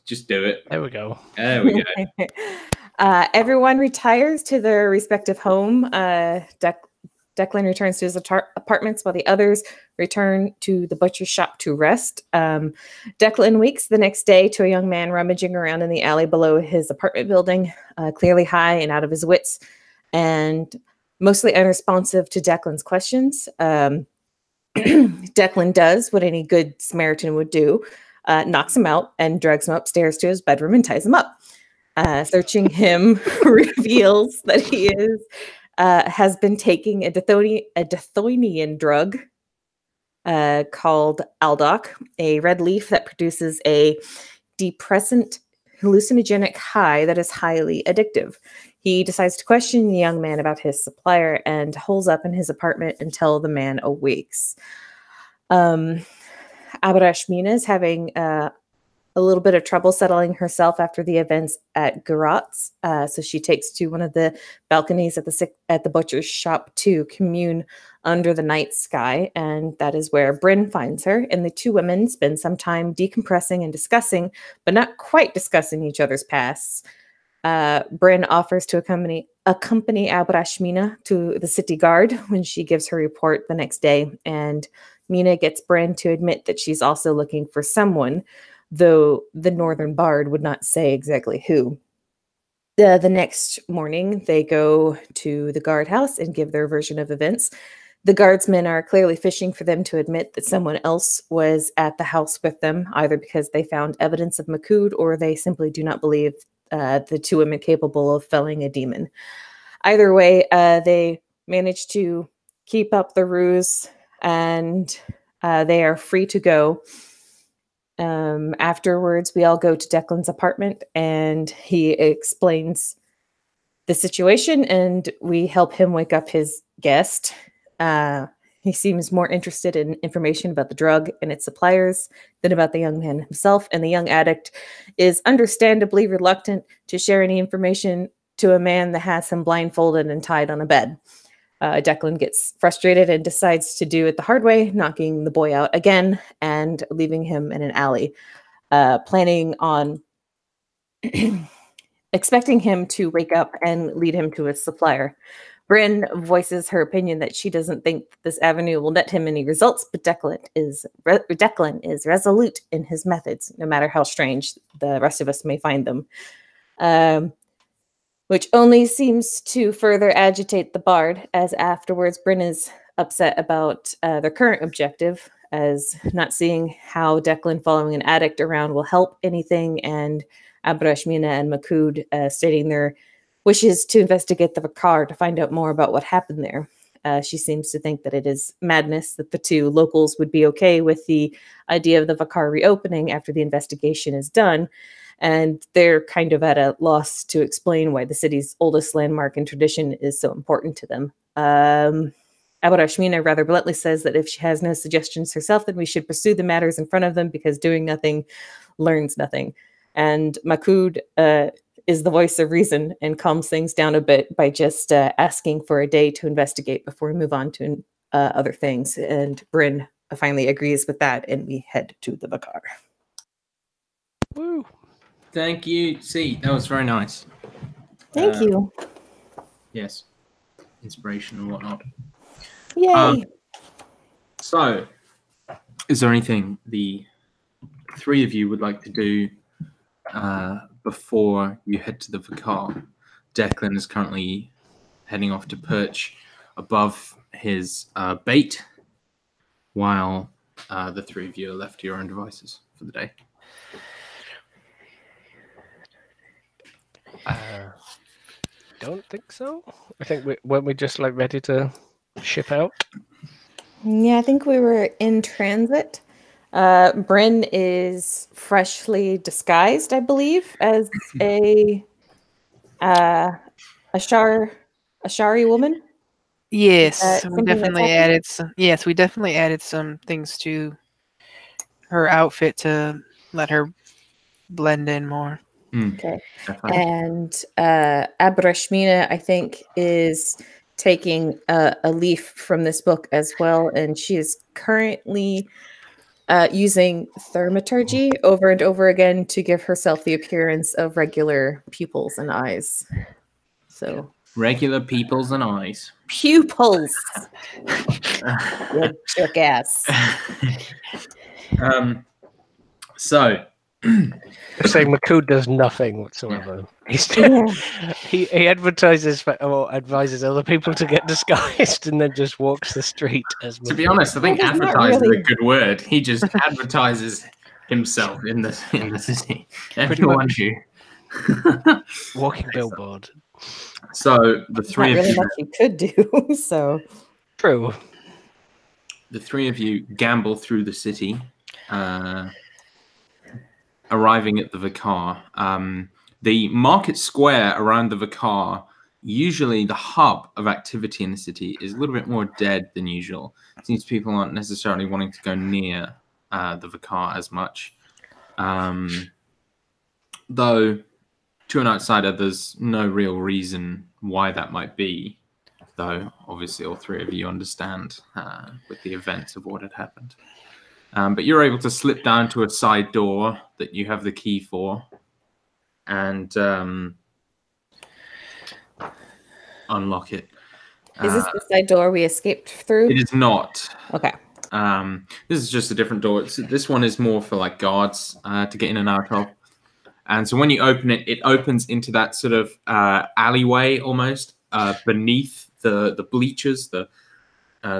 Just do it. There we go. There we go. Everyone retires to their respective home. Declan returns to his apartments while the others return to the butcher's shop to rest. Declan wakes the next day to a young man rummaging around in the alley below his apartment building, clearly high and out of his wits, and mostly unresponsive to Declan's questions. Declan does what any good Samaritan would do, knocks him out and drags him upstairs to his bedroom and ties him up. Searching him reveals that he has been taking a Dithonian drug called Aldoc, a red leaf that produces a depressant hallucinogenic high that is highly addictive. He decides to question the young man about his supplier and holds up in his apartment until the man awakes. Abrashmina is having a little bit of trouble settling herself after the events at Garat's. So she takes to one of the balconies at the butcher's shop to commune under the night sky. And that is where Bryn finds her. And the two women spend some time decompressing and discussing, but not quite discussing each other's pasts. Bryn offers to accompany Abrashmina to the city guard when she gives her report the next day. And Mina gets Bryn to admit that she's also looking for someone, though the Northern Bard would not say exactly who. The next morning, they go to the guardhouse and give their version of events. The guardsmen are clearly fishing for them to admit that someone else was at the house with them, either because they found evidence of Makud or they simply do not believe the two women capable of felling a demon. Either way, they manage to keep up the ruse and they are free to go. Afterwards, we all go to Declan's apartment and he explains the situation and we help him wake up his guest. He seems more interested in information about the drug and its suppliers than about the young man himself, and the young addict is understandably reluctant to share any information to a man that has him blindfolded and tied on a bed. Declan gets frustrated and decides to do it the hard way, knocking the boy out again and leaving him in an alley, planning on expecting him to wake up and lead him to his supplier. Bryn voices her opinion that she doesn't think this avenue will net him any results, but Declan is resolute in his methods, no matter how strange the rest of us may find them. Which only seems to further agitate the bard, as afterwards Bryn is upset about their current objective, as not seeing how Declan following an addict around will help anything, and Abrashmina and Makud stating their wishes to investigate the Vakar to find out more about what happened there. She seems to think that it is madness that the two locals would be okay with the idea of the Vakar reopening after the investigation is done, and they're kind of at a loss to explain why the city's oldest landmark and tradition is so important to them. Abrashmina rather bluntly says that if she has no suggestions herself, then we should pursue the matters in front of them, because doing nothing learns nothing. And Makud is the voice of reason and calms things down a bit by just asking for a day to investigate before we move on to other things. And Bryn finally agrees with that, and we head to the Vakar. Woo! Thank you. See, that was very nice. Thank you. Yes. Inspiration and whatnot. Yay. So, is there anything the three of you would like to do before you head to the Vakar? Declan is currently heading off to perch above his bait, while the three of you are left to your own devices for the day. Don't think so. I think weren't we just like ready to ship out? Yeah, I think we were in transit. Bryn is freshly disguised, I believe, as a Ashari woman. Yes, we something that's definitely happened? added some. Yes, we definitely added some things to her outfit to let her blend in more. Okay. Definitely. And Abrashmina, I think, is taking a leaf from this book as well, and she is currently using thaumaturgy over and over again to give herself the appearance of regular pupils and eyes. So Regular peoples and eyes. pupils. You jackass. So Saying McCood does nothing whatsoever. He advertises or advises other people to get disguised and then just walks the street as to be honest, I think Well, he's not advertise is really- a good word. He just advertises himself in the city. Pretty Everyone much. knew. walking billboard. So the Not three of really you, much you could do. So True. gamble through the city, arriving at the Vicar. The market square around the Vicar, usually the hub of activity in the city, is a little bit more dead than usual. It seems people aren't necessarily wanting to go near the Vicar as much. Though, to an outsider, there's no real reason why that might be. Though, obviously, all three of you understand with the events of what had happened. But you're able to slip down to a side door that you have the key for and unlock it. is this the side door we escaped through? It is not. Okay. This is just a different door. This one is more for like guards to get in and out of. And so when you open it, it opens into that sort of alleyway almost beneath the bleachers, the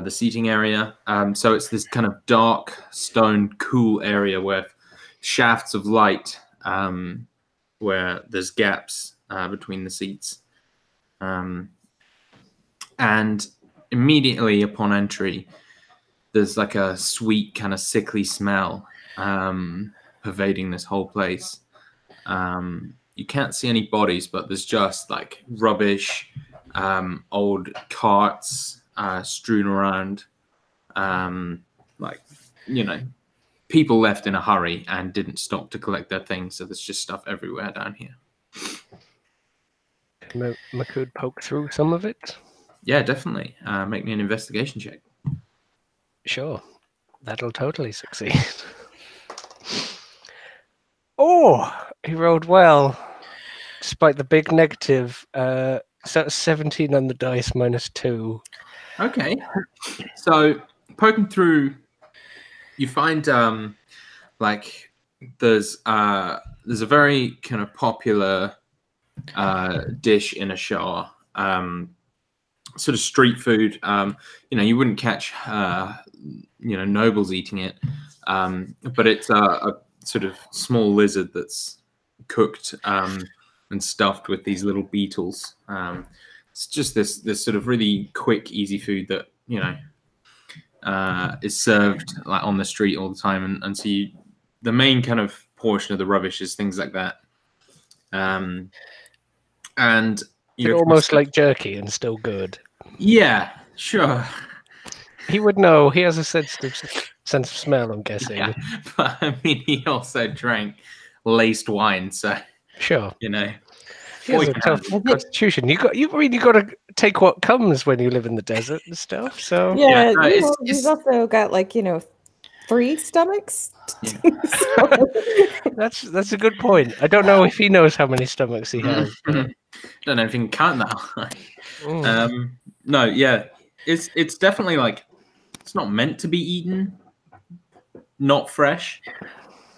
seating area. So it's this kind of dark stone cool area with shafts of light where there's gaps between the seats. And immediately upon entry, there's like a sweet kind of sickly smell pervading this whole place. You can't see any bodies, but there's just like rubbish, old carts strewn around, like, you know, people left in a hurry and didn't stop to collect their things. So there's just stuff everywhere down here. Can McCood poke through some of it? Yeah, definitely. Make me an investigation check. Sure. That'll totally succeed. Oh, he rolled well. Despite the big negative. So that's 17 on the dice -2. Okay. So poking through, you find like there's a very kind of popular dish in Ashar, sort of street food. You know, you wouldn't catch nobles eating it, but it's a sort of small lizard that's cooked and stuffed with these little beetles. It's just this sort of really quick, easy food that, you know, is served like on the street all the time, and so the main kind of portion of the rubbish is things like that. And It's almost like jerky and still good. Yeah, sure. He would know. He has a sense of smell, I'm guessing. Yeah, but I mean, he also drank laced wine, so Sure. you know. He has a tough constitution. You got to take what comes when you live in the desert and stuff. So Yeah, no, he's also got like 3 stomachs. Yeah. that's a good point. I don't know if he knows how many stomachs he has. Don't know if you can count that. Mm. No, yeah, it's definitely like it's not meant to be eaten, not fresh,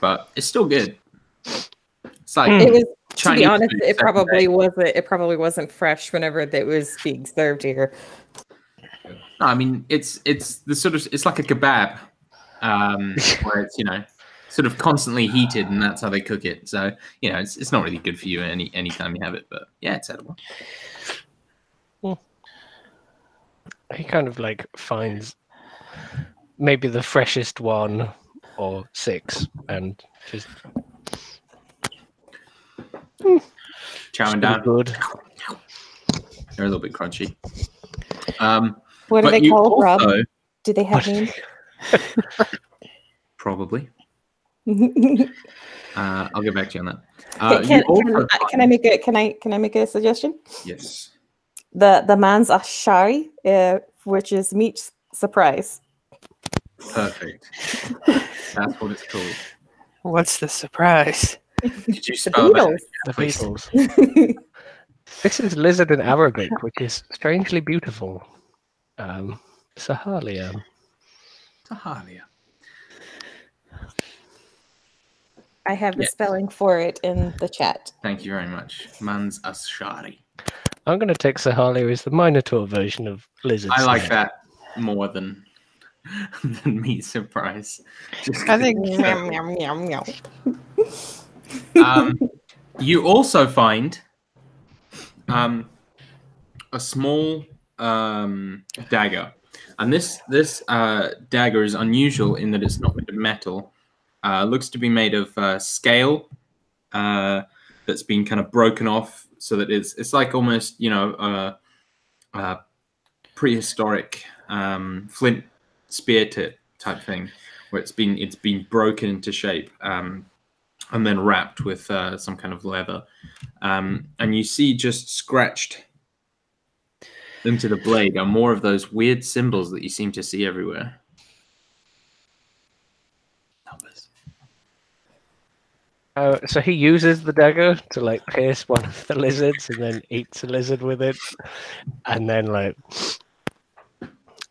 but it's still good. It's like It was, to Chinese be honest, food it second day. probably wasn't fresh whenever it was being served here. No, I mean it's the sort of it's like a kebab, where it's, you know, sort of constantly heated, and that's how they cook it. So, you know, it's not really good for you any time you have it, but yeah, it's edible. He kind of like finds maybe the freshest one or 6 and just Chowing down. good. They're a little bit crunchy. What do but they you call it, Rob? also- Do they have names? Probably. I'll get back to you on that. Can I make a suggestion? Yes. The man's ashari, which is meat surprise. Perfect. That's what it's called. What's the surprise? Did you The spell that? Beatles. The Please. Beatles. This is lizard in Arabic, which is strangely beautiful. Sahalia. Tahalia. I have the Yes. spelling for it in the chat. Thank you very much. Mans Ashari. I'm going to take Sahalia as the Minotaur version of lizard. I like snake. that more than meat surprise. Just I think Meow, meow, meow, meow. you also find a small dagger, and this dagger is unusual in that it's not made of metal. Looks to be made of scale that's been kind of broken off, so that it's like almost prehistoric flint spear tip type thing, where it's been broken into shape. And then wrapped with some kind of leather. And you see just scratched into the blade are more of those weird symbols that you seem to see everywhere. Numbers. So he uses the dagger to like pierce one of the lizards and then eats a lizard with it, and then like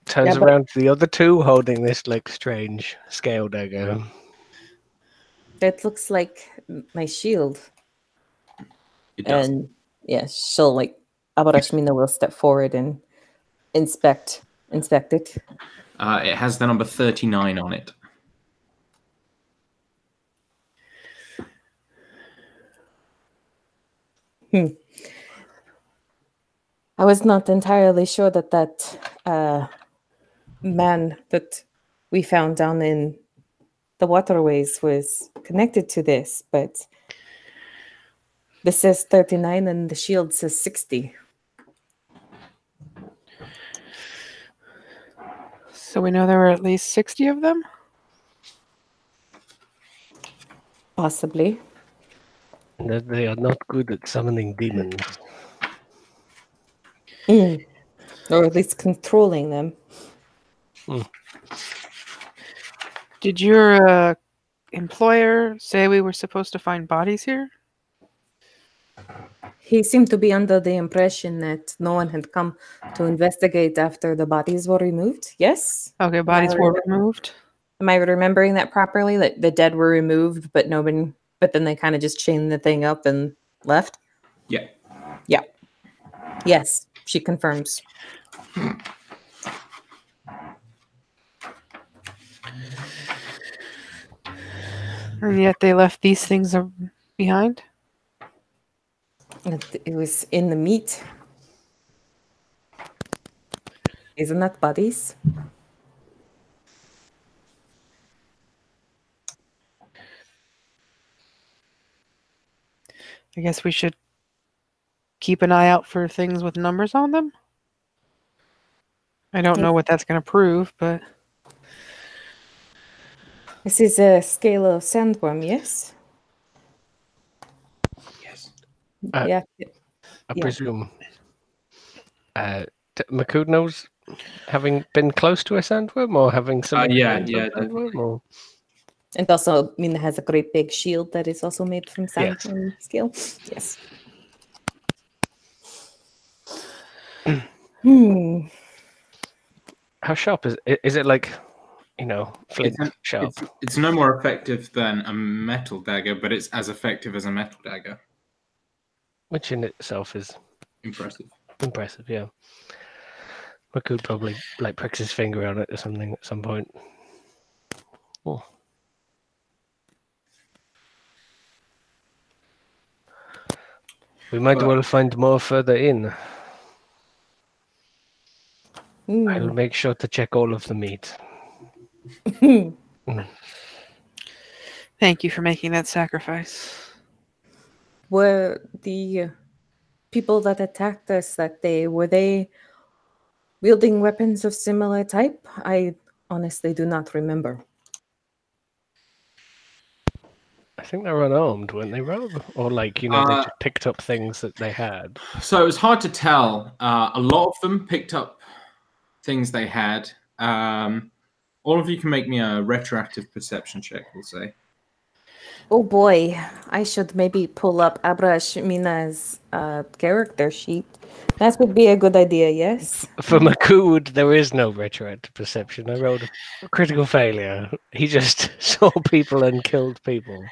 turns Yeah, but- around to the other two holding this like strange scale dagger. That looks like my shield. It does. And yeah, she'll like Abarashmina will step forward and inspect it. It has the number 39 on it. I was not entirely sure that man that we found down in the waterways was connected to this, but this says 39 and the shield says 60. so. We know there were at least 60 of them. Possibly. And that they are not good at summoning demons. Or at least controlling them. Did your employer say we were supposed to find bodies here? He seemed to be under the impression that no one had come to investigate after the bodies were removed. Yes? Okay, bodies were removed. Am I remembering that properly? That the dead were removed, but then they kind of just chained the thing up and left? Yeah. Yeah. Yes, she confirms. And yet they left these things behind? It was in the meat. Isn't that bodies? I guess we should keep an eye out for things with numbers on them. I don't know what that's going to prove, but This is a scale of sandworm, yes? Yes. Yeah. I Yeah. presume. Makud knows, having been close to a sandworm or having some. Yeah, experience with sandworm, or... And also, Mina has a great big shield that is also made from Yes. sandworm scale. Yes. How sharp is it? Is it like, flint sharp? It's no more effective than a metal dagger, but it's as effective as a metal dagger. Which in itself is Impressive. impressive, yeah. Makud probably like pricks his finger on it or something at some point. Oh. We might well find more further in. I'll make sure to check all of the meat. thank you for making that sacrifice. Were the people that attacked us that day, were they wielding weapons of similar type? I honestly do not remember. I think they were unarmed, weren't they, Rob? Or like, they just picked up things that they had. So it was hard to tell. A lot of them picked up things they had. All of you can make me a retroactive perception check, we'll say. Oh boy, I should maybe pull up Abra Mina's character sheet. That would be a good idea, yes? For Makud, there is no retroactive perception. I rolled a critical failure. He just saw people and killed people.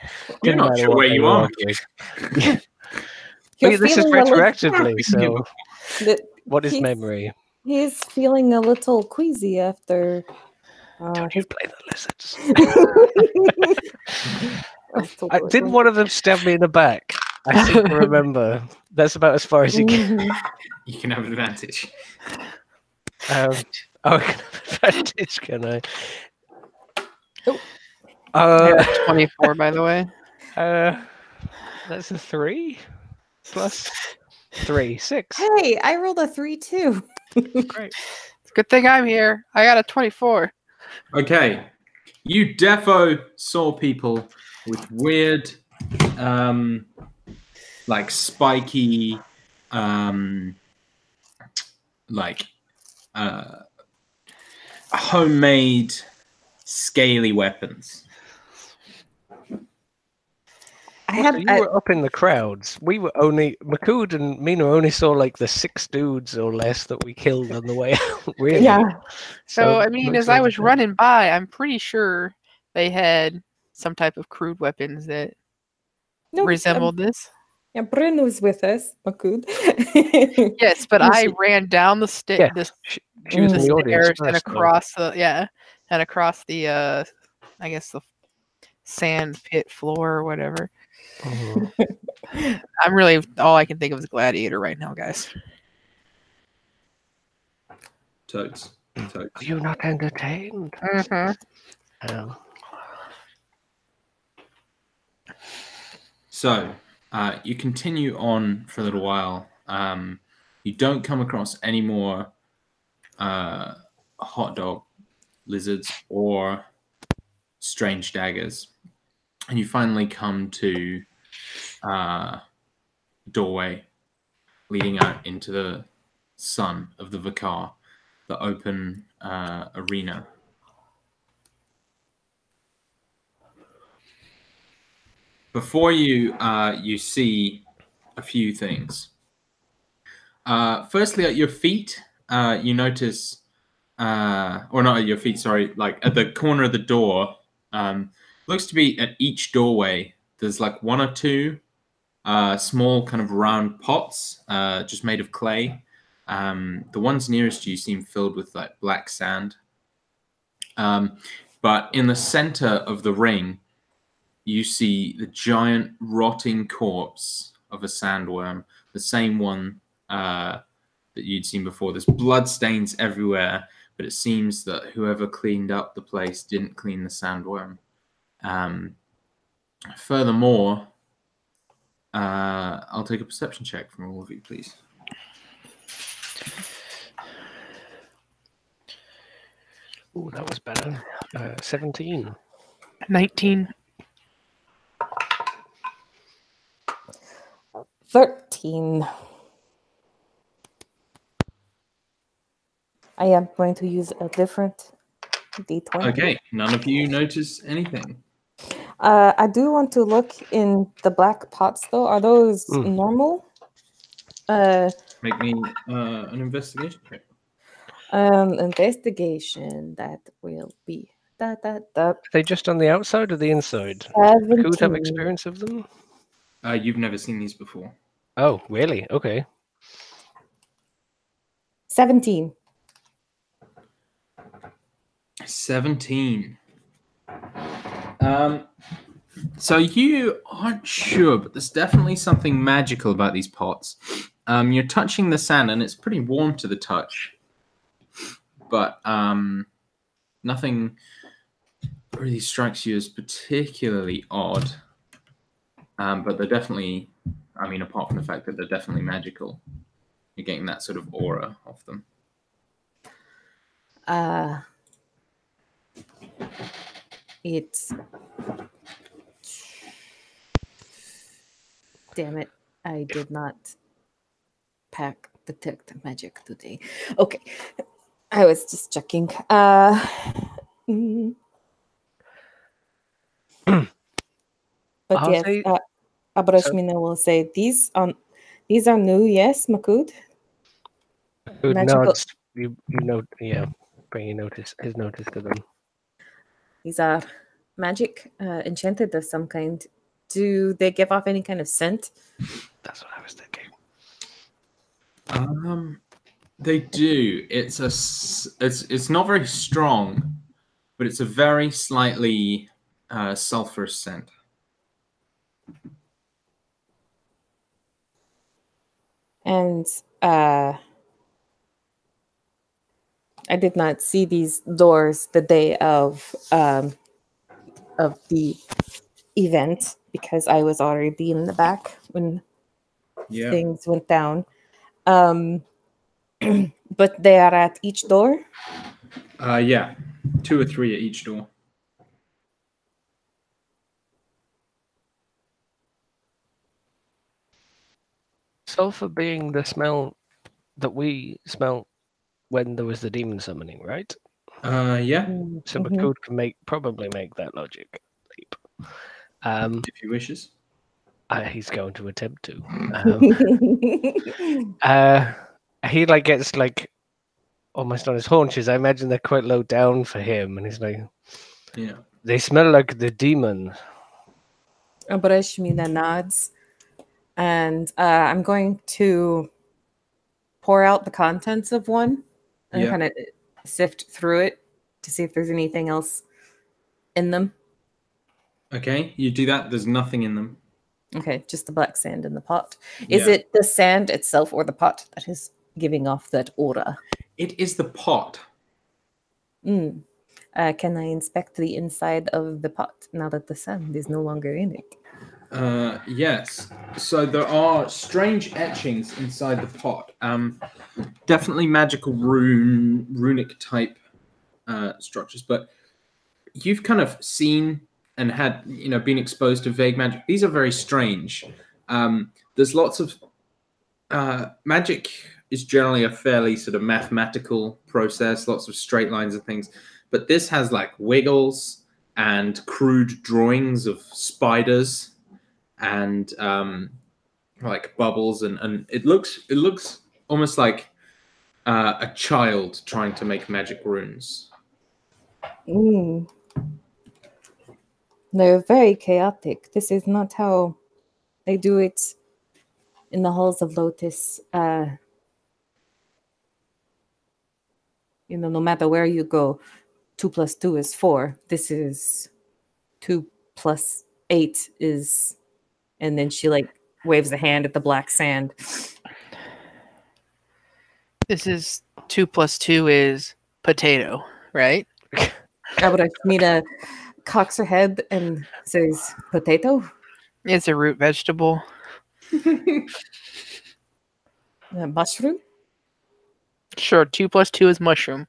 You're Didn't not matter sure what where they you were are. arguing. You're Wait, this is feeling a little- retroactively, so what is he's- memory? He's feeling a little queasy after. Don't you play the lizards? his- Didn't one of them stab me in the back? I seem to remember. That's about as far as you get. Mhm. You can have advantage. Oh, I can have advantage, can I? Oh. I got 24, by the way. That's a 3 plus 3, 6. Hey, I rolled a 3 too. Great. It's a good thing I'm here. I got a 24. Okay. You defo saw people with weird, like spiky, like homemade scaly weapons. So you were up in the crowds. We were only Makud and Mina only saw like the 6 dudes or less that we killed on the way out. Really? Yeah. So, I mean, looks as I like was a- running by, I'm pretty sure they had some type of crude weapons that No, resembled this. Yeah, Bruno's with us, Makud. Yes, but You I see- ran down the Yeah, this she was the in the audience stairs and first, though. across the I guess the sand pit floor or whatever. Mhm. I'm really all I can think of is Gladiator right now, guys. Toads. Are you not entertained? Mm-hmm. So, you continue on for a little while. You don't come across any more hot dog lizards or strange daggers. And you finally come to doorway leading out into the sun of the Vikar, the open arena. Before you, you see a few things. Firstly, at your feet, you notice, or not at your feet, sorry, like at the corner of the door, looks to be at each doorway, there's like 1 or 2 small kind of round pots, just made of clay. The ones nearest you seem filled with like black sand. But in the center of the ring, you see the giant rotting corpse of a sandworm, the same one that you'd seen before. There's blood stains everywhere, but it seems that whoever cleaned up the place didn't clean the sandworm. Furthermore, I'll take a perception check from all of you, please. Ooh, that was better. 17. 19. 13. I am going to use a different D20. Okay, none of you notice anything. I do want to look in the black pots, though. Are those normal? Make me an investigation check. Investigation. That will be Are they just on the outside or the inside? 17. Could have experience of them? You've never seen these before. Oh, really? Okay. 17. 17. So you aren't sure, but there's definitely something magical about these pots. You're touching the sand, and it's pretty warm to the touch, but nothing really strikes you as particularly odd. But they're definitely, I mean, apart from the fact that they're definitely magical, you're getting that sort of aura off them. It's... Damn it. I did not pack detect magic today. Okay. I was just checking. Mm. I'll But yes, say- Abrashmina will say these are new. Yes, Makud. Good Magical. nods. You know, yeah. Bring his notice to them. These are magic, enchanted of some kind. Do they give off any kind of scent? That's what I was thinking. They do. It's not very strong, but it's a very slightly sulfurous scent. And I did not see these doors the day of the event because I was already in the back when Yeah. things went down. But they are at each door. Yeah. 2 or 3 at each door. Sulfur being the smell that we smelt when there was the demon summoning, right? Yeah. So Mhm. Makud can probably make that logic leap. If he wishes. He's going to attempt to. He like gets like almost on his haunches. I imagine they're quite low down for him, and he's like, Yeah. "They smell like the demon." Abrashmina nods, and I'm going to pour out the contents of one and Yeah. kind of sift through it to see if there's anything else in them. Okay, you do that. There's nothing in them. Okay, just the black sand in the pot. Is Yeah. it the sand itself or the pot that is giving off that aura? It is the pot. Mm. Can I inspect the inside of the pot now that the sand is no longer in it? Yes. So there are strange etchings inside the pot. Definitely magical runic type structures, but you've kind of seen and had, been exposed to vague magic. These are very strange. There's lots of magic is generally a fairly sort of mathematical process, lots of straight lines and things, but this has like wiggles and crude drawings of spiders and like bubbles, and it looks almost like a child trying to make magic runes. Mm. They're very chaotic. This is not how they do it in the halls of Lotus. No matter where you go, 2 plus 2 is 4. This is 2 plus 8 is, and then she like waves a hand at the black sand. This is 2 plus 2 is potato, right? Abrashmina cocks her head and says, "Potato? It's a root vegetable. Mushroom?" Sure, 2 plus 2 is mushroom.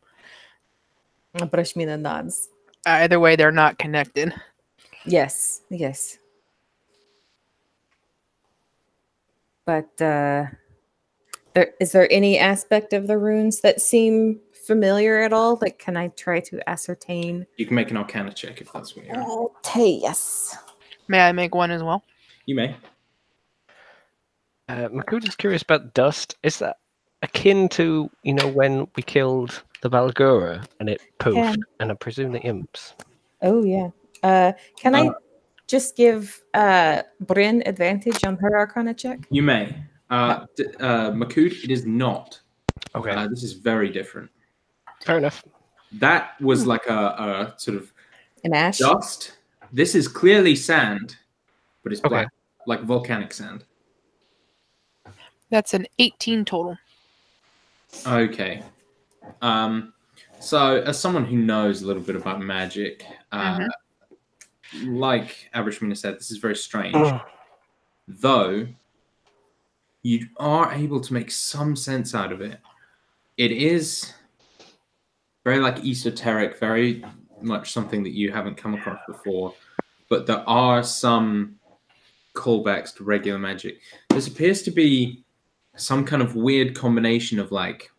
Abrashmina nods. Either way, they're not connected. Yes, yes. But is there any aspect of the runes that seem familiar at all? Like, can I try to ascertain? You can make an Arcana check if that's what you're. Okay, yes. May I make one as well? You may. Makud is curious about dust. Is that akin to when we killed the Balgura and it poofed, and I presume the imps? Oh yeah. Can I just give Bryn advantage on her Arcana check? You may. Makud, it is not. Okay, This is very different. fair enough. That was like a sort of An ash. dust. This is clearly sand, but it's Okay. black, like volcanic sand. That's an 18 total. Okay. So as someone who knows a little bit about magic, like Abrashmina said, this is very strange. Though you are able to make some sense out of it. It is very like esoteric, very much something that you haven't come across before. But there are some callbacks to regular magic. This appears to be some kind of weird combination of like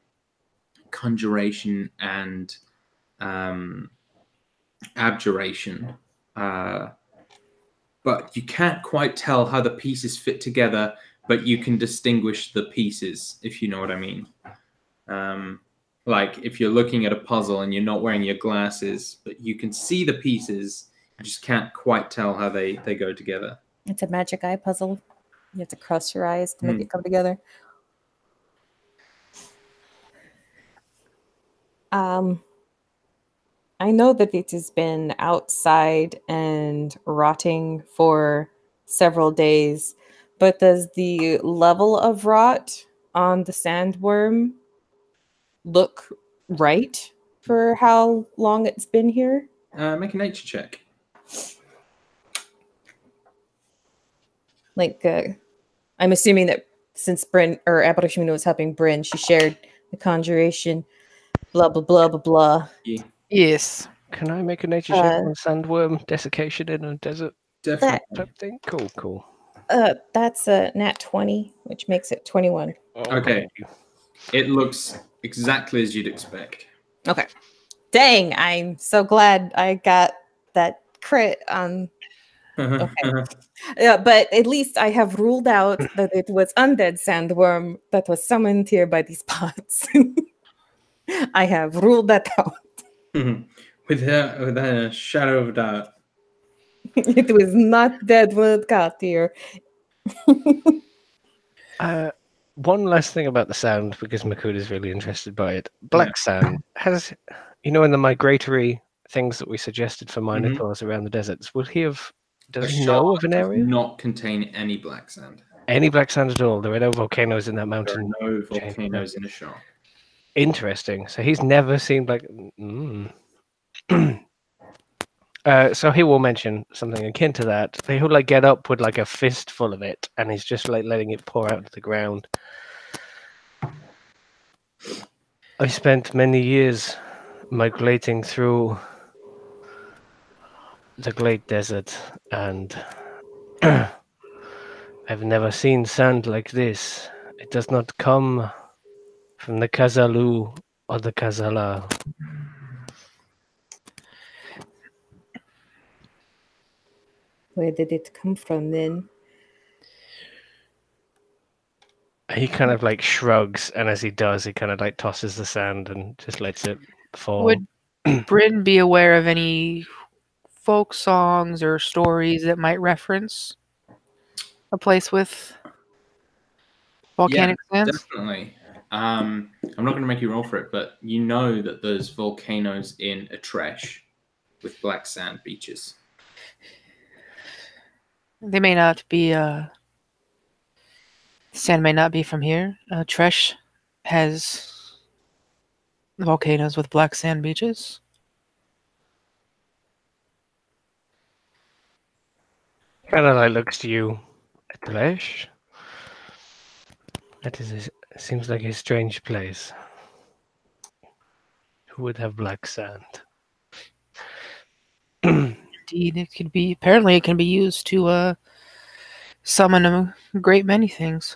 conjuration and abjuration, but you can't quite tell how the pieces fit together, but you can distinguish the pieces, if you know what I mean. Like if you're looking at a puzzle and you're not wearing your glasses, but you can see the pieces, you just can't quite tell how they go together. It's a magic eye puzzle. You have to cross your eyes to make it come together. I know that it has been outside and rotting for several days, but does the level of rot on the sandworm look right for how long it's been here? Make a nature check. Like, I'm assuming that since Bryn or Aberashimino was helping Bryn, she shared the conjuration, blah, blah, blah, blah, blah. Yeah, Yes. Can I make a nature check on sandworm desiccation in a desert definitely. type thing? Cool. That's a nat 20, which makes it 21. Okay. It looks exactly as you'd expect. Okay. Dang, I'm so glad I got that crit on. Okay. Yeah, but at least I have ruled out that it was undead sandworm that was summoned here by these pots. I have ruled that out. with a shadow of doubt. It was not dead when it got here. One last thing about the sand, because Makud is really interested by it. Black sand has, in the migratory things that we suggested for minotaurs around the deserts, would he have? Does he know of an area? Does not contain any black sand. Any black sand at all? There are no volcanoes in that mountain. There are no volcanoes in a shot. Interesting. So he's never seen like. So he will mention something akin to that. He'll like get up with like a fistful of it, and he's just like letting it pour out to the ground. I spent many years migrating through the Great Desert, and I've never seen sand like this. It does not come from the Kazalu or the Kazala. Where did it come from then? He kind of like shrugs, and as he does, he kind of like tosses the sand and just lets it fall. Would Bryn be aware of any folk songs or stories that might reference a place with volcanic sands? Definitely. I'm not going to make you roll for it, but you know that there's volcanoes in Atresh with black sand beaches. They may not be. Sand may not be from here. Tresh has volcanoes with black sand beaches. Kind of like looks to you, Atresh. That is, seems like a strange place. Who would have black sand? Indeed, it could be. Apparently, it can be used to summon a great many things.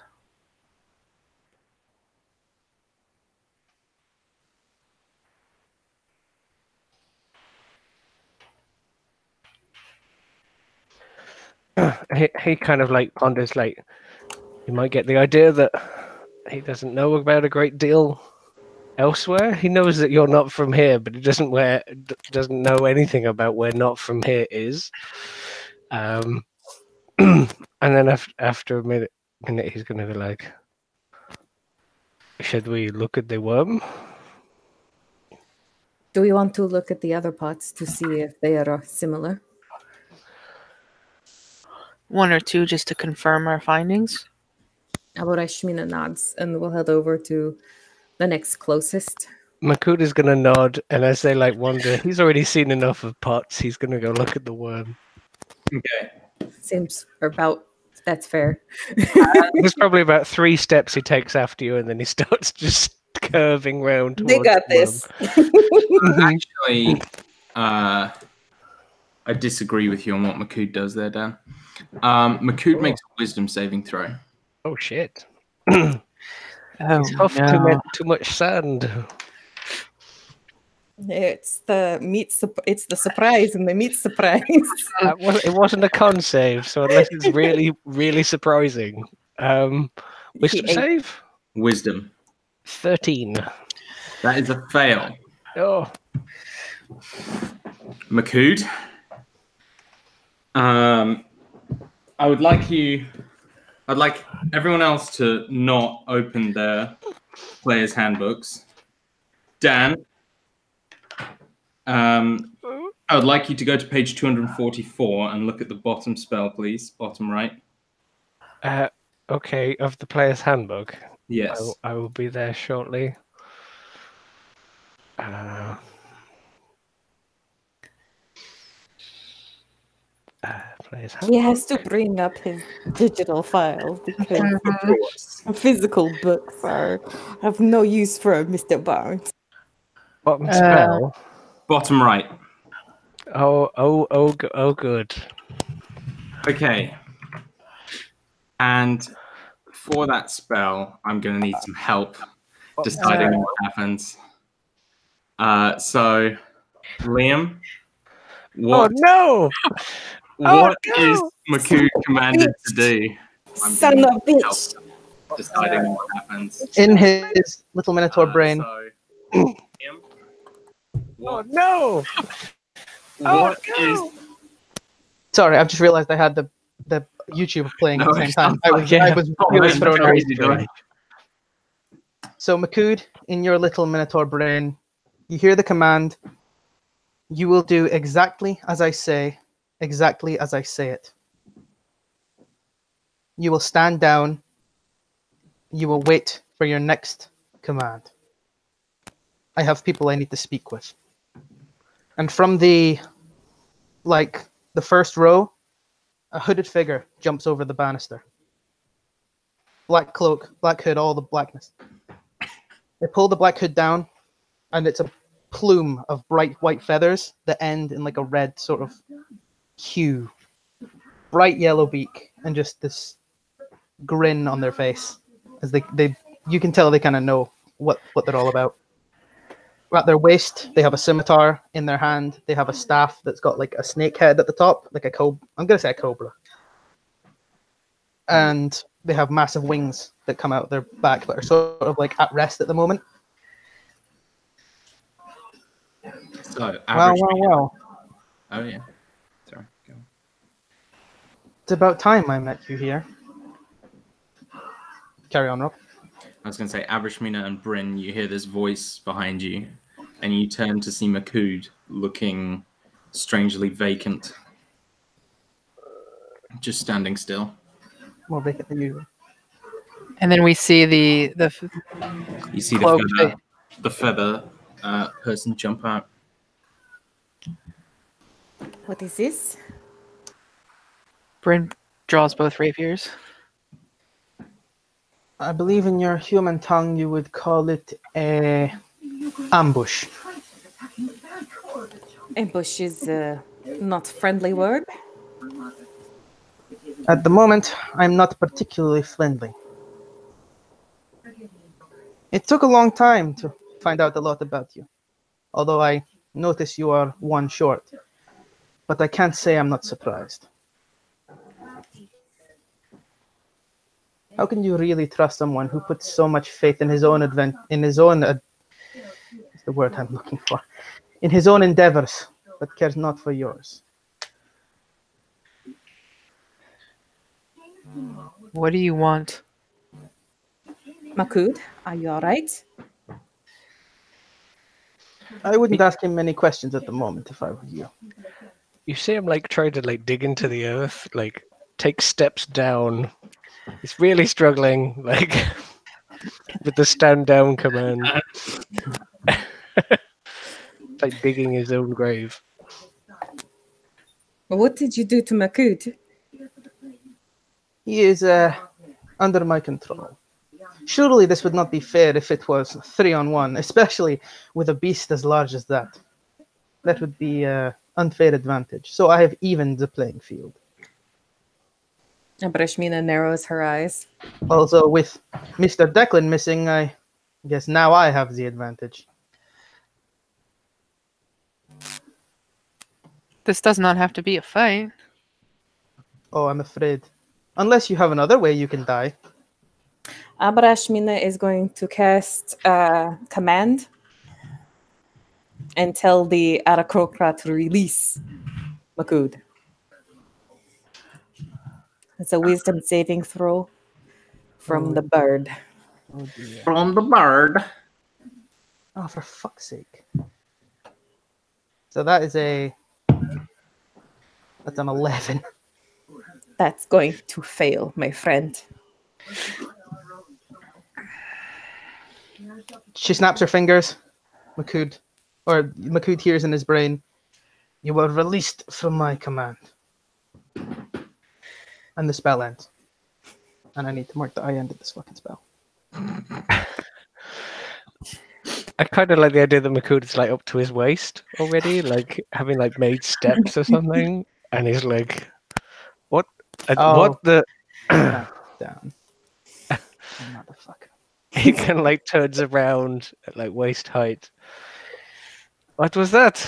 He kind of like ponders, like you might get the idea that he doesn't know about a great deal elsewhere. He knows that you're not from here, but he doesn't know anything about where not from here is. And then after a minute, he's going to be like, "Should we look at the worm?" Do we want to look at the other pots to see if they are similar? One or two just to confirm our findings. Aborashmina nods, and we'll head over to the next closest. Makud is going to nod, and as they like wander, he's already seen enough of pots. He's going to go look at the worm. Okay. Seems about that's fair. There's probably about 3 steps he takes after you, and then he starts just curving round. They got this. Actually, I disagree with you on what Makud does there, Dan. Makud makes a wisdom saving throw. Oh shit! Oh, He's huffed no. too much sand. It's the it's the surprise and the meat surprise. It wasn't a con save, so unless it's really, really surprising. Wisdom He ate- save? Wisdom. 13. That is a fail. Oh, Makood. I'd like everyone else to not open their players' handbooks. Dan, I would like you to go to page 244 and look at the bottom spell, please. Bottom right. okay. Of the player's handbook. Yes. I will be there shortly. Player's handbook. He has to bring up his digital file because Of course. physical books are have no use for Mr. Barnes. Bottom spell. Bottom right. Oh, good. Okay. And for that spell, I'm going to need some help deciding what happens. So, Liam, Oh no! what no! is Makood commanded to do? Son of a bitch! Deciding what happens. In his little minotaur brain. So, Liam, Oh what, no! what no! is Sorry, I've just realized I had the YouTube playing at No, the same it's time. not. I was really That's thrown off. crazy, right? So Makood, in your little minotaur brain, you hear the command. You will do exactly as I say it. You will stand down. You will wait for your next command. I have people I need to speak with. And from the first row, a hooded figure jumps over the banister. Black cloak, black hood, all the blackness. They pull the black hood down, and it's a plume of bright white feathers that end in like a red sort of hue. Bright yellow beak, and just this grin on their face. As you can tell they kind of know what they're all about. At their waist, they have a scimitar. In their hand, they have a staff that's got like a snake head at the top, like a cobra. I'm gonna say a cobra. And they have massive wings that come out their back, but are sort of like at rest at the moment. So, average. Well. Oh, yeah. Sorry. Go on. It's about time I met you here. Carry on, Rob. I was going to say, average Mina and Bryn, you hear this voice behind you, and you turn to see Makood looking strangely vacant. Just standing still. More vacant than usual. And then we see the You see Cloak the feather person jump out. What is this? Bryn draws both rapiers. I believe in your human tongue you would call it a ambush. Ambush is not a friendly word. At the moment, I'm not particularly friendly. It took a long time to find out a lot about you, although I notice you are one short. But I can't say I'm not surprised. How can you really trust someone who puts so much faith in his own what's the word I'm looking for? In his own endeavors, but cares not for yours? What do you want? Makood, are you all right? I wouldn't ask him many questions at the moment if I were you. You see him like trying to like dig into the earth, like take steps down. He's really struggling, like with the stand down command. Like digging his own grave. What did you do to Makood? He is under my control. Surely this would not be fair if it was 3-on-1, especially with a beast as large as that. That would be unfair advantage. So I have evened the playing field. Brashmina narrows her eyes. Also, with Mr. Declan missing, I guess now I have the advantage. This does not have to be a fight. Oh, I'm afraid. Unless you have another way you can die. Abrashmina is going to cast command and tell the Arakokra to release Makud. It's a wisdom saving throw from the bird. Oh dear. From the bird. Oh, for fuck's sake. So that's an 11. That's going to fail, my friend. She snaps her fingers. Makud hears in his brain, "You were released from my command." And the spell ends. And I need to mark that I ended this fucking spell. I kind of like the idea that Makud is like up to his waist already, like having like made steps or something, and he's like, "What? What the?" Down. Motherfucker. He kind of like turns around at like waist height. What was that?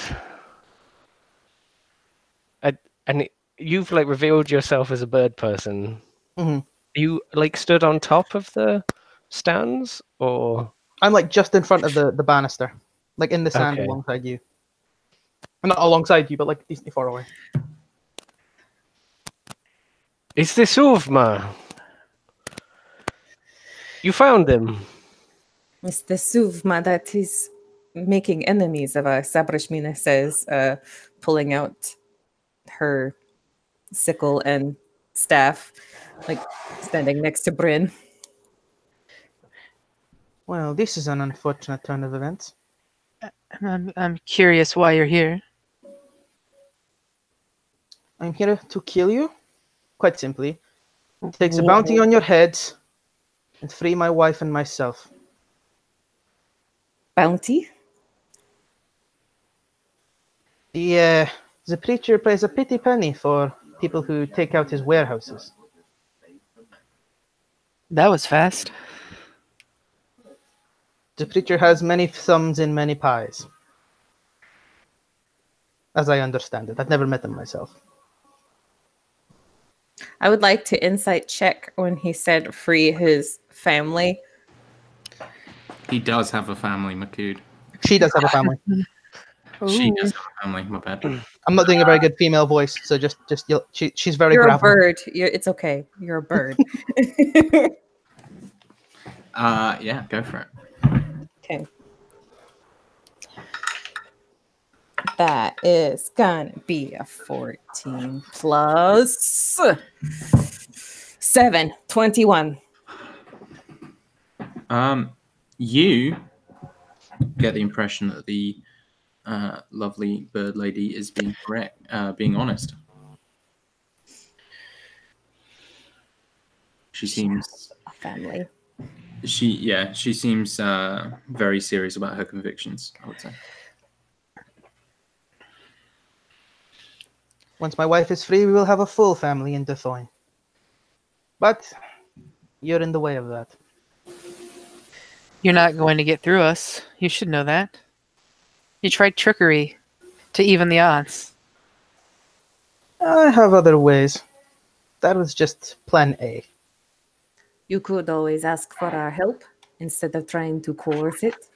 You've like revealed yourself as a bird person. Mhm. You like stood on top of the stands, or I'm like just in front of the banister, like in the sand Okay. alongside you. Well, not alongside you, but like decently far away. is this Uvma? You found him. It's the Suvma that is making enemies of us, Abrashmina says, pulling out her sickle and staff, like standing next to Bryn. Well, this is an unfortunate turn of events. I'm curious why you're here. I'm here to kill you, quite simply. It takes a bounty on your heads and free my wife and myself. Bounty? The preacher pays a pretty penny for people who take out his warehouses. That was fast. The preacher has many thumbs in many pies. As I understand it. I've never met him myself. I would like to insight check when he said free his family. He does have a family, Makud. She does have a family. She does have a family, my bad. I'm not doing a very good female voice, so she's very You're a gravel. bird. It's okay. You're a bird. Yeah, go for it. Okay. That is gonna be a 14 plus 7, 21. You get the impression that the lovely bird lady is being correct, being honest. She seems A family. she seems very serious about her convictions, I would say. Once my wife is free, we will have a full family in Defoyne. But you're in the way of that. You're not going to get through us. You should know that. You tried trickery to even the odds. I have other ways. That was just plan A. You could always ask for our help instead of trying to coerce it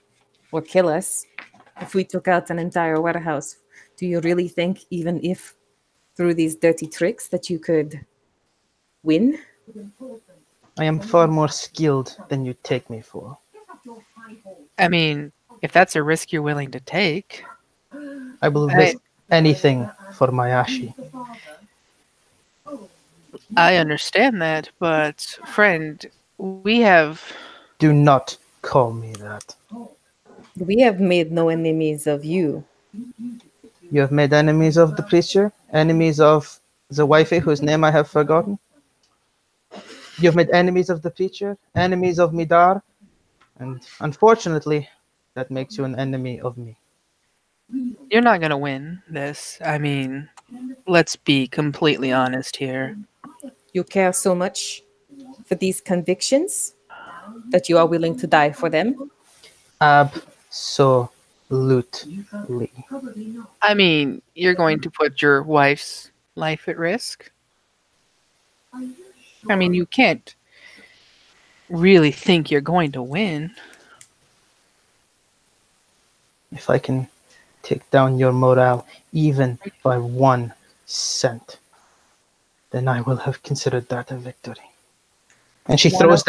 or kill us. If we took out an entire warehouse, do you really think, even if through these dirty tricks, that you could win? I am far more skilled than you take me for. I mean, if that's a risk you're willing to take. I will risk anything for my Ashi. I understand that, but friend, we have... Do not call me that. We have made no enemies of you. You have made enemies of the preacher, enemies of the wifey whose name I have forgotten. You have made enemies of the preacher, enemies of Midar, and unfortunately, that makes you an enemy of me. You're not going to win this. I mean, let's be completely honest here. You care so much for these convictions that you are willing to die for them? Absolutely. Absolutely. I mean, you're going to put your wife's life at risk. I mean, you can't really think you're going to win. If I can take down your morale even by 1 cent, then I will have considered that a victory. And she throws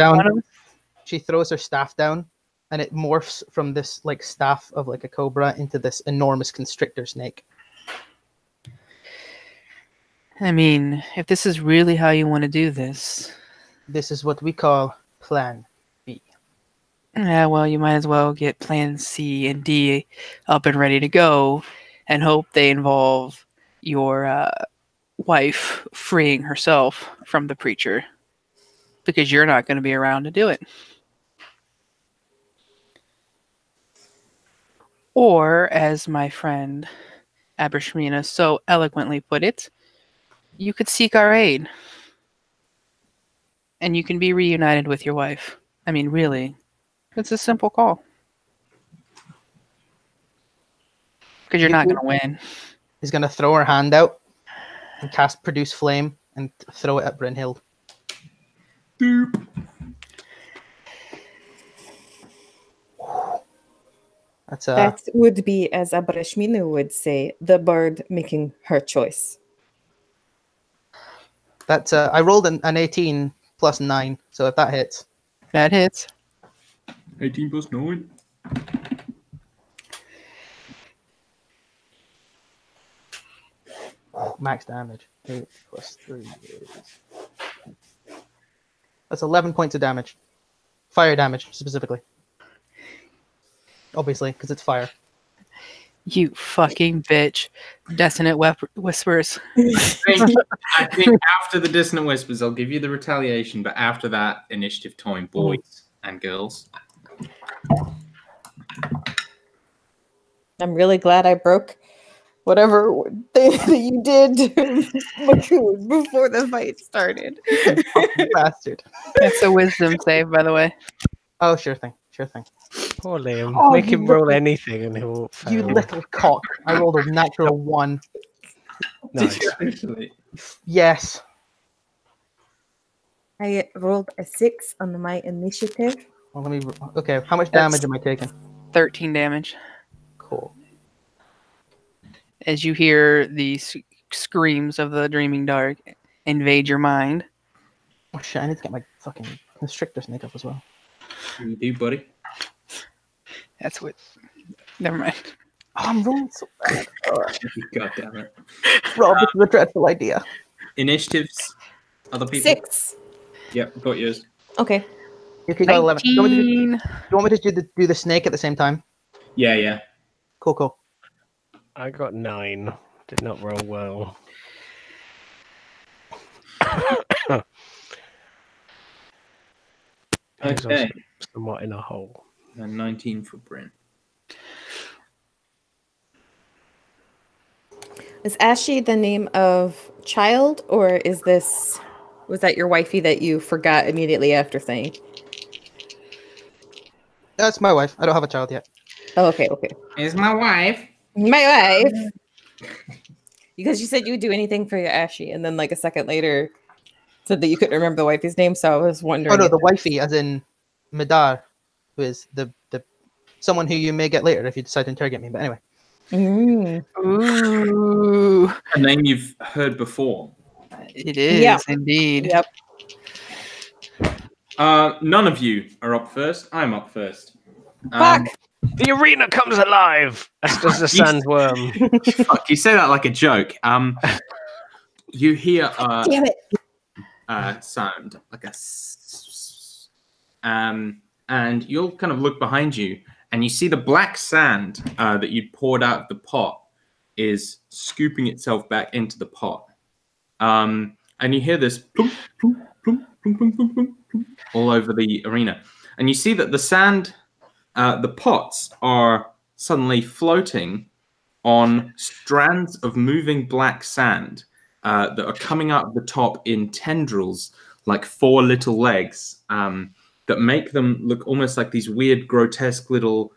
she throws her staff down, and it morphs from this like staff of like a cobra into this enormous constrictor snake. I mean, if this is really how you want to do this, This is what we call Plan B. yeah, well, you might as well get Plan C and D up and ready to go, and hope they involve your wife freeing herself from the preacher, because you're not going to be around to do it. Or, as my friend Abrishmina so eloquently put it, you could seek our aid. And you can be reunited with your wife. I mean, really, it's a simple call. Because you're not going to win. He's going to throw her hand out and cast Produce Flame and throw it at Brynhild. Boop. That would be, as Abrashmina would say, the bird making her choice. That's I rolled an 18 plus 9, so if that hits. That hits. 18 plus 9. Max damage. 8 plus 3 is... That's 11 points of damage. Fire damage, specifically. Obviously, because it's fire. You fucking bitch. Dissonant whispers. I think after the Dissonant Whispers, I'll give you the retaliation, but after that, initiative time, boys and girls. I'm really glad I broke whatever thing that you did to Makoon before the fight started. Bastard. That's a wisdom save, by the way. Oh, sure thing. Sure thing. Poor Liam. Oh, Make you him roll little- anything and he'll fail. You little cock. I rolled a natural 1. Nice. Did you actually? Yes. I rolled a 6 on my initiative. Well, let me... Okay, how much damage am I taking? 13 damage. Cool. As you hear the screams of the Dreaming Dark invade your mind. Oh shit, I need to get my fucking Constrictor Snake up as well. You do, buddy. That's what... Never mind. Oh, I'm rolling so bad. God damn it. Rob, this is a dreadful idea. Initiatives. Other people. 6. Yep, got yours. Okay. You got 11. Do you want me 19. to do the snake at the same time? Yeah, yeah. Cool, cool. I got 9. Did not roll well. I was also Okay. somewhat in a hole. And 19 for Bryn. Is Ashley the name of child, or was that your wifey that you forgot immediately after saying? That's my wife. I don't have a child yet. Oh, okay, okay. Is my wife. My wife. Because you said you would do anything for your Ashley, and then like a second later said that you couldn't remember the wifey's name, so I was wondering. Oh no, the wifey, as in Madar, who is the someone who you may get later if you decide to interrogate me. But anyway. Mm. Ooh. A name you've heard before. It is, Yeah. indeed. Yep. None of you are up first. I'm up first. Fuck. The arena comes alive! As does the sandworm. Fuck, you say that like a joke. You hear Damn it. sound like a and you'll kind of look behind you and you see the black sand that you'd poured out of the pot is scooping itself back into the pot. And you hear this plump, plump, plump, plump, plump, plump, plump, plump, all over the arena. And you see that the sand, the pots are suddenly floating on strands of moving black sand that are coming out of the top in tendrils, like 4 little legs, that make them look almost like these weird, grotesque little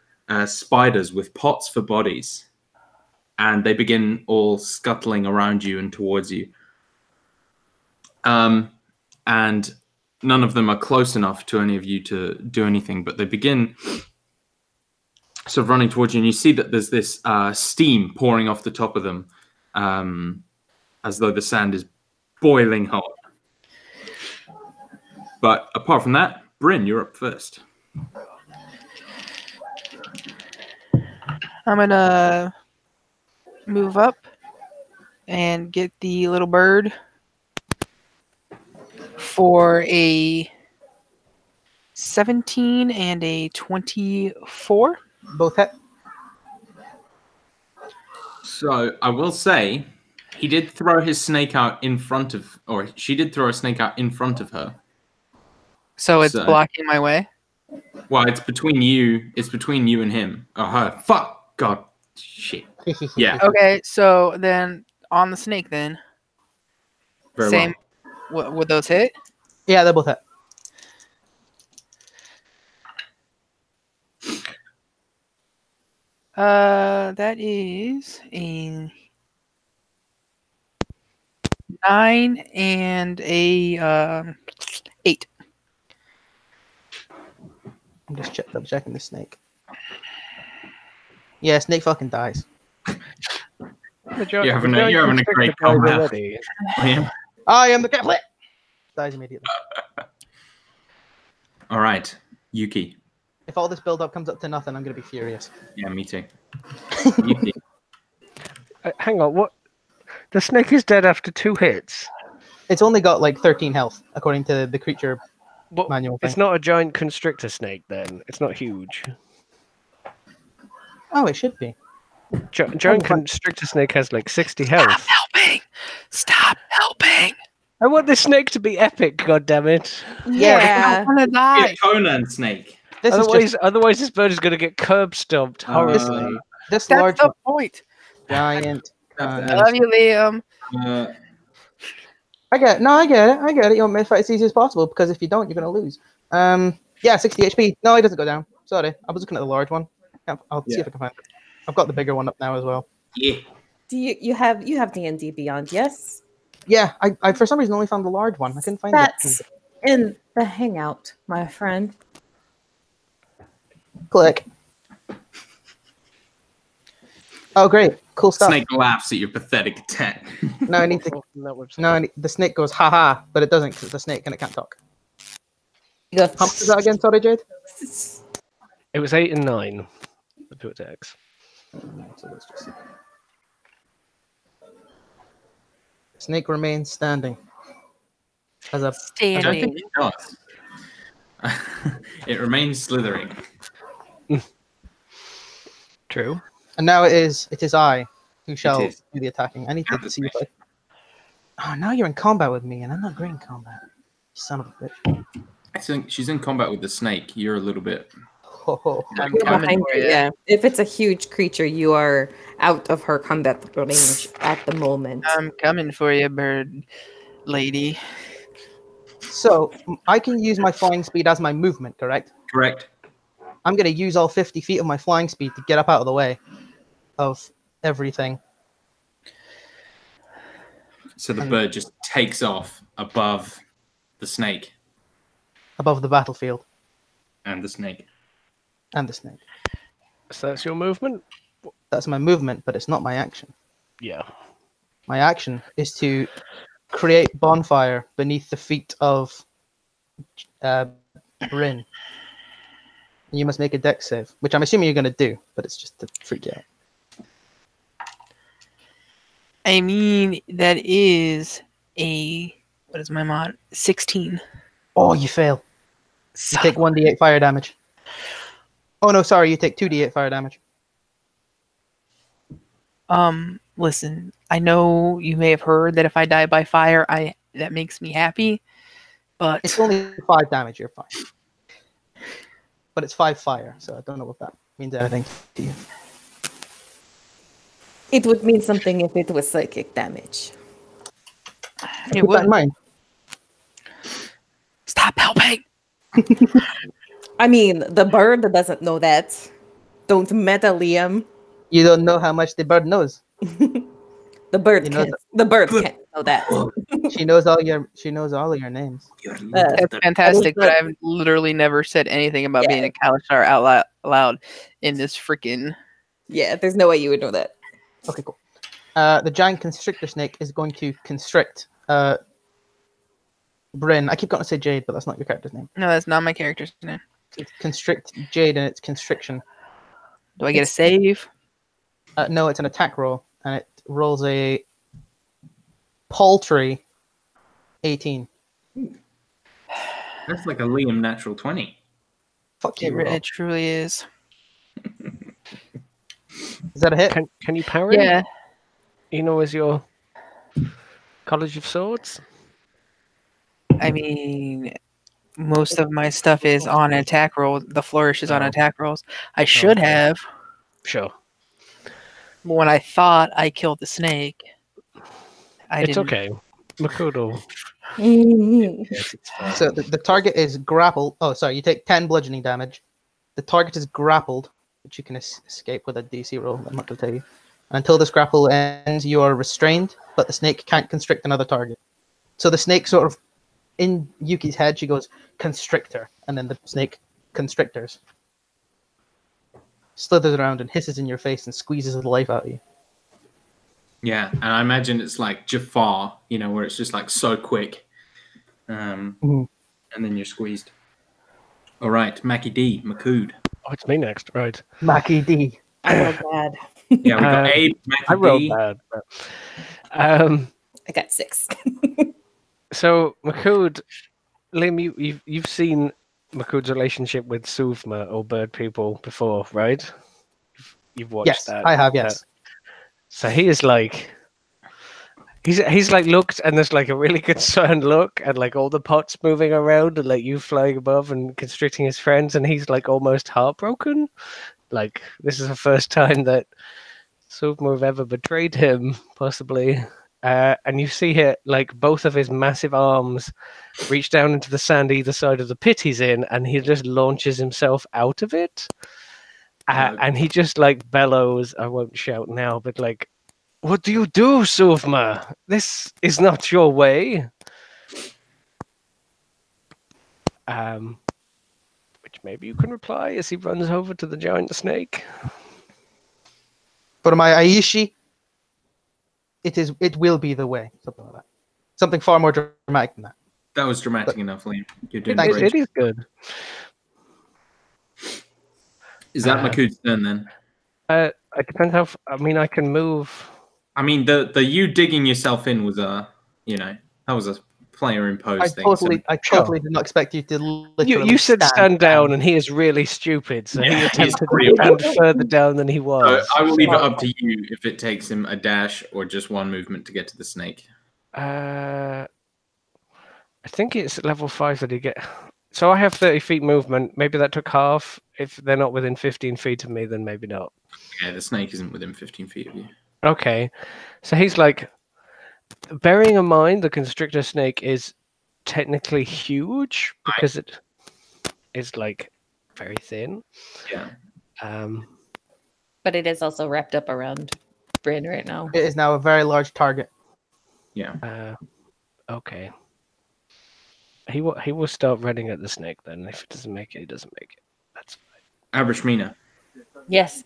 spiders with pots for bodies, and they begin all scuttling around you and towards you. And none of them are close enough to any of you to do anything, but they begin sort of running towards you, and you see that there's this steam pouring off the top of them, as though the sand is boiling hot. But apart from that, Bryn, you're up first. I'm gonna move up and get the little bird for a 17 and a 24. Both hit. So I will say, he did throw his snake out in front of, or she did throw a snake out in front of her. So it's So- blocking my way. Well, it's between you. It's between you and him. Or her. Fuck. God. Shit. Yeah. Okay, so then on the snake, then Very same. Would those hit? Yeah, they both hit. That is a 9 and a 8. I'm just double checking the snake. Yeah, snake fucking dies. You're having a great combat. already. I am the captain. Dies immediately. All right, Yuki. If all this build-up comes up to nothing, I'm gonna be furious. Yeah, me too. Yuki. Hang on, what? The snake is dead after 2 hits. It's only got like 13 health, according to the creature What? manual thing. It's not a giant constrictor snake then. It's not huge. Oh, it should be. Giant constrictor snake has like 60 health. Helping! Stop helping! I want this snake to be epic, goddammit. Yeah. I'm gonna die. Yeah, Conan snake. This is just Otherwise this bird is going to get curb stomped horribly. this That's large the point. giant. I love you, Liam. I get it. No, I get it. I get it. You want me to fight as easy as possible because if you don't, you're gonna lose. Yeah, 60 HP. No, it doesn't go down. Sorry, I was looking at the large one. I'll see if I can find it. I've got the bigger one up now as well. Yeah. Do you have D&D Beyond? Yes. Yeah, I for some reason only found the large one. I couldn't find That's it. in the Hangout, my friend. Click. Oh, great. Cool stuff. Snake laughs at your pathetic attack. No, I need to. That website. No, the snake goes, haha, but it doesn't because it's a snake and it can't talk. You go, How much is that again? Sorry, Jade? It was 8 and 9. The two attacks. So let's just see. Snake remains standing. As a I don't think Standing. it does. It remains slithering. True. and now it is I who shall is. do the attacking. I need Have to the see if I. Oh, now you're in combat with me, and I'm not great in combat. Son of a bitch. I think she's in combat with the snake. You're a little bit. Ho, ho. I'm You're coming behind for you, you. yeah. If it's a huge creature, you are out of her combat range at the moment. I'm coming for you, bird lady. So I can use my flying speed as my movement, correct? Correct. I'm going to use all 50 feet of my flying speed to get up out of the way of everything. So the bird just takes off above the snake Above the battlefield and the snake. and the snake. So that's your movement? That's my movement, but it's not my action. Yeah. My action is to create bonfire beneath the feet of Bryn. You must make a dex save, which I'm assuming you're going to do, but it's just to freak you out. I mean, that is a what is my mod? 16. Oh, you fail. You Son take of- 1d8 fire damage. Oh no, sorry, you take 2d8 fire damage. Listen, I know you may have heard that if I die by fire, that makes me happy, but It's only 5 damage, you're fine. But it's 5 fire, so I don't know what that means anything to you. It would mean something if it was psychic damage. it Keep that in would. mind. Stop helping. I mean, the bird doesn't know that. Don't meta, Liam. You don't know how much the bird knows. The bird You know can't. The bird can't know that. She knows all your. She knows all of your names. That's fantastic, but That I've literally never said anything about Yeah. being a Kalastar out loud in this freaking. Yeah, there's no way you would know that. Okay, cool. The giant constrictor snake is going to constrict Bryn. I keep going to say Jade, but that's not your character's name. No, that's not my character's name. It's constrict Jade, and it's constriction. Do I get a save? No, it's an attack roll, and it rolls a paltry 18. That's like a Liam natural 20. Fuck you, Rob. It truly is. Is that a hit? Can you parry? Yeah. You know, as your College of Swords? I mean, most of my stuff is on attack roll. The flourish is on Oh. attack rolls. I should Okay. have. Sure. When I thought I killed the snake, I It's didn't. okay. Makoto. Mhm. Yes, it's fine. So the target is grappled. Oh, sorry. You take 10 bludgeoning damage. The target is grappled, which you can escape with a DC roll. I'm not going to tell you. Until this grapple ends, you are restrained, but the snake can't constrict another target. So the snake sort of, in Yuki's head, she goes, constrictor, and then the snake constrictors. Slithers around and hisses in your face and squeezes the life out of you. Yeah, and I imagine it's like Jafar, you know, where it's just like so quick. And then you're squeezed. All right, Mackie D, Makood. Oh, it's me next, right? Mackie D. I rolled bad. Yeah, we got Abe, I rolled Mackie D. bad. But, I got 6. so, Makood, Liam, you've seen Makood's relationship with Suvma or Bird People before, right? You've watched Yes, that. I have, yes. So he is like, he's like looked, and there's like a really concerned look, and like all the pots moving around, and like you flying above and constricting his friends, and he's like almost heartbroken. Like this is the first time that Suvma have ever betrayed him, possibly. And you see here, like both of his massive arms reach down into the sand either side of the pit he's in, and he just launches himself out of it. And he just like bellows. I won't shout now, but like, "What do you do, Suvma? This is not your way." Which maybe you can reply as he runs over to the giant snake. For my Aishi, it will be the way. Something like that. Something far more dramatic than that. That was dramatic enough, Liam. You're doing Thank great. It is good. Is that Makood's turn then? It depends how. I mean, I can move. I mean, the you digging yourself in was that was a player imposed thing. I totally did not expect you to literally. You said stand down, and he is really stupid. So Yeah, he he's attempted to real. stand further down than he So was. I will leave it up to you if it takes him a dash or just one movement to get to the snake. I think it's level 5 that he get. So I have 30 feet movement. Maybe that took half. If they're not within 15 feet of me, then maybe not. Yeah, the snake isn't within 15 feet of you. Okay. So he's like, bearing in mind the constrictor snake is technically huge because it is like very thin. Yeah. But it is also wrapped up around Bryn right now. It is now a very large target. Yeah. Okay. He will start running at the snake then. If it doesn't make it, he doesn't make it. That's fine. Abrashmina. Yes.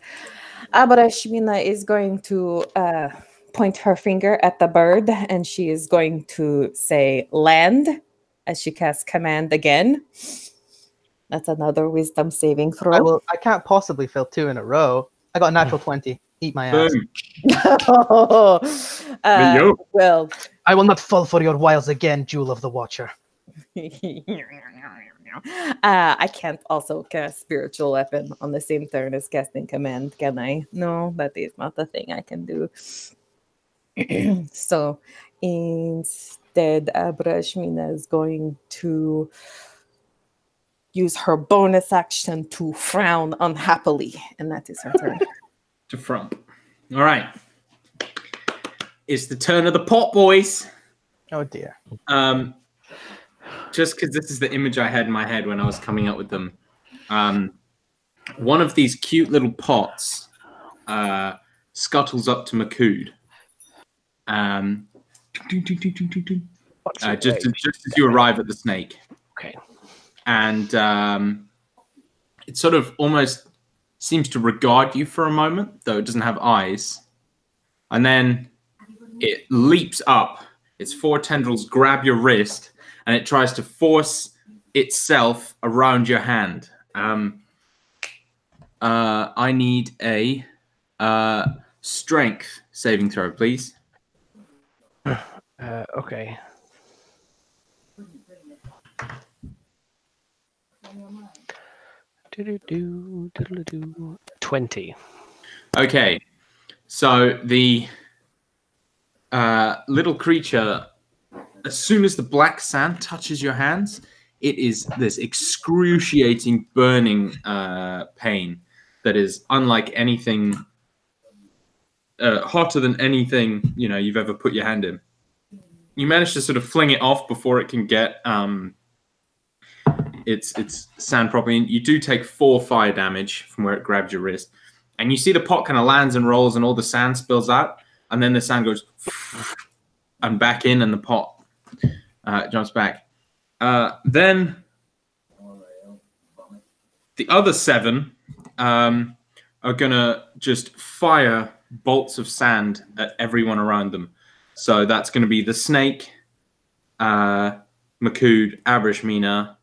Abarashmina is going to point her finger at the bird, and she is going to say land as she casts command again. That's another wisdom saving throw. I can't possibly fail 2 in a row. I got a natural 20. Eat my ass. Boom. Well, I will not fall for your wiles again, Jewel of the Watcher. I can't also cast spiritual weapon on the same turn as casting command, can I? No, that is not the thing I can do. So instead, Abrashmina is going to use her bonus action to frown unhappily, and that is her turn. To frump. All right. It's the turn of the pot boys. Oh dear. Just because this is the image I had in my head when I was coming up with them. one of these cute little pots scuttles up to Makud. Just as you arrive at the snake. Okay. And it sort of almost seems to regard you for a moment, though it doesn't have eyes. And then it leaps up. Its 4 tendrils grab your wrist, and it tries to force itself around your hand. I need a strength saving throw, please. Okay. Do-do-do, 20. Okay, so the little creature, as soon as the black sand touches your hands, it is this excruciating burning pain that is unlike anything, hotter than anything you've ever put your hand in. You manage to sort of fling it off before it can get its sand properly. You do take 4 fire damage from where it grabbed your wrist, and you see the pot kind of lands and rolls, and all the sand spills out, and then the sand goes and back in, and the pot jumps back. Then the other 7 are gonna just fire bolts of sand at everyone around them. So that's going to be the snake, Makud, Abrishmina,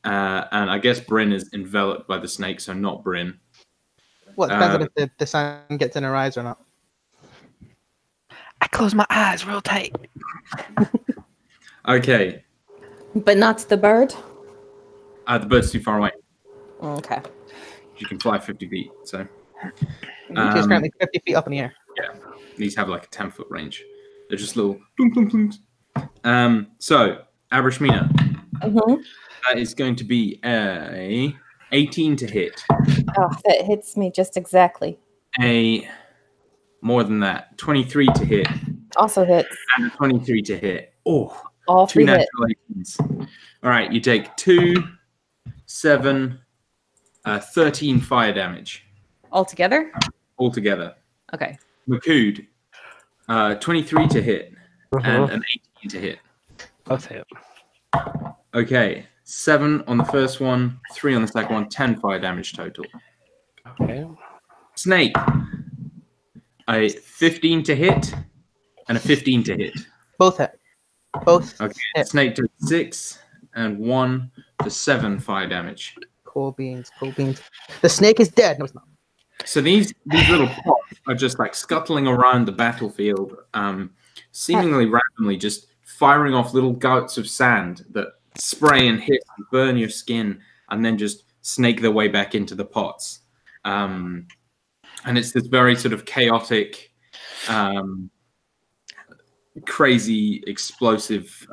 and I guess Bryn is enveloped by the snake, so not Bryn. Well, it depends on if the sand gets in her eyes or not. I close my eyes real tight. Okay. But not the bird? The bird's too far away. Okay. You can fly 50 feet, so. She's currently 50 feet up in the air. Yeah. These have like a 10-foot range. They're just little boom, boom, booms. So, Abrishmina. Mm-hmm. That is going to be a 18 to hit. Oh, that hits me just exactly. More than that, 23 to hit. Also hits. And a 23 to hit. Oh, all 2 3 hits. natural 18s. All right, you take 2, 7, 13 fire damage. Altogether? Altogether. Okay. Makud, 23 to hit and an 18 to hit. Both hit. Okay, 7 on the first one, 3 on the second one, 10 fire damage total. Okay. Snake, a 15 to hit and a 15 to hit. Both hit. Both. Okay, hit. Snake does 6 and 1 to 7 fire damage. Cool beans. Cool beans. The snake is dead. No, it's not. So these little pots are just like scuttling around the battlefield, seemingly randomly, just firing off little gouts of sand that spray and hit and burn your skin, and then just snake their way back into the pots. And it's this very sort of chaotic, crazy, explosive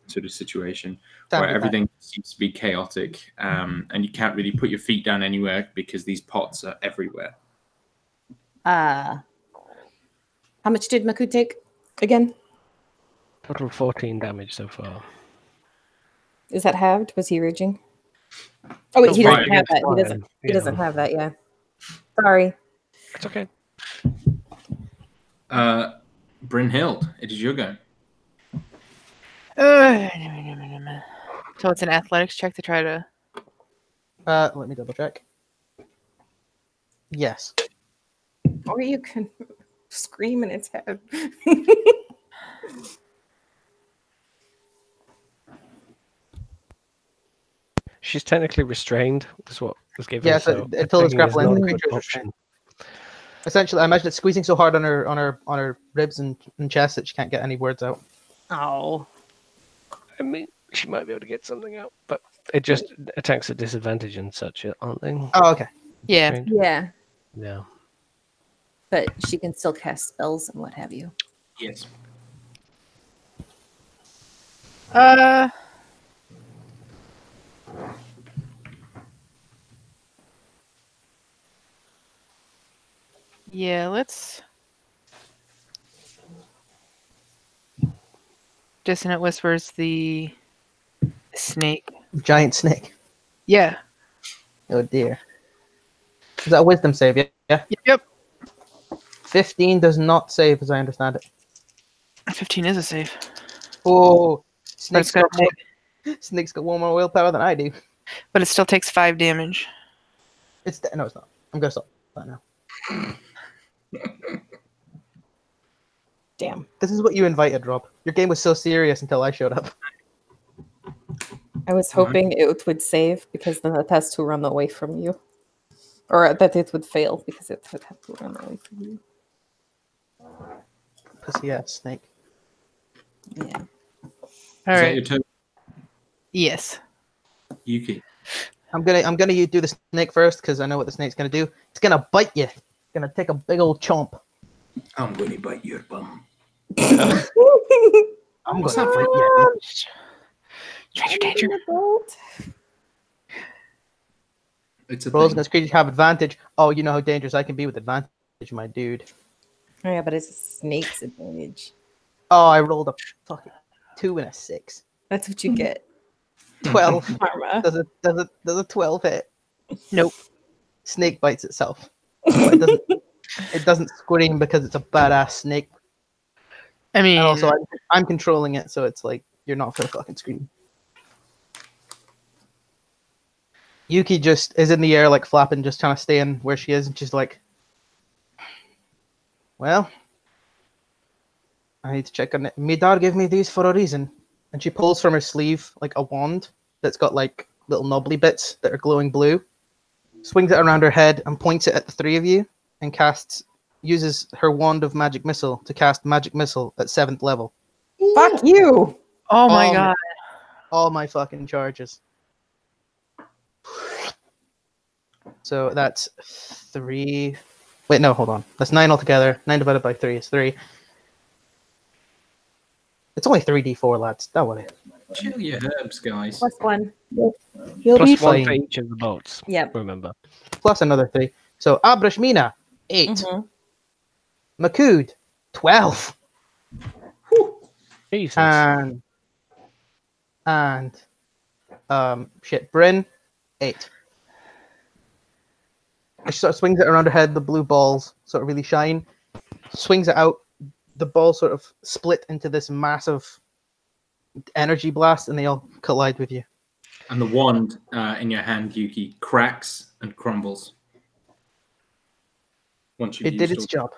sort of situation. Where everything seems to be chaotic, and you can't really put your feet down anywhere because these pots are everywhere. How much did Makud take again? Total 14 damage so far. Is that halved? Was he raging? Oh wait, he doesn't have that. He doesn't have that. Yeah. Sorry. It's okay. Brynhild, it is your go. So it's an athletics check to try to. Let me double check. Yes. Or you can scream in its head. She's technically restrained. That's what was given. Yeah, so until it's grappling, the creature is option. restrained. Essentially, I imagine it's squeezing so hard on her ribs and chest that she can't get any words out. Oh. I mean, she might be able to get something out, but it just attacks at disadvantage and such, aren't they? Oh, okay. Yeah. Right? Yeah. Yeah. But she can still cast spells and what have you. Yes. Yeah, let's. Dissonant Whispers the snake. Giant snake. Yeah. Oh dear. Is that a wisdom save? Yeah. Yep. 15 does not save, as I understand it. 15 is a save. Oh, But Snake's Snake's got one more willpower than I do. But it still takes 5 damage. No, it's not. I'm gonna stop that now. Damn. This is what you invited, Rob. Your game was so serious until I showed up. I was hoping it would save because then it has to run away from you. Or that it would fail because it would have to run away from you. Pussy ass Snake. Yeah. All Is that right. your turn, Yes. Yuki? I'm gonna do the snake first because I know what the snake's gonna do. It's gonna bite you. It's gonna take a big old chomp. I'm going to bite your bum. I'm What's gonna that bite for? you. Stranger danger. It's a Rolls thing. against creatures have advantage. Oh, you know how dangerous I can be with advantage, my dude. Oh, yeah, but it's a snake's advantage. Oh, I rolled a fucking 2 and a 6. That's what you get. 12. Karma. Does a 12 hit? Nope. Snake bites itself. But it doesn't scream because it's a badass snake. I mean, And also I'm controlling it, so it's like you're not gonna fucking scream. Yuki just is in the air like flapping, just trying to stay in where she is, and she's like, well, I need to check on it. Midar gave me these for a reason. And she pulls from her sleeve like a wand that's got like little knobbly bits that are glowing blue, swings it around her head and points it at the three of you, and uses her wand of magic missile to cast magic missile at 7th level. Fuck you! oh my god. All my fucking charges. So that's 3. Wait, no, hold on. That's 9 altogether. 9 divided by 3 is 3. It's only 3d4, lads. Don't worry. Chill your herbs, guys. +1. You'll Plus be one for fine. each of the boats. Yep. Remember. Plus another 3. So Abrashmina, 8. Mhm. Makud, 12. Jesus. And Bryn, 8. She sort of swings it around her head, the blue balls sort of really shine. Swings it out, the balls sort of split into this massive energy blast, and they all collide with you. And the wand in your hand, Yuki, cracks and crumbles. Once you've It did used its job,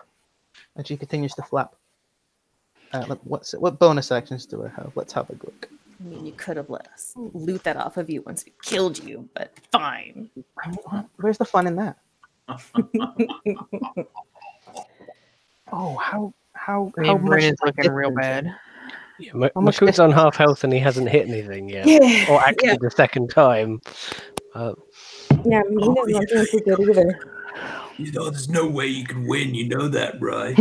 and she continues to flap. What bonus actions do I have? Let's have a look. I mean, you could have let us loot that off of you once we killed you, but fine. Where's the fun in that? Oh, how I mean, much Bryn is looking difference? real bad. Yeah, How much Makut's on half health and he hasn't hit anything yet. Yeah. Or actually the second time. Yeah, Mina's not doing too good either. You know, there's no way you can win. You know that, right?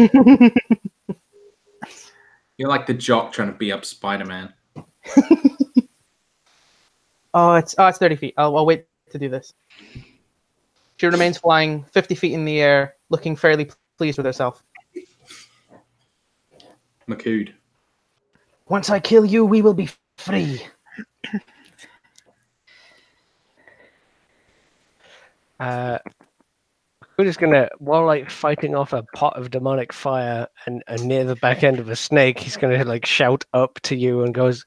You're like the jock trying to beat up Spider-Man. Oh, it's 30 feet. I'll wait to do this. She remains flying 50 feet in the air, looking fairly pleased with herself. Makud. Once I kill you, we will be free. We're just gonna, while like fighting off a pot of demonic fire and near the back end of a snake, he's gonna like shout up to you and goes,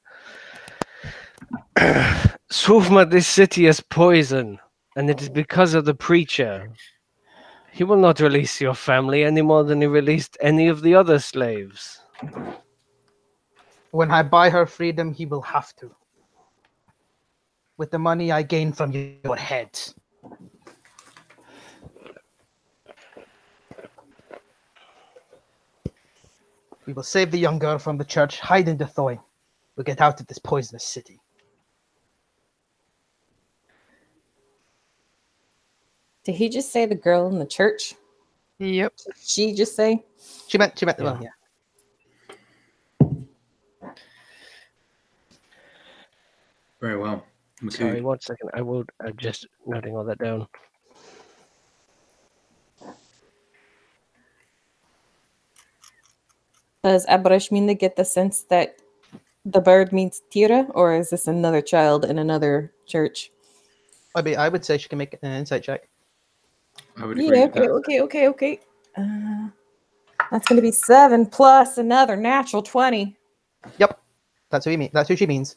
Suvma, this city is poison, and it is because of the preacher. He will not release your family any more than he released any of the other slaves. When I buy her freedom, he will have to. With the money I gain from your head. We will save the young girl from the church, hide in the Thoy. We'll get out of this poisonous city. Did he just say the girl in the church? Yep. She just say? She meant, Yeah. well, yeah. Very well. Sorry, Makud. 1 second. I will just noting all that down. Does Abrashmina get the sense that the bird means Tira, or is this another child in another church? I would say she can make an insight check. I would agree Yeah, with that. okay. That's going to be 7 plus another natural 20. Yep, that's who he mean. That's who she means.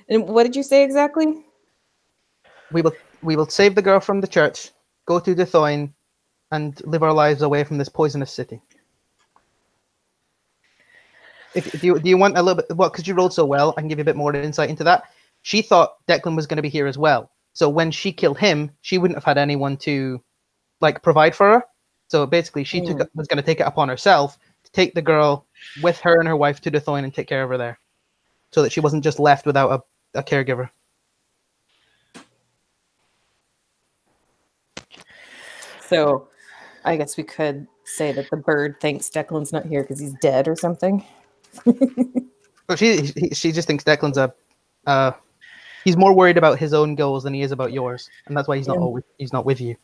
And what did you say exactly? We will save the girl from the church, go to Dithoin, and live our lives away from this poisonous city. Do you want a little bit? Well, because you rolled so well, I can give you a bit more insight into that. She thought Declan was going to be here as well. So when she killed him, she wouldn't have had anyone to provide for her. So basically, she was going to take it upon herself to take the girl with her and her wife to Dithoin and take care of her there, so that she wasn't just left without a caregiver. So I guess we could say that the bird thinks Declan's not here because he's dead or something. But she just thinks Declan's he's more worried about his own goals than he is about yours, and that's why he's not with you,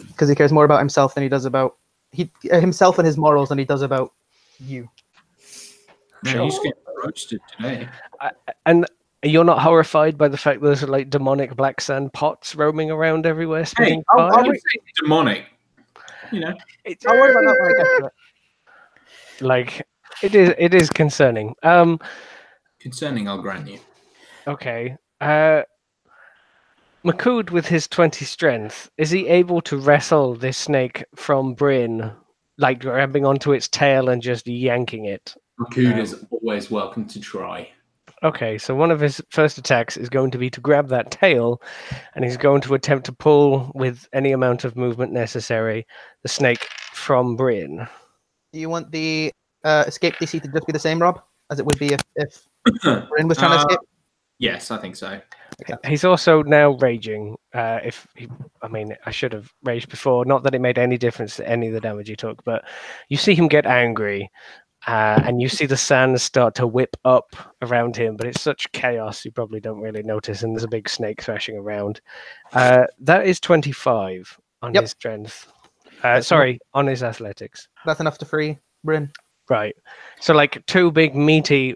because he cares more about himself than he does about himself and his morals than he does about you. Man, he's getting roasted today. And you're not horrified by the fact that there's like demonic black sand pots roaming around everywhere, spitting I fire? would say demonic. You know, I'll worry about that when I get to it. Like it is concerning. concerning, I'll grant you. Okay. Makud with his 20 strength, is he able to wrestle this snake from Bryn, like grabbing onto its tail and just yanking it? Makud is always welcome to try. Okay, so one of his first attacks is going to be to grab that tail, and he's going to attempt to pull, with any amount of movement necessary, the snake from Bryn. Do you want the escape DC to just be the same, Rob, as it would be if Bryn was trying to escape? Yes, I think so. Okay. He's also now raging. I should have raged before. Not that it made any difference to any of the damage he took, but you see him get angry. And you see the sand start to whip up around him, but it's such chaos you probably don't really notice, and there's a big snake thrashing around. That is 25 on his strength. On his athletics. That's enough to free Bryn. Right. So like two big meaty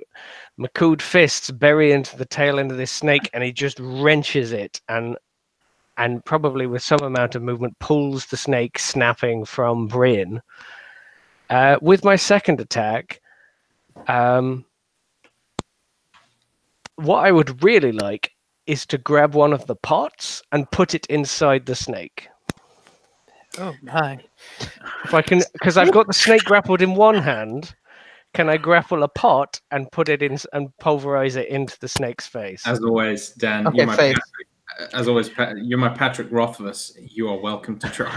Makud fists bury into the tail end of this snake, and he just wrenches it and probably with some amount of movement pulls the snake snapping from Bryn. With my second attack, what I would really like is to grab one of the pots and put it inside the snake. Oh my! If I can, because I've got the snake grappled in one hand, can I grapple a pot and put it in and pulverize it into the snake's face? As always, Dan, Okay, you're my face. you're my Patrick Rothfuss. You are welcome to try.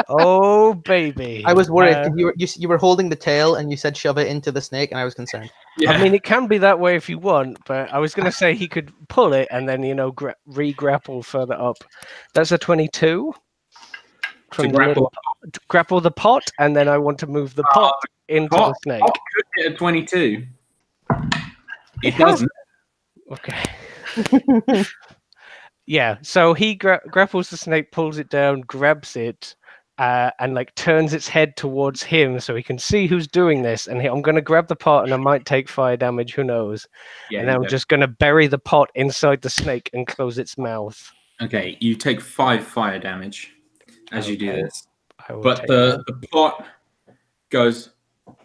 Oh baby! I was worried. You were holding the tail and you said shove it into the snake, and I was concerned. Yeah. I mean, it can be that way if you want, but I was going to say he could pull it and then re-grapple further up. That's a 22. To grapple. To grapple the pot, and then I want to move the pot into the snake. Pot could hit a 22. It doesn't. Okay. Yeah, so he grapples the snake, pulls it down, grabs it, and like turns its head towards him so he can see who's doing this. And I'm going to grab the pot, and I might take fire damage, who knows? Yeah, and then I'm just going to bury the pot inside the snake and close its mouth. Okay, you take 5 fire damage as you do this. But the pot goes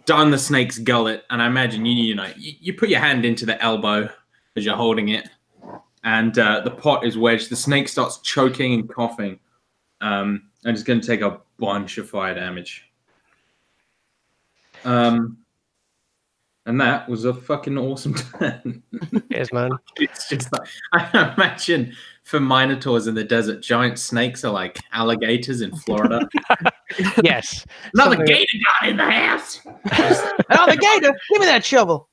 down the snake's gullet, and I imagine you put your hand into the elbow as you're holding it, and the pot is wedged. The snake starts choking and coughing, and it's going to take a bunch of fire damage. And that was a fucking awesome turn. Yes, man. It's just like, I imagine for minotaurs in the desert, giant snakes are like alligators in Florida. Yes. Another gator got in the house. Another gator! Give me that shovel!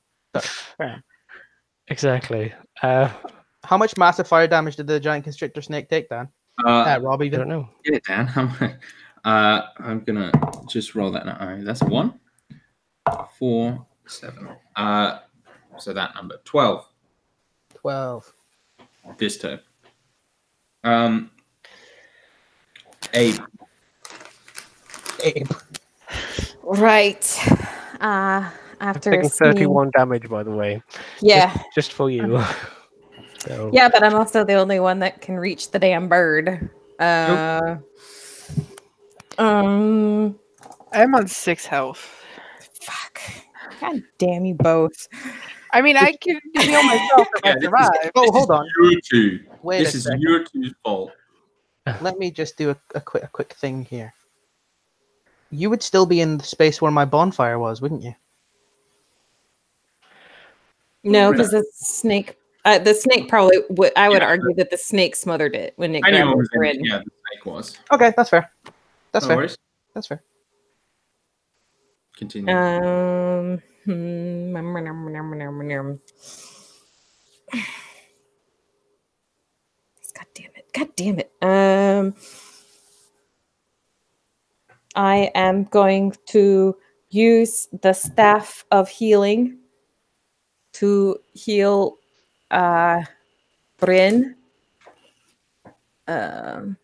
Exactly. How much massive fire damage did the giant constrictor snake take, Dan? Rob, I even? don't know. Get it, Dan. I'm going to just roll that now. That's 1, 4, 7. So that number 12. 12. This turn. Abe. Right. After Taking seeing- 31 damage, by the way. Yeah. Just for you. So Yeah, but I'm also the only one that can reach the damn bird. Um, I'm on 6 health. fuck. God damn you both. I mean, I can heal myself if I survive. Oh, hold on. You two. Wait This a is second. your two's fault. Let me just do a quick thing here. You would still be in the space where my bonfire was, wouldn't you? No, because the snake probably would. I would argue that the snake smothered it when it grabbed Anyone was her in in. yeah, the snake was. Okay, that's fair. That's No fair. worries. That's fair. Continue. God damn it. God damn it. I am going to use the staff of healing to heal Bryn. The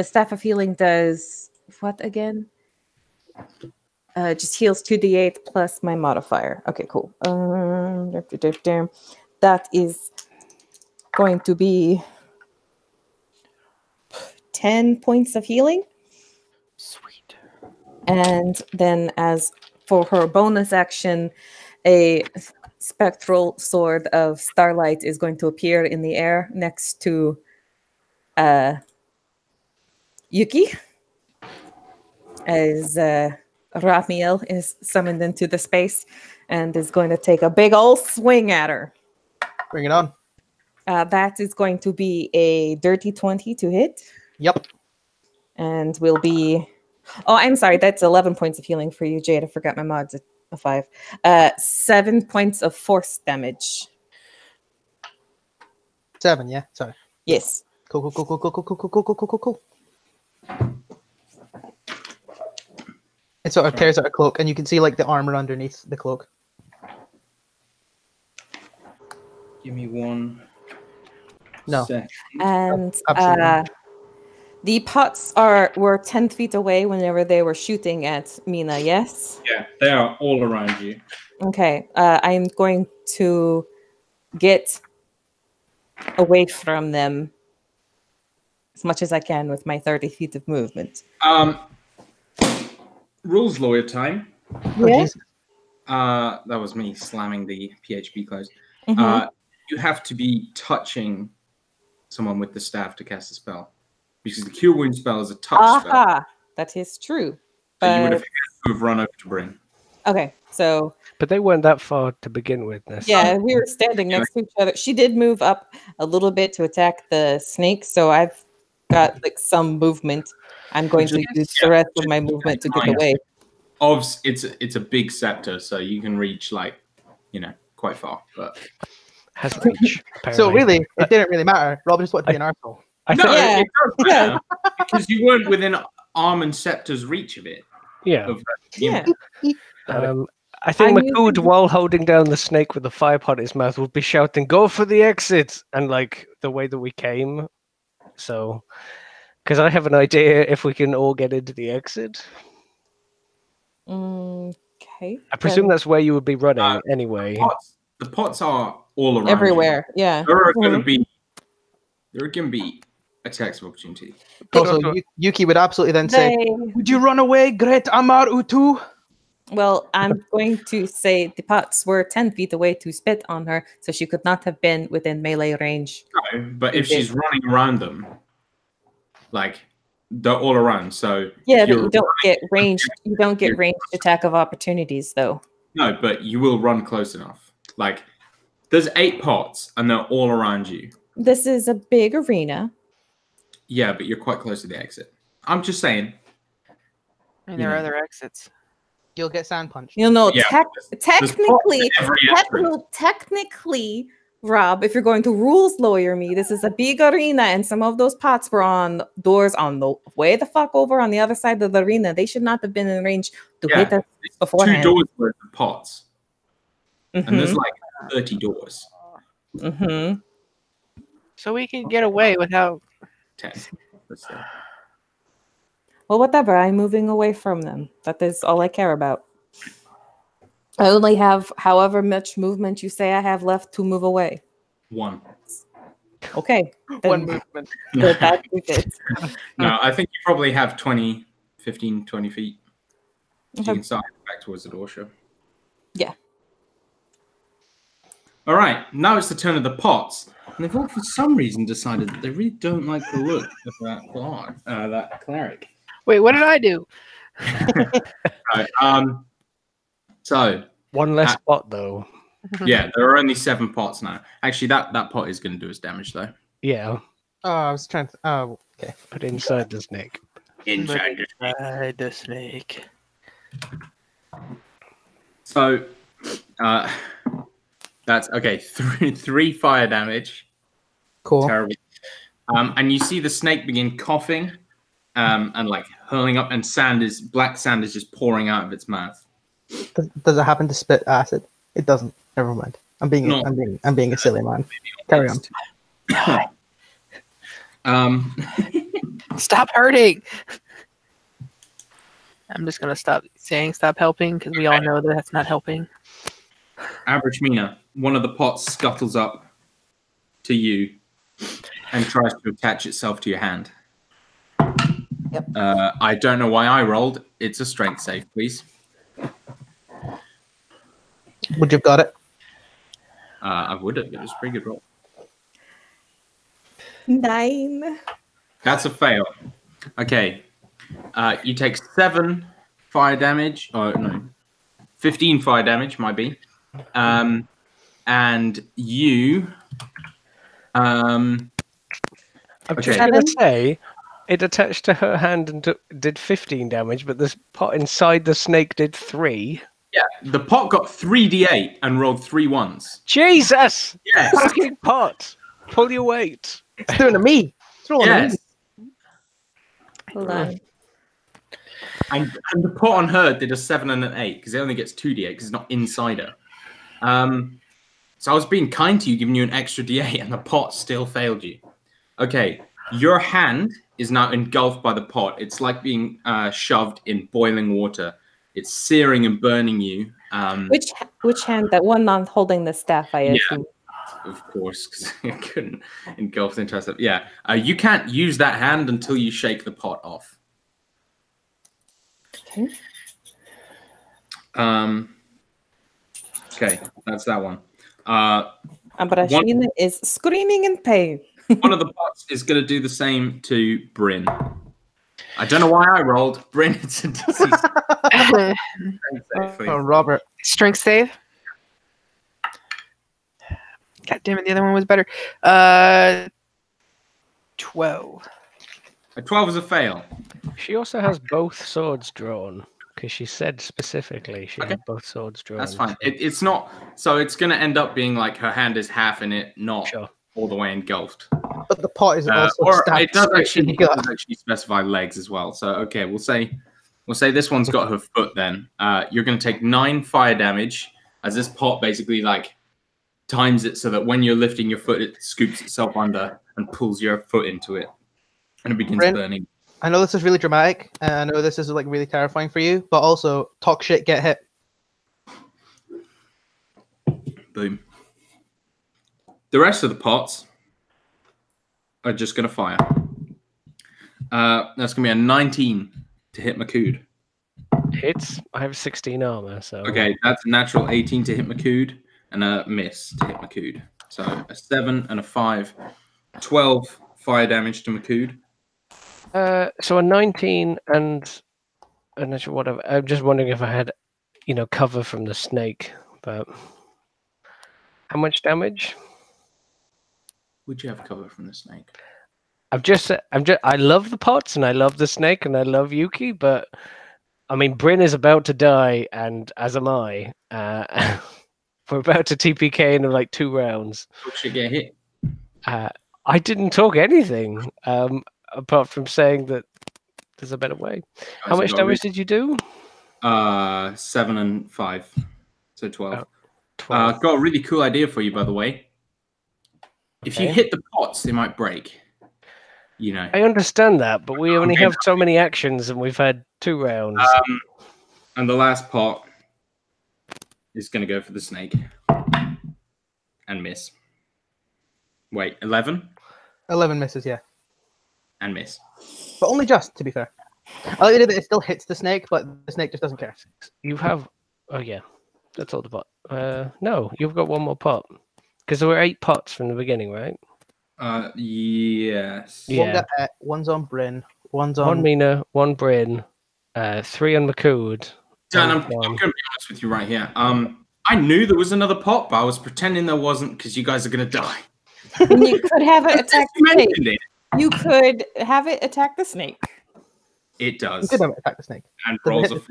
staff of healing does what again? Just heals 2d8 plus my modifier. Okay, cool. That is going to be 10 points of healing. Sweet. And then as for her bonus action, a spectral sword of starlight is going to appear in the air next to Yuki as Raphael is summoned into the space and is going to take a big old swing at her. Bring it on. That is going to be a dirty 20 to hit Yep. and will be... Oh, I'm sorry. That's 11 points of healing for you, Jade. I forgot my mod's a 5. 7 points of force damage. 7, yeah. Sorry. Yes. Cool. It sort of tears out a cloak, and you can see like the armor underneath the cloak. Give me one. No. Sec. And Absolutely. the pots were 10 feet away whenever they were shooting at Mina, yes? Yeah, they are all around you. Okay. I'm going to get away from them as much as I can with my 30 feet of movement. Rules lawyer time. Oh, Yeah. Jesus. That was me slamming the PHP close. Mhm. You have to be touching someone with the staff to cast a spell. Because the Cure Wound spell is a touch spell. Aha! That is true. So you would But, have run over to Bryn. okay, so but they weren't that far to begin with. yeah, we were standing next to each other. She did move up a little bit to attack the snake, so I've got like some movement. I'm going to use the rest of my movement to get away. It's a big scepter, so you can reach quite far. But Has reach. So apparently. really, it didn't really matter. Rob just wanted to be an arsehole. I no, think, Yeah. it does matter because you weren't within arm and scepter's reach of it. yeah. Yeah. I think I'm Makud, using- while holding down the snake with the fire pot in his mouth, would be shouting, "Go for the exit!" And like the way that we came. So, because I have an idea if we can all get into the exit. Okay. I presume then that's where you would be running anyway. The pots are all around everywhere. Yeah. You. There are going Mhm. to be attacks of opportunity. Also, Yuki would absolutely then say, They- "Would you run away, Great Amar Utu?" Well, I'm going to say the pots were 10 feet away to spit on her, so she could not have been within melee range. No, but if she's running around them, like they're all around. So Yeah, if but you're you don't get running- ranged. You don't get you're- ranged attack of opportunities, though. No, but you will run close enough. Like there's 8 pots and they're all around you. This is a big arena. Yeah, but you're quite close to the exit. I'm just saying. And there are other exits. You'll get sand punched. You know, Yeah, technically, every entrance. technically, Rob, if you're going to rules lawyer me, this is a big arena, and some of those pots were on doors on the way the fuck over on the other side of the arena. They should not have been in range to Yeah, hit us beforehand. 2 doors worth of pots, Mhm, and there's like 30 doors. mhm. So we can get away without. 10. But still. Well, whatever. I'm moving away from them. That is all I care about. I only have however much movement you say I have left to move away. 1. Okay. One then movement. go back with it. No, I think you probably have 15, 20 feet. So you Okay. can start back towards the door, sure. Yeah. All right, now it's the turn of the pots. And they've all, for some reason, decided that they really don't like the look of that cleric. Wait, what did I do? Right, so, One less spot, though. yeah, there are only 7 pots now. Actually, that pot is going to do us damage, though. Yeah, Oh, I was trying to. Oh, okay. put inside the snake. Inside the snake. Inside the snake. So, that's okay. 3 fire damage. Cool. Terrible. And you see the snake begin coughing, and like hurling up, and black sand is just pouring out of its mouth. Does it happen to spit acid? It doesn't. Never mind. I'm being No. I'm being a silly man. Carry on. Stop hurting. I'm just gonna stop saying stop helping because we all know that that's not helping. Average Mina, one of the pots scuttles up to you and tries to attach itself to your hand. Yep. I don't know why I rolled. It's a strength save, please. Would you've got it? I would have. It was a pretty good roll. 9. That's a fail. Okay. You take 7 fire damage. Oh, no. 15 fire damage, might be. And you... I'm just Okay. going to say, it attached to her hand and did 15 damage, but this pot inside the snake did 3. Yeah, the pot got 3d8 and rolled 3 ones. Jesus! Yes. Fucking pot! Pull your weight. It's doing to me. It's rolling to Yes. me. Hold on. And the pot on her did a 7 and an 8 because it only gets 2d8 because it's not inside her. So I was being kind to you, giving you an extra d8, and the pot still failed you. Okay, your hand is now engulfed by the pot. It's like being shoved in boiling water. It's searing and burning you. Which hand? That one not holding the staff, I Yeah. assume. Of course, because it couldn't engulf the entire stuff. Yeah, you can't use that hand until you shake the pot off. Okay. Okay, that's that one. Ambrashina is screaming in pain. One of the pots is going to do the same to Bryn. I don't know why I rolled. Bryn, it's a disease. Oh, Robert. Strength save. God damn it, the other one was better. 12. A 12 is a fail. She also has both swords drawn, because she said specifically she had both swords drawn. That's fine. It's not... So it's going to end up being like her hand is half in it, not all the way engulfed. But the pot is also Or stabbed it does straight in the gut. actually specify legs as well. So, okay, we'll say this one's got her foot then. You're going to take 9 fire damage as this pot basically like times it so that when you're lifting your foot, it scoops itself under and pulls your foot into it. And it begins Bryn, burning. I know this is really dramatic, and I know this is like really terrifying for you, but also talk shit, get hit. Boom. The rest of the pots are just going to fire. That's going to be a 19 to hit Makud. Hits. I have 16 armor, so... Okay, that's a natural 18 to hit Makud and a miss to hit Makud. So a 7 and a 5. 12 fire damage to Makud. So a 19 and whatever. I'm just wondering if I had, cover from the snake, but how much damage? Would you have cover from the snake? I love the pots and I love the snake and I love Yuki, but I mean, Bryn is about to die, and as am I. We're about to TPK in like 2 rounds. Should get hit. I didn't talk anything apart from saying that there's a better way. How much damage did you do? 7 and 5, so 12. 12. Got a really cool idea for you, by the way. If you hit the pots, they might break. I understand that, but we only have so many actions, and we've had 2 rounds. And the last pot is going to go for the snake and miss. Wait, 11 11 misses, yeah. and miss. But only just, to be fair. I like the idea that it still hits the snake, but the snake just doesn't care. You have. Oh yeah, that's all the pot. No, you've got one more pot because there were 8 pots from the beginning, right? Yes. Yeah. One got one's on Bryn, one's on... One Mina, one Bryn, 3 on McCood. Dan, one I'm John. going to be honest with you right here. I knew there was another pot, but I was pretending there wasn't because you guys are going to die. And you could have it attack You the snake. mentioned it. You could have it attack the snake. It You does. could have it attack the snake. And Does it rolls hit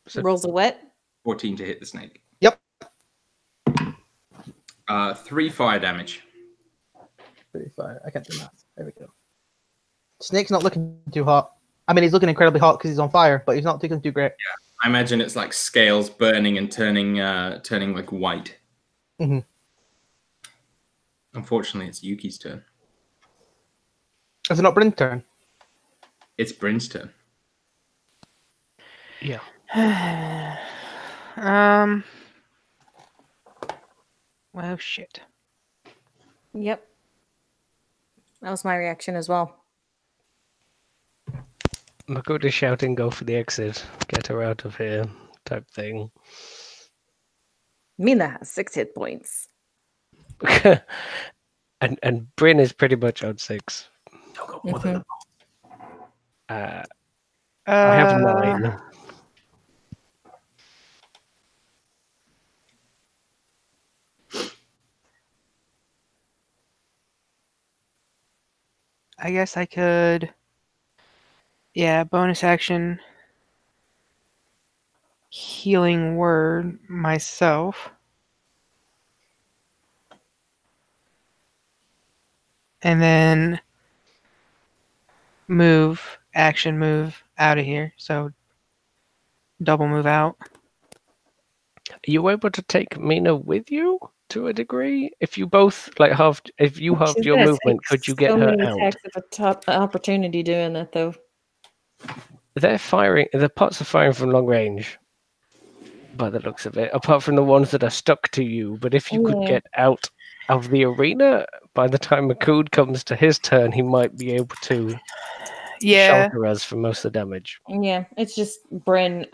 a So- Rolls a what? 14 to hit the snake. Yep. 3 fire damage. 35. I can't do math. There we go. Snake's not looking too hot. I mean, he's looking incredibly hot because he's on fire, but he's not looking too great. I imagine it's like scales burning and turning like white. Mhm. Unfortunately, it's Yuki's turn. Is it not Bryn's turn? It's Bryn's turn. Yeah. Well, shit. Yep. That was my reaction as well. McCood is shouting, "Go for the exit! Get her out of here!" type thing. Mina has 6 hit points. and Bryn is pretty much on 6. Mhm. I have 9. I guess I could. Yeah, bonus action. Healing word myself. And then action move out of here. So double move out. Are you able to take Mina with you to a degree? If you both if you halved She's your gonna movement, take could you get so her many out? attacks of a top opportunity doing that, though. They're firing. The pots are firing from long range, by the looks of it. Apart from the ones that are stuck to you, but if you could Yeah. get out of the arena, by the time McCood comes to his turn, he might be able to Yeah. shelter us from most of the damage. Yeah, it's just Bryn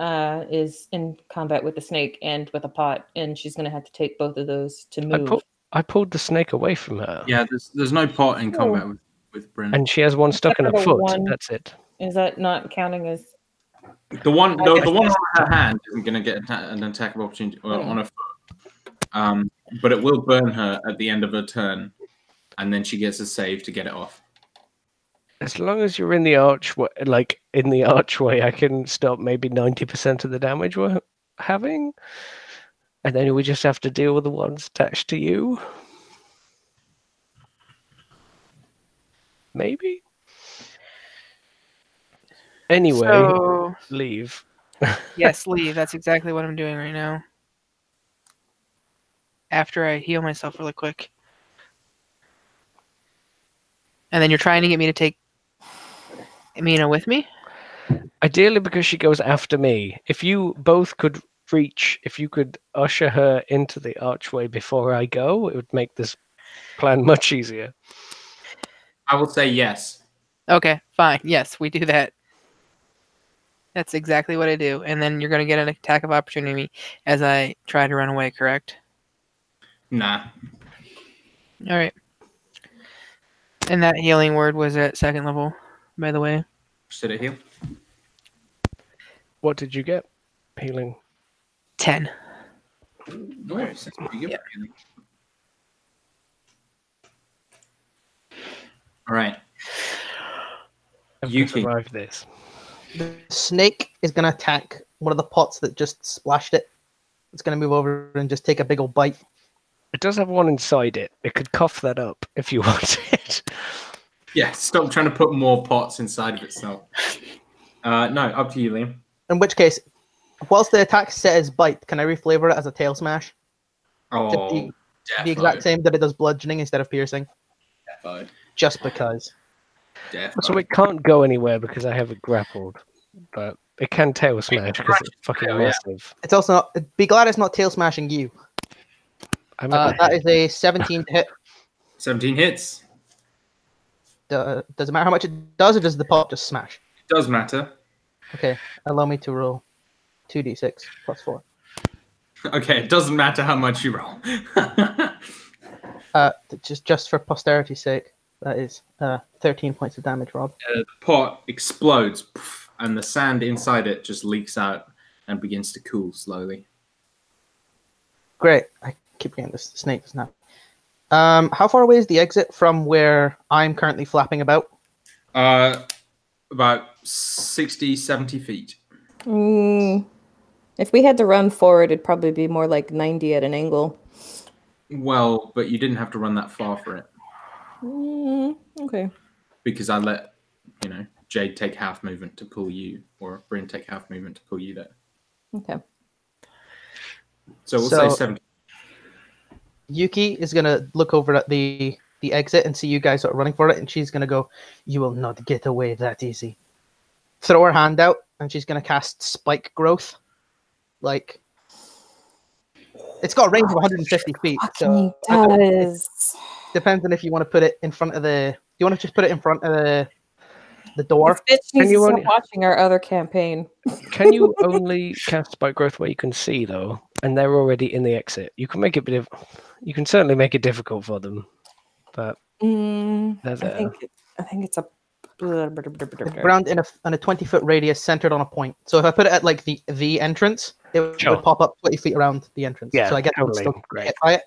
is in combat with the snake and with a pot, and she's going to have to take both of those to move. I pulled the snake away from her. Yeah, there's no pot in Oh. combat with Bryn. And she has one stuck in her Except for foot. one. That's it. Is that not counting as? The one I guess on her hand isn't going to get an attack of opportunity on her foot. But it will burn her at the end of her turn, and then she gets a save to get it off. As long as you're in the archway, I can stop maybe 90% of the damage we're having, and then we just have to deal with the ones attached to you. Maybe. Anyway, So, leave. yes, leave. That's exactly what I'm doing right now. After I heal myself really quick. And then you're trying to get me to take Mina with me? Ideally, because she goes after me. If you both could if you could usher her into the archway before I go, it would make this plan much easier. I will say yes. Okay, fine. Yes, we do that. That's exactly what I do. And then you're going to get an attack of opportunity as I try to run away, correct? Nah. All right. And that healing word was at 2nd level, by the way. Should it heal? What did you get? Healing. 10. Nice. That's pretty good. Yeah. Really. All right. I You can can- survive this. The snake is going to attack one of the pots that just splashed it. It's going to move over and just take a big old bite. It does have one inside it. It could cough that up if you wanted. Yeah, stop trying to put more pots inside of itself. No, up to you, Liam. In which case, whilst the attack says bite, can I reflavor it as a tail smash? Oh, The exact same that it does bludgeoning instead of piercing. Defo. Just because. Defo. So it can't go anywhere because I have it grappled. But it can tail smash because it's fucking Yeah. massive. It's also not, be glad it's not tail smashing you. I'm at That is a 17 to hit. 17 hits. Does it matter how much it does, or does the pot just smash? It does matter. Okay, allow me to roll 2d6 plus 4. Okay, it doesn't matter how much you roll. Just for posterity's sake, that is 13 points of damage, Rob. The pot explodes, and the sand inside it just leaks out and begins to cool slowly. Great. I keep getting this snake snap. How far away is the exit from where I'm currently flapping about? About 60, 70 feet. If we had to run forward, it'd probably be more like 90 at an angle. Well, but you didn't have to run that far for it. Okay. Because I let, Jade take half movement to pull you, or Bryn take half movement to pull you there. Okay. So we'll say 70. Yuki is going to look over at the exit and see you guys are running for it, and she's going to go, "You will not get away that easy." Throw her hand out, and she's going to cast Spike Growth. Like, it's got a range of 150 feet. So depends on if you want to put it in front of the... Do you want to just put it in front of the door? Can you watching our other campaign? Can you only cast Spike Growth where you can see, though, and they're already in the exit? You can make it you can certainly make it difficult for them, but I think it's a around in a 20-foot radius centered on a point. So if I put it at like the entrance, it would pop up 20 feet around the entrance. Yeah, so I get totally. Great. By it.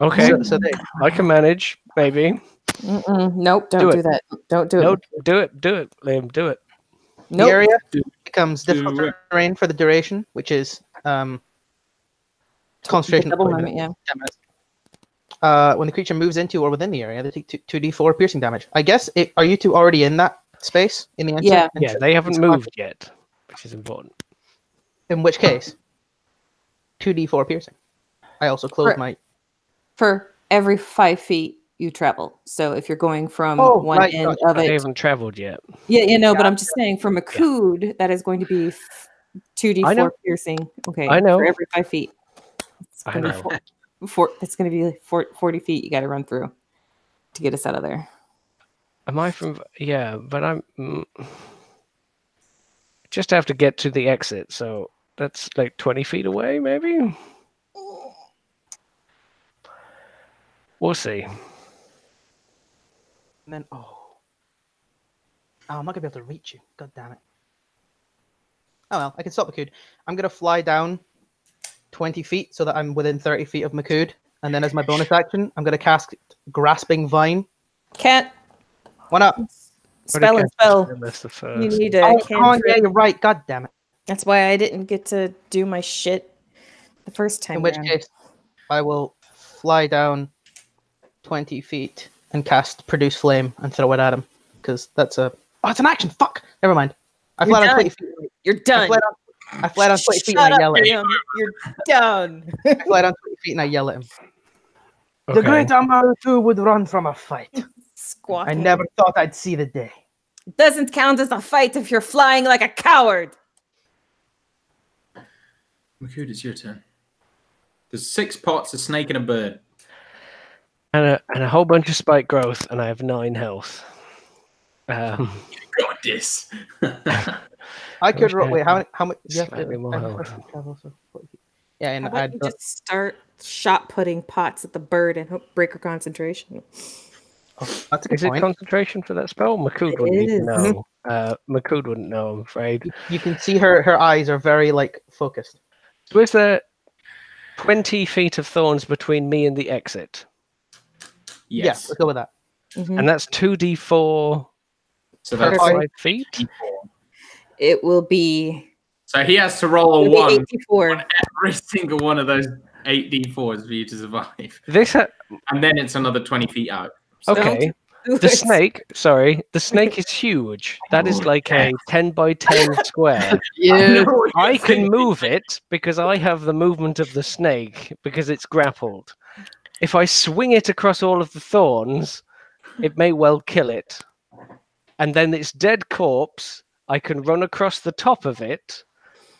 Okay, so I can manage, maybe. Nope, don't do that. Don't do it. No, do it, Liam, do it. Nope. The area becomes difficult terrain for the duration, which is concentration. Double movement, yeah. 10 minutes. When the creature moves into or within the area, they take 2d4 piercing damage. I guess, are you two already in that space? In the yeah, they haven't moved yet, which is important. In which case, 2d4 piercing. I also closed my... For every 5 feet you travel. So if you're going from one end of it... They haven't traveled yet. Yeah, but I'm just saying from a cood, that is going to be 2d4 piercing. Okay, I know. For every 5 feet. I know. It's going to be like 40 feet you got to run through to get us out of there. Am I from... Yeah, but I'm... Just have to get to the exit, so that's like 20 feet away, maybe? We'll see. And then, I'm not going to be able to reach you. God damn it. Oh well, I can stop Makud. I'm going to fly down 20 feet so that I'm within 30 feet of Makud. And then as my bonus action, I'm going to cast Grasping Vine. Can't. Why not? Spell. You need a yeah, you're right. God damn it. That's why I didn't get to do my shit the first time. In which case, I will fly down 20 feet and cast Produce Flame and throw it at him. Because that's a... Oh, it's an action! Fuck! Never mind. I fly down 20 feet. You're done. I fly down 20 feet and I yell at him. You're done. I fly down 20 feet and I yell at him. Okay. The great Amaru would run from a fight. Squawking. I never thought I'd see the day. It doesn't count as a fight if you're flying like a coward. Makud, it's your turn. There's 6 pots, a snake, and a bird. And a whole bunch of spike growth, and I have 9 health. Got this. I could roll. Wait, how much? Slightly more health. Yeah, and how about you just start shot putting pots at the bird and hope break her concentration. That's a good point. It concentration for that spell? Makud wouldn't even know. Makud wouldn't know, I'm afraid. You can see her eyes are very focused. So is there 20 feet of thorns between me and the exit? Yes. Yeah, let's go with that. And that's 2d4 so per that's 5 feet? It will be... So he has to roll a 1 84. on every single one of those 8d4s for you to survive. And then it's another 20 feet out. So okay. The snake is huge. That is like a 10 by 10 square. Yeah. I can move it because I have the movement of the snake because it's grappled. If I swing it across all of the thorns, it may well kill it. And then its dead corpse, I can run across the top of it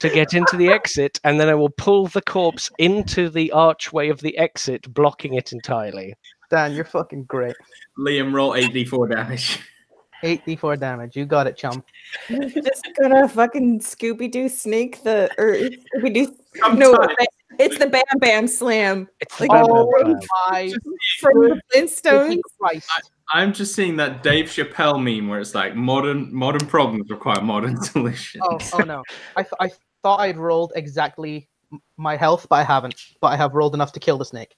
to get into the exit, and then I will pull the corpse into the archway of the exit, blocking it entirely. Dan, you're fucking great. Liam, roll 8d4 damage. 8d4 damage. You got it, chum. Just gonna fucking Scooby Doo snake or Scooby Doo. I'm No, tired. it's the Bam Bam Slam. It's the Like, Bam Bam Oh Slam. my from the Flintstones. fucking Christ. I'm just seeing that Dave Chappelle meme where it's like modern problems require modern solutions. Oh no. I thought I'd rolled exactly my health, but I haven't. But I have rolled enough to kill the snake.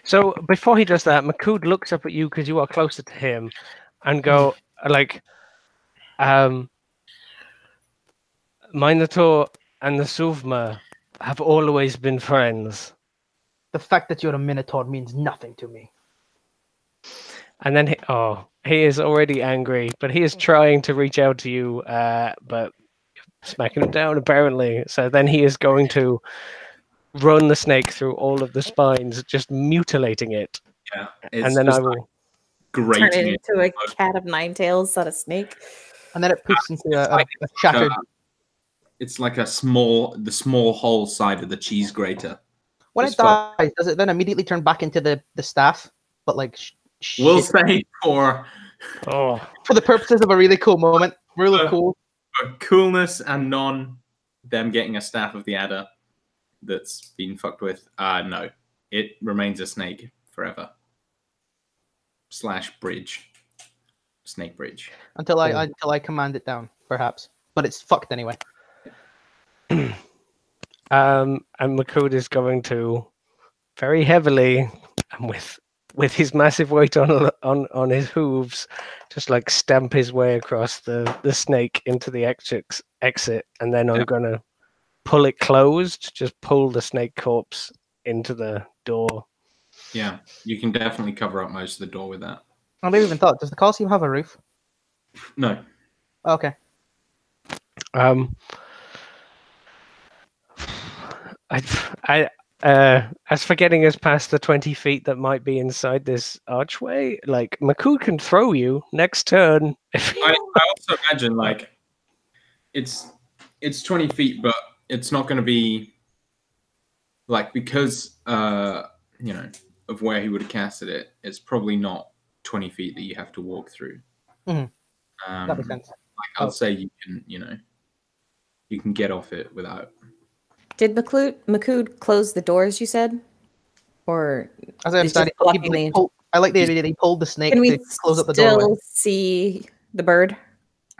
So before he does that, Makud looks up at you because you are closer to him, and go like, Minotaur and the Suvma have always been friends. The fact that you're a Minotaur means nothing to me. And then he is already angry, but he is trying to reach out to you, but smacking him down apparently. So then he is going to run the snake through all of the spines, just mutilating it. Yeah, And then I will Turn grating it into a cat of nine tails, not a snake. And then it poofs into a shattered. It's like the small hole side of the cheese grater. When It's it dies, does it then immediately turn back into the staff? But like, We'll shit. say for For the purposes of a really cool moment, really cool. coolness and non them getting a staff of the adder that's been fucked with. No, it remains a snake forever. / bridge, snake bridge. Until I command it down, perhaps. But it's fucked anyway. and Makud is going to very heavily and with his massive weight on his hooves, just like stamp his way across the snake into the exit, and then I'm gonna pull it closed, just pull the snake corpse into the door. Yeah, you can definitely cover up most of the door with that. I never even thought. Does the Colosseum have a roof? No. Okay. As for getting us past the 20 feet that might be inside this archway, like Makud can throw you next turn. I also imagine like it's 20 feet, but it's not going to be like, because of where he would have casted it. It's probably not 20 feet that you have to walk through. That makes sense. Like, I'll say you can, you can get off it without. Did Makud close the doors, you said? Or As I understand just it, blocking I like the idea that he pulled the snake can we to close up the still doorway. see the bird?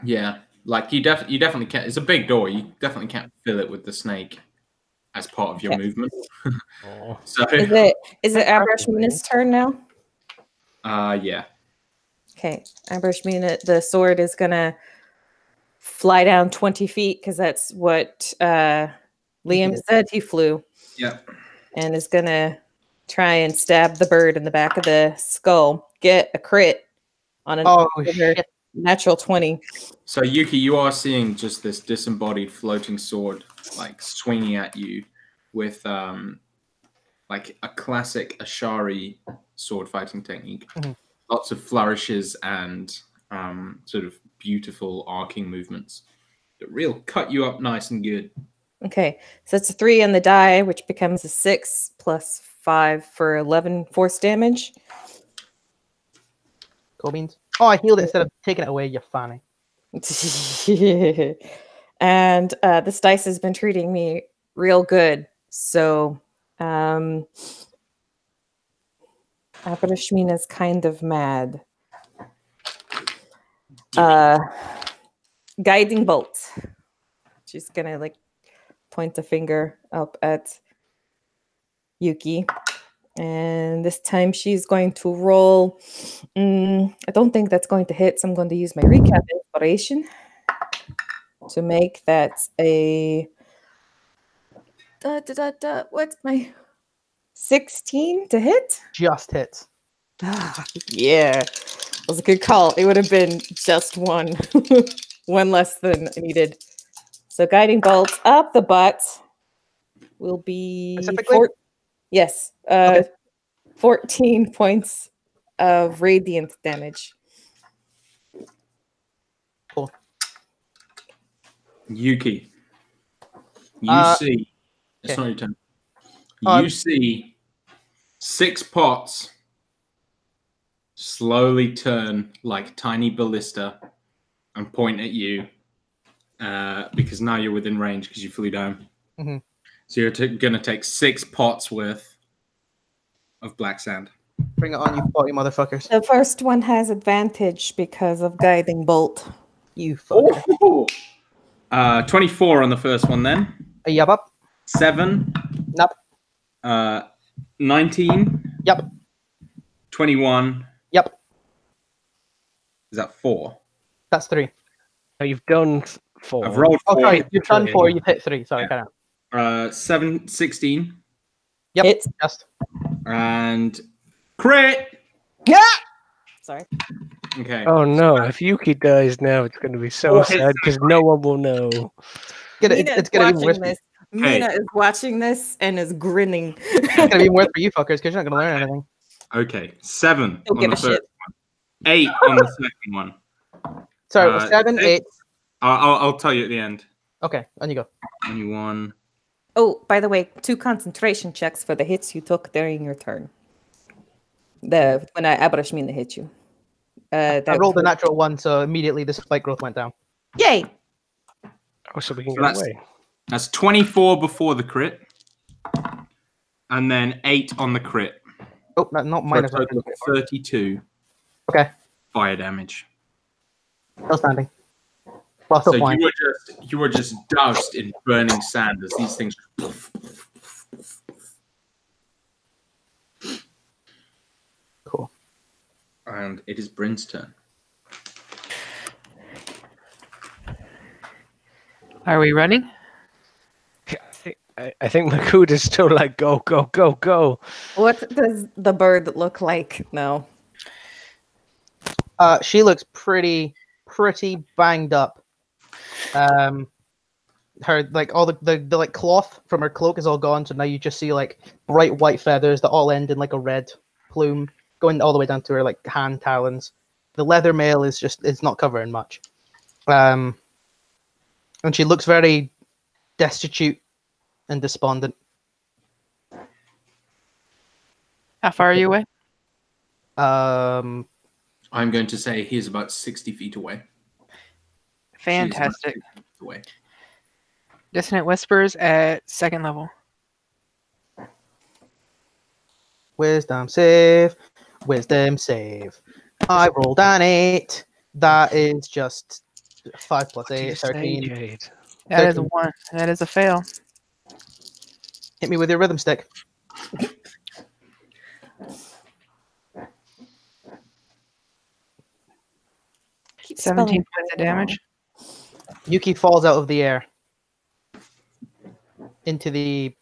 Yeah, like you definitely can't. It's a big door. You definitely can't fill it with the snake as part of your movement. So Is it Abrashmina's turn now? yeah. Okay, Abrashmina, the sword is gonna fly down 20 feet because that's what Liam said he flew. Yeah. And is gonna try and stab the bird in the back of the skull. Get a crit on an Shit. natural 20. So Yuki, you are seeing just this disembodied floating sword like swinging at you with like a classic Ashari sword fighting technique. Mhm. Lots of flourishes and sort of beautiful arcing movements that real cut you up nice and good. Okay, so it's a 3 on the die, which becomes a 6 plus 5 for 11 force damage. Cool beans. Oh, I healed it instead of taking it away, you fanny. And this dice has been treating me real good. So Abrashmina's kind of mad. Guiding bolt. She's gonna like point the finger up at Yuki. And this time she's going to roll. I don't think that's going to hit, so I'm going to use my recap inspiration to make that a what's my 16 to hit? Just hits. Yeah, that was a good call. It would have been just one, one less than needed. So guiding bolts up the butt will be yes, Okay. 14 points of radiant damage. Cool. Yuki, you see. It's okay. not your turn. Um, You see 6 pots slowly turn like tiny ballista and point at you because now you're within range because you flew down. Mhm. So you're going to take 6 pots worth of black sand. Bring it on, you potty motherfuckers. The first one has advantage because of guiding bolt. You fucker. Oh! 24 on the first one then. Yup, up. 7. Nope. 19. Yup. 21. Yup. Is that 4? That's 3. Oh, you've done 4. I've rolled 4. Oh, sorry. You've done Okay. 4. You've hit 3. Sorry, Yeah. carry on. 7, 16. Yep. Hits. Just. And crit! Yeah! Sorry. Okay. Oh no! If Yuki dies now, it's going to be so sad because no one will know. Mina It's is going to be watching worse. this. Okay. Mina is watching this and is grinning. It's going to be worse for you fuckers because you're not going to learn anything. Okay. 7 Don't on give the a first shit. one. 8 on the second one. Sorry, 7, 6. 8. I'll tell you at the end. Okay, on you go. 21. Oh, by the way, 2 concentration checks for the hits you took during your turn. When Abrashmina hit you. I rolled a natural 1, so immediately the spike growth went down. Yay! Oh, so we can So get that's- away. That's 24 before the crit. And then 8 on the crit. Oh, not For a minus. total of 32 Okay, fire damage. still standing. Well, still So flying. you were just doused in burning sand as these things. Cool. And it is Bryn's turn. Are we running? I think Makuda's still like go, go, go, go. What does the bird look like now? She looks pretty banged up. Her like all the like cloth from her cloak is all gone, so now you just see like bright white feathers that all end in like a red plume going all the way down to her like hand talons. The leather mail is not covering much. And she looks very destitute and despondent. How far are you away? Um, I'm going to say he's about 60 feet away. She's about Fantastic. 60 feet away. Dissonant Whispers at 2nd level. wisdom save. I rolled an 8. That is just 5 plus 8, 13. Jade. That is 13. 1. That is a fail. Hit me with your rhythm stick. Keep 17 spelling points of damage. Yuki falls out of the air into the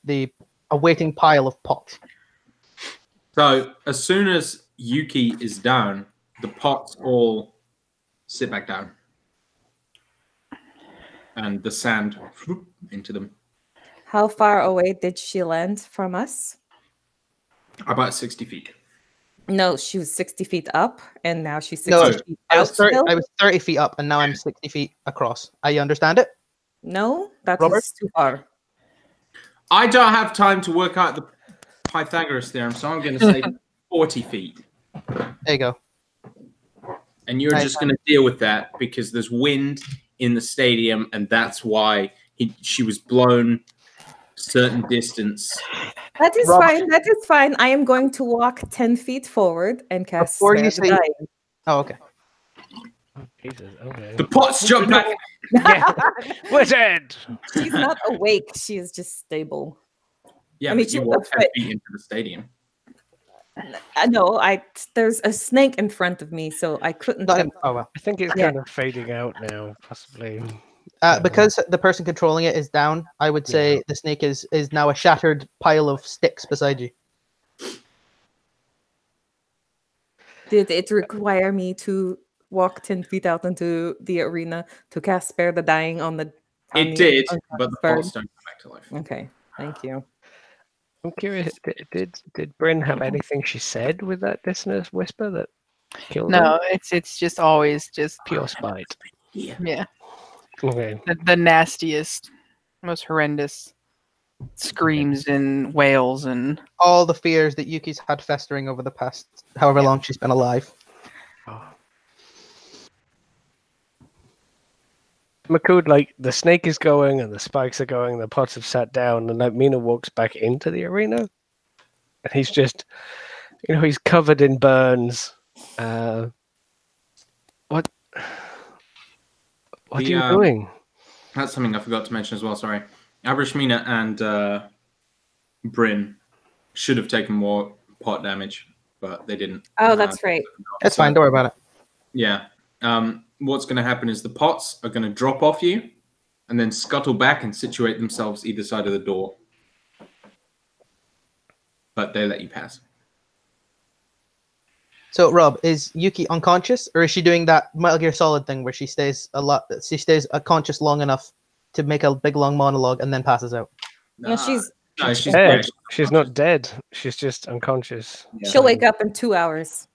awaiting pile of pots. So as soon as Yuki is down, the pots all sit back down. And the sand whoop, into them. How far away did she land from us? About 60 feet. No, she was 60 feet up, and now she's 60 No, feet I out was 30, still? I was 30 feet up, and now I'm 60 feet across. You understand it? No, that Robert? is too far. I don't have time to work out the Pythagoras theorem, so I'm going to say 40 feet. There you go. And you're just going to deal with that because there's wind in the stadium, and that's why she was blown a certain distance. That is Robert. fine. That is fine. I am going to walk 10 feet forward and cast Before you Spare the say- Dying. Oh, okay. Oh, Jesus. Okay. The pots jump back. Yeah. Wizard. She's not awake. She is just stable. Yeah, I mean, but she you was walk 10 afraid. feet into the stadium. I know. There's a snake in front of me, so I couldn't. Oh well. I think it's Yeah. kind of fading out now, possibly. Because the person controlling it is down, I would say the snake is now a shattered pile of sticks beside you. Did it require me to walk 10 feet out into the arena to cast Spare the Dying on the? on It the did, but the unconscious bird? pots don't come back to life. Okay, thank you. I'm curious. Did Bryn have anything she said with that dissonant whisper that killed her? No, it's just always just Pure spite. Yeah. yeah. Okay. The nastiest, most horrendous screams and wails and All the fears that Yuki's had festering over the past however long she's been alive. Makud, like, the snake is going and the spikes are going, the pots have sat down, and like Mina walks back into the arena. And he's just, he's covered in burns. What are you doing? That's something I forgot to mention as well, sorry. Abrishmina and Bryn should have taken more pot damage, but they didn't. Oh, that's right. It's fine, don't worry about it. Yeah. What's going to happen is the pots are going to drop off you and then scuttle back and situate themselves either side of the door. But they let you pass. So, Rob, is Yuki unconscious, or is she doing that Metal Gear Solid thing where she stays unconscious long enough to make a big long monologue and then passes out? No, she's She's Dead. She's not dead. She's just unconscious. Yeah. she'll wake up in 2 hours.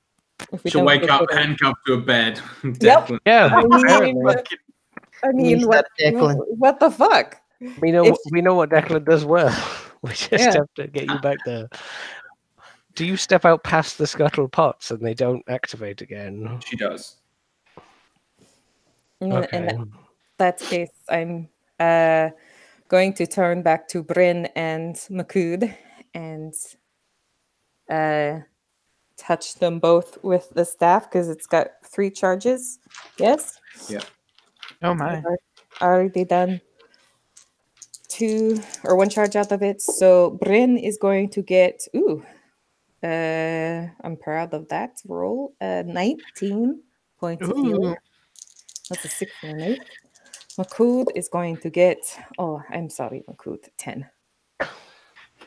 if we She'll don't wake get up rid of her. handcuffed to a bed. Yep. Declan. Yeah, I mean, apparently. I mean, what, Declan. what the fuck? We know If- we know what Declan does well. We just Yeah. have to get you back there. Do you step out past the scuttle pots and they don't activate again? She does. Okay. In that case, I'm going to turn back to Bryn and Makud and touch them both with the staff because it's got 3 charges. Yes? oh my. I've already done 2 or 1 charge out of it. So Bryn is going to get, I'm proud of that roll. 19 points of healing. That's a 6 and an 8. Makud is going to get, I'm sorry, Makud, 10.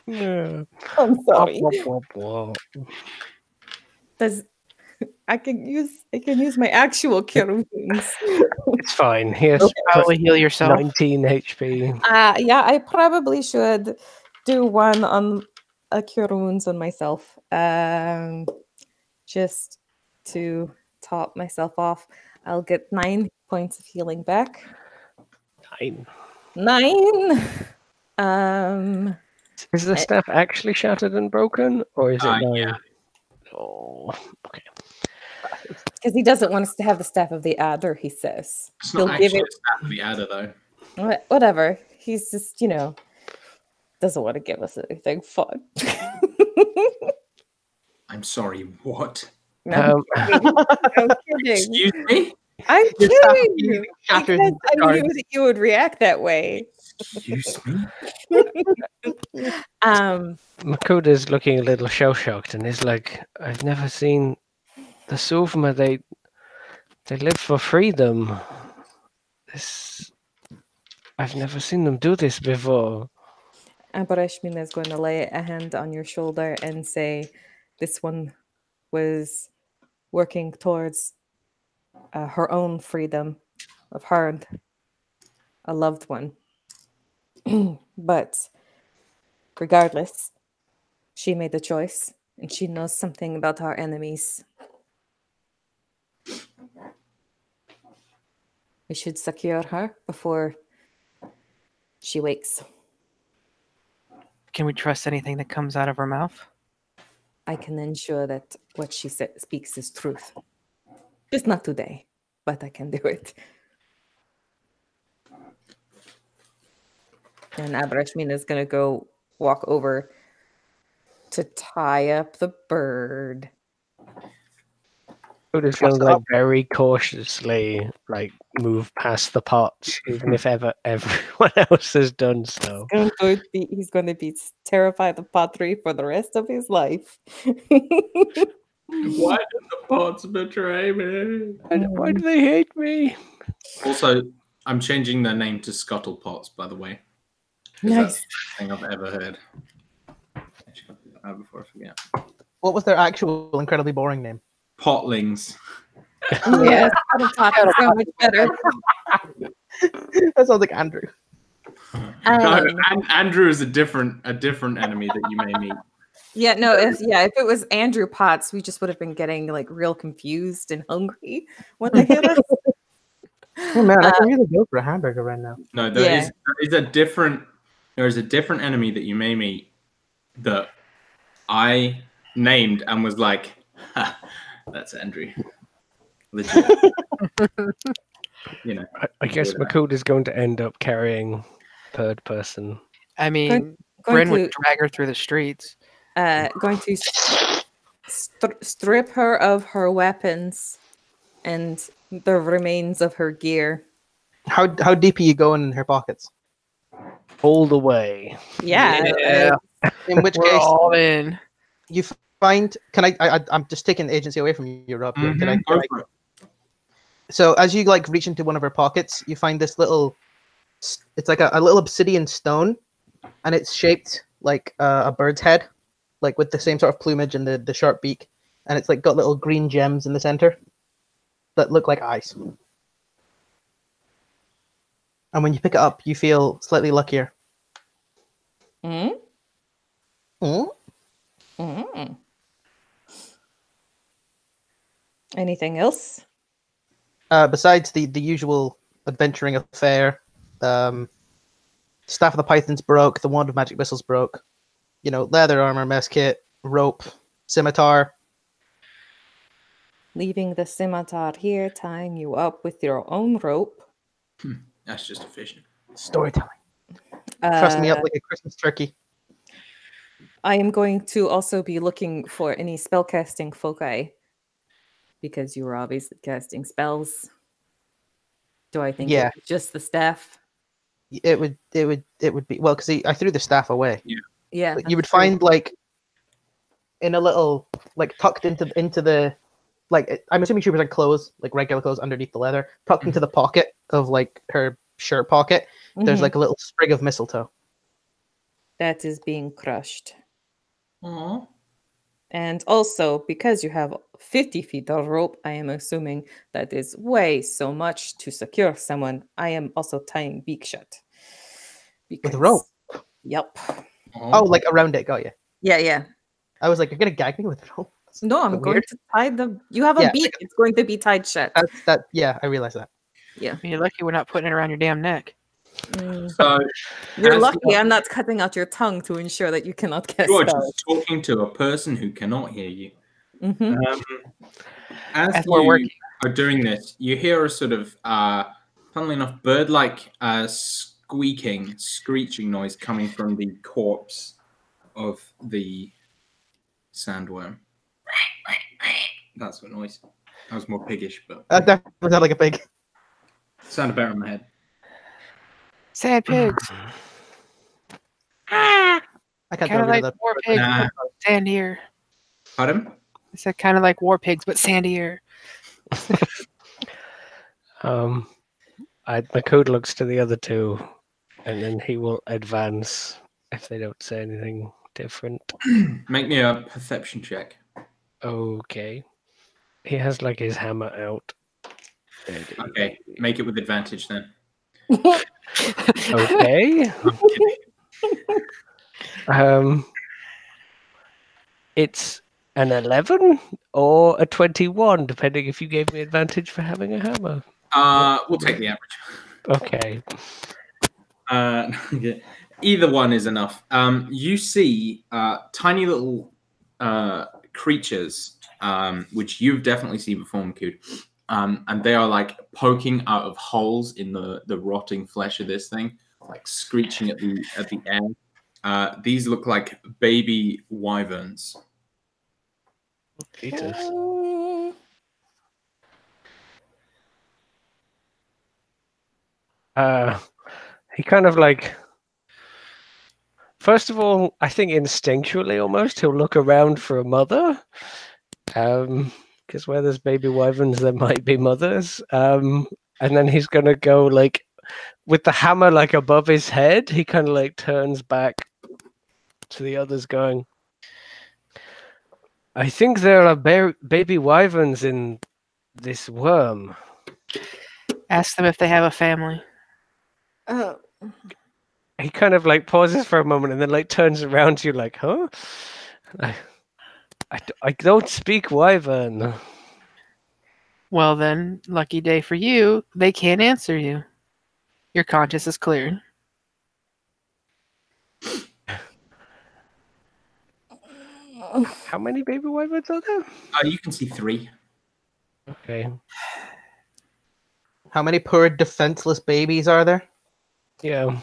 Yeah. I'm sorry. Wop, wop, wop, wop. I can use my actual cure wounds. It's fine. Here's Probably heal yourself. 19 HP. Yeah, I probably should do one on a cure wounds on myself. Just to top myself off. I'll get 9 points of healing back. 9. 9. Is the staff actually shattered and broken, or is it 9? Yeah. Oh, okay. Because he doesn't want us to have the staff of the adder, he says. It's He'll not give actually it a staff of the adder, though. whatever. He's just, doesn't want to give us anything fun. I'm sorry, what? No, I'm kidding. Excuse me? I'm Your staff kidding. immediately shatters Because into I knew shards. that you would react that way. Excuse me? Makuda's looking a little shell-shocked and is like, I've never seen the Suvma. They live for freedom. I've never seen them do this before. Abarashmina is going to lay a hand on your shoulder and say, this one was working towards her own freedom of her and a loved one. But regardless, she made the choice and she knows something about our enemies. We should secure her before she wakes. Can we trust anything that comes out of her mouth? I can ensure that what she speaks is truth. Just not today, but I can do it. And Abrashmina is going to go walk over to tie up the bird. Makuda's going to very cautiously move past the pots, even if everyone else has done so. He's going to be terrified of pottery for the rest of his life. Why did the pots betray me? Why do they hate me? Also, I'm changing their name to Scuttle Pots, by the way. 'Cause Nice. That's the best thing I've ever heard. Actually, I'll do that now before I forget. What was their actual incredibly boring name? Potlings. Yes, Scuttle so much better. That sounds like Andrew. No, Andrew is a different enemy that you may meet. Yeah, no, if it was Andrew Potts, we just would have been getting real confused and hungry when they hit us. Hey man, I can really go for a hamburger right now. No, Yeah. there is a different enemy that you may meet that I named and was like, ha, that's Andrew. Legit. You know. I guess Makud is going to end up carrying third person. I mean, Going Bryn to would drag her through the streets. going to strip her of her weapons and the remains of her gear. How deep are you going in her pockets? All the way. Yeah. Yeah. In which We're case, all in. you find. Can I'm just taking the agency away from you, Rob. Here. Can I? Go for it. So as you like reach into one of her pockets, you find this little. It's like a little obsidian stone, and it's shaped like a bird's head, like with the same sort of plumage and the sharp beak, and it's like got little green gems in the center that look like eyes. And when you pick it up, you feel slightly luckier. Mm? Mm? Mm. Anything else? Besides the usual adventuring affair, Staff of the Pythons broke, the Wand of Magic Missiles broke, leather armor, mess kit, rope, scimitar. Leaving the scimitar here, tying you up with your own rope. That's just efficient. Storytelling. Truss me up like a Christmas turkey. I am going to also be looking for any spellcasting foci because you were obviously casting spells. Do I think Yeah. it's just the staff? It would be well because I threw the staff away. Yeah. But you would find like in a little like tucked into the like I'm assuming she was in clothes, like regular clothes underneath the leather, tucked into the pocket of like her shirt pocket. There's like a little sprig of mistletoe. that is being crushed. Aww. And also, because you have 50 feet of rope, I am assuming that is way so much to secure someone. I am also tying beak shut. With a rope? Yep. Oh, like around it, got you. Yeah. I was like, you're gonna gag me with a rope? No, I'm going to tie the. You have a Yeah, beak. It's going to be tied shut. Yeah, I realize that. Yeah. You're lucky we're not putting it around your damn neck. So You're as lucky you are- I'm not cutting out your tongue to ensure that you cannot cast You are spells. just talking to a person who cannot hear you. Mhm. As As we're you working. are doing this, you hear a sort of, funnily enough, bird-like squeaking, screeching noise coming from the corpse of the sandworm. That's what noise. That was more piggish, but That definitely sounded like a pig. sounded better in my head. Sad pigs. I can't Kind of go rid like of war pigs, Nah. but sandier. Pardon? I said kind of like war pigs, but sandier. Makud looks to the other two, and then he will advance if they don't say anything different. Make me a perception check. Okay. He has like his hammer out. Okay, make it with advantage then. Okay. It's an 11 or a 21, depending if you gave me advantage for having a hammer. We'll take the average. Okay. Either one is enough. You see tiny little creatures, which you've definitely seen before, Makud. And they are like poking out of holes in the rotting flesh of this thing, like screeching at the air. These look like baby wyverns. Jesus. He kind of like. First of all, I think instinctually almost he'll look around for a mother. Because where there's baby wyverns, there might be mothers. And then he's gonna go like with the hammer like above his head. He kind of like turns back to the others, going, "I think there are baby wyverns in this worm." Ask them if they have a family. He kind of like pauses for a moment and then like turns around to you like, "Huh? I don't speak wyvern." Well, then, lucky day for you, they can't answer you. Your conscience is cleared. How many baby wyverns are there? You can see 3. Okay. How many poor defenseless babies are there? Yeah.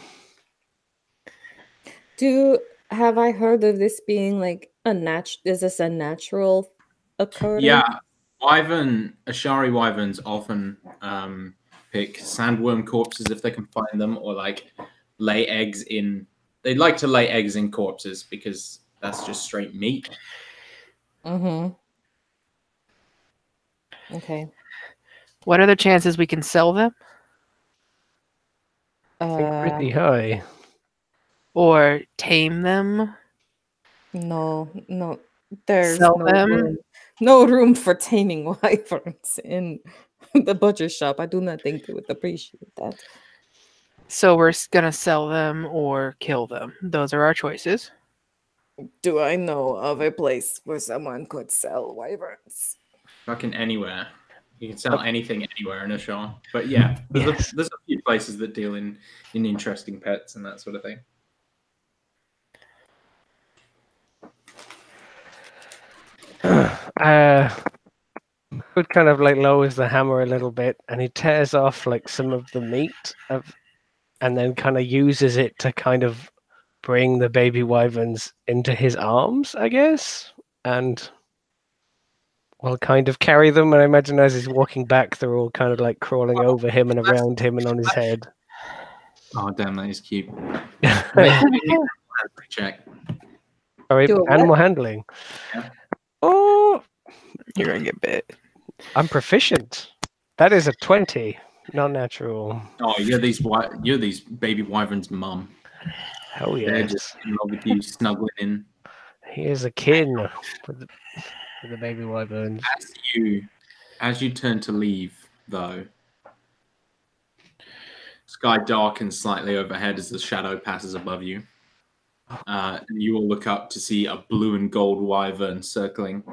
Have I heard of this being like is this a natural occurrence? Yeah, Ashari wyverns often pick sandworm corpses if they can find them, or like lay eggs in. They like to lay eggs in corpses because that's just straight meat. Mm-hmm. Okay. What are the chances we can sell them? I think pretty high. Or tame them? No, there's Sell no them? room, no room for taming wyverns in the butcher shop. I do not think they would appreciate that. So we're gonna sell them or kill them. Those are our choices. Do I know of a place where someone could sell wyverns? Fucking anywhere. You can sell anything anywhere in a shop. But yeah, there's a few places that deal in interesting pets and that sort of thing. Hood kind of like lowers the hammer a little bit, and he tears off like some of the meat and then kind of uses it to kind of bring the baby wyverns into his arms, I guess, and will kind of carry them. And I imagine as he's walking back, they're all kind of like crawling over him and around him and on his head. Oh damn, that is cute. Check. Sorry, animal handling. Yeah. Oh, You're gonna get bit. I'm proficient. That is a 20, not natural. Oh, you're these baby wyverns' mum. Hell They're yes. just in love with you, snuggling in. He is a kin with the baby wyverns. As you turn to leave, though, sky darkens slightly overhead as the shadow passes above you. And you will look up to see a blue and gold wyvern circling.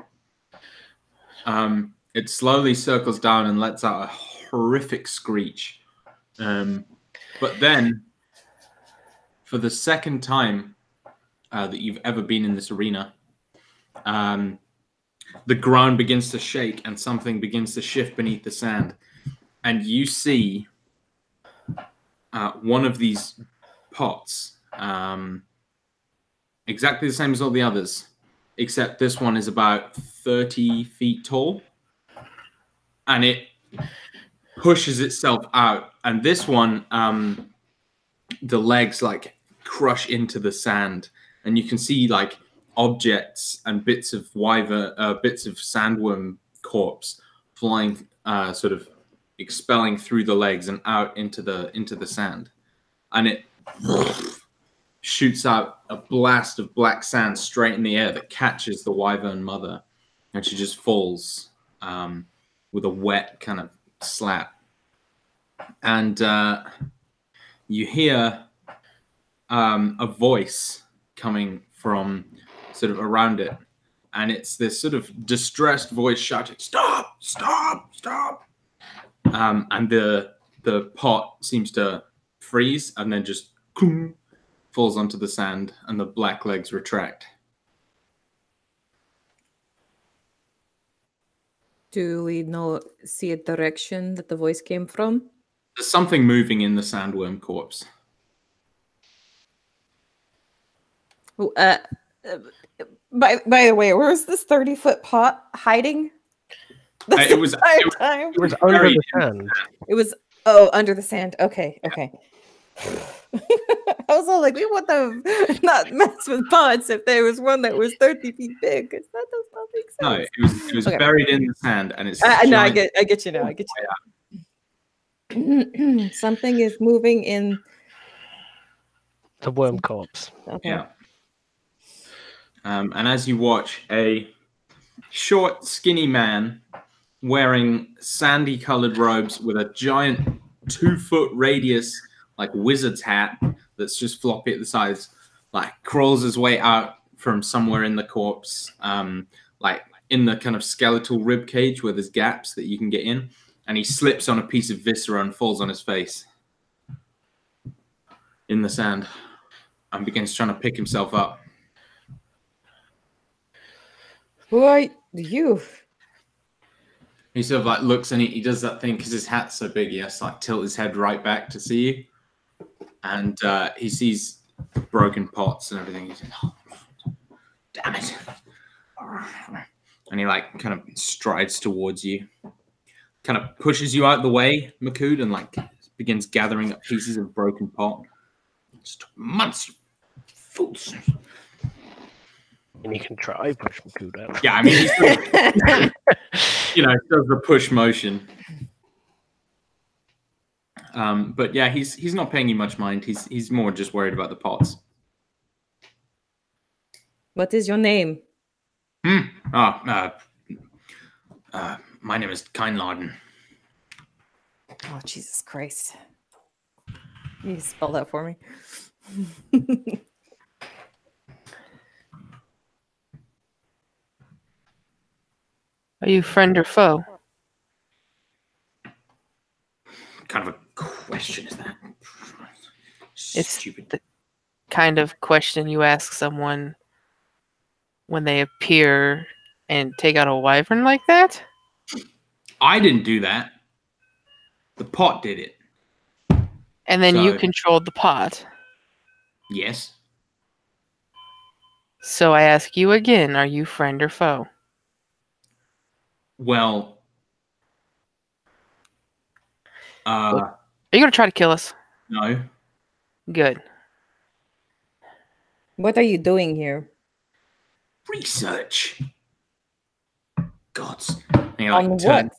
It slowly circles down and lets out a horrific screech. But then, for the second time that you've ever been in this arena, the ground begins to shake and something begins to shift beneath the sand. And you see one of these pots, exactly the same as all the others, except this one is about 30 feet tall. And it pushes itself out. And this one, the legs like crush into the sand. And you can see like objects and bits of sandworm corpse flying, sort of expelling through the legs and out into the sand. And it shoots out a blast of black sand straight in the air that catches the wyvern mother. And she just falls with a wet kind of slap. And you hear a voice coming from sort of around it. And it's this sort of distressed voice shouting, "Stop! Stop! Stop!" And the pot seems to freeze and then just falls onto the sand and the black legs retract. Do we see a direction that the voice came from? There's something moving in the sandworm corpse. By the way, where's this 30-foot pot hiding? It was under the sand. It was under the sand. Okay. I was all like, we want to not mess with pots if there was one that was 30 feet big, because that does not make sense. No, it was buried in the sand, and it's. No, I get you now. I get you. Something is moving in the worm corpse. Okay. Yeah. And as you watch, a short, skinny man wearing sandy-colored robes with a giant 2-foot radius, like wizard's hat that's just floppy at the sides, like crawls his way out from somewhere in the corpse, like in the kind of skeletal rib cage where there's gaps that you can get in, and he slips on a piece of viscera and falls on his face in the sand and begins trying to pick himself up. Who are you? He sort of like looks and he does that thing because his hat's so big. He has to like tilt his head right back to see you, and he sees broken pots and everything. He says, "Oh, damn it!" And he like kind of strides towards you, kind of pushes you out of the way, Makud, and like begins gathering up pieces of broken pot. Just monster fools. And you can try push Makud out. Yeah, I mean, he's sort of, you know, does the push motion. But yeah, he's not paying you much mind. He's more just worried about the pots. What is your name? My name is Keinladen. Oh, Jesus Christ. You spell that for me. Are you friend or foe? Kind of a question is that? It's Stupid. the kind of question you ask someone when they appear and take out a wyvern like that? I didn't do that. The pot did it. And then you So- controlled the pot. Yes. So I ask you again, are you friend or foe? Well, Are you going to try to kill us? no. Good. What are you doing here? Research. Gods. And he, like, On turn- what?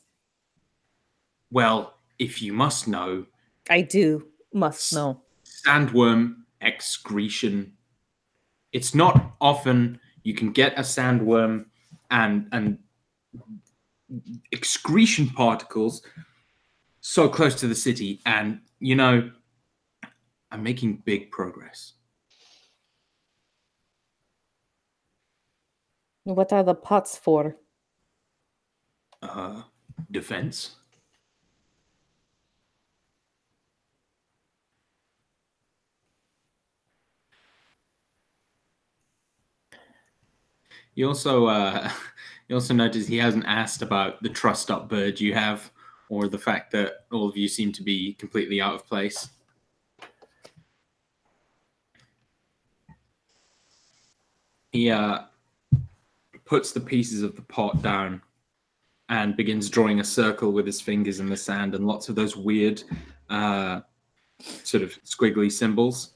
Well, if you must know, I must know. sandworm excretion. It's not often you can get a sandworm and excretion particles so close to the city, and you know, I'm making big progress. What are the pots for? Defense. You also you also notice he hasn't asked about the trussed up bird you have, or the fact that all of you seem to be completely out of place. He puts the pieces of the pot down and begins drawing a circle with his fingers in the sand and lots of those weird sort of squiggly symbols.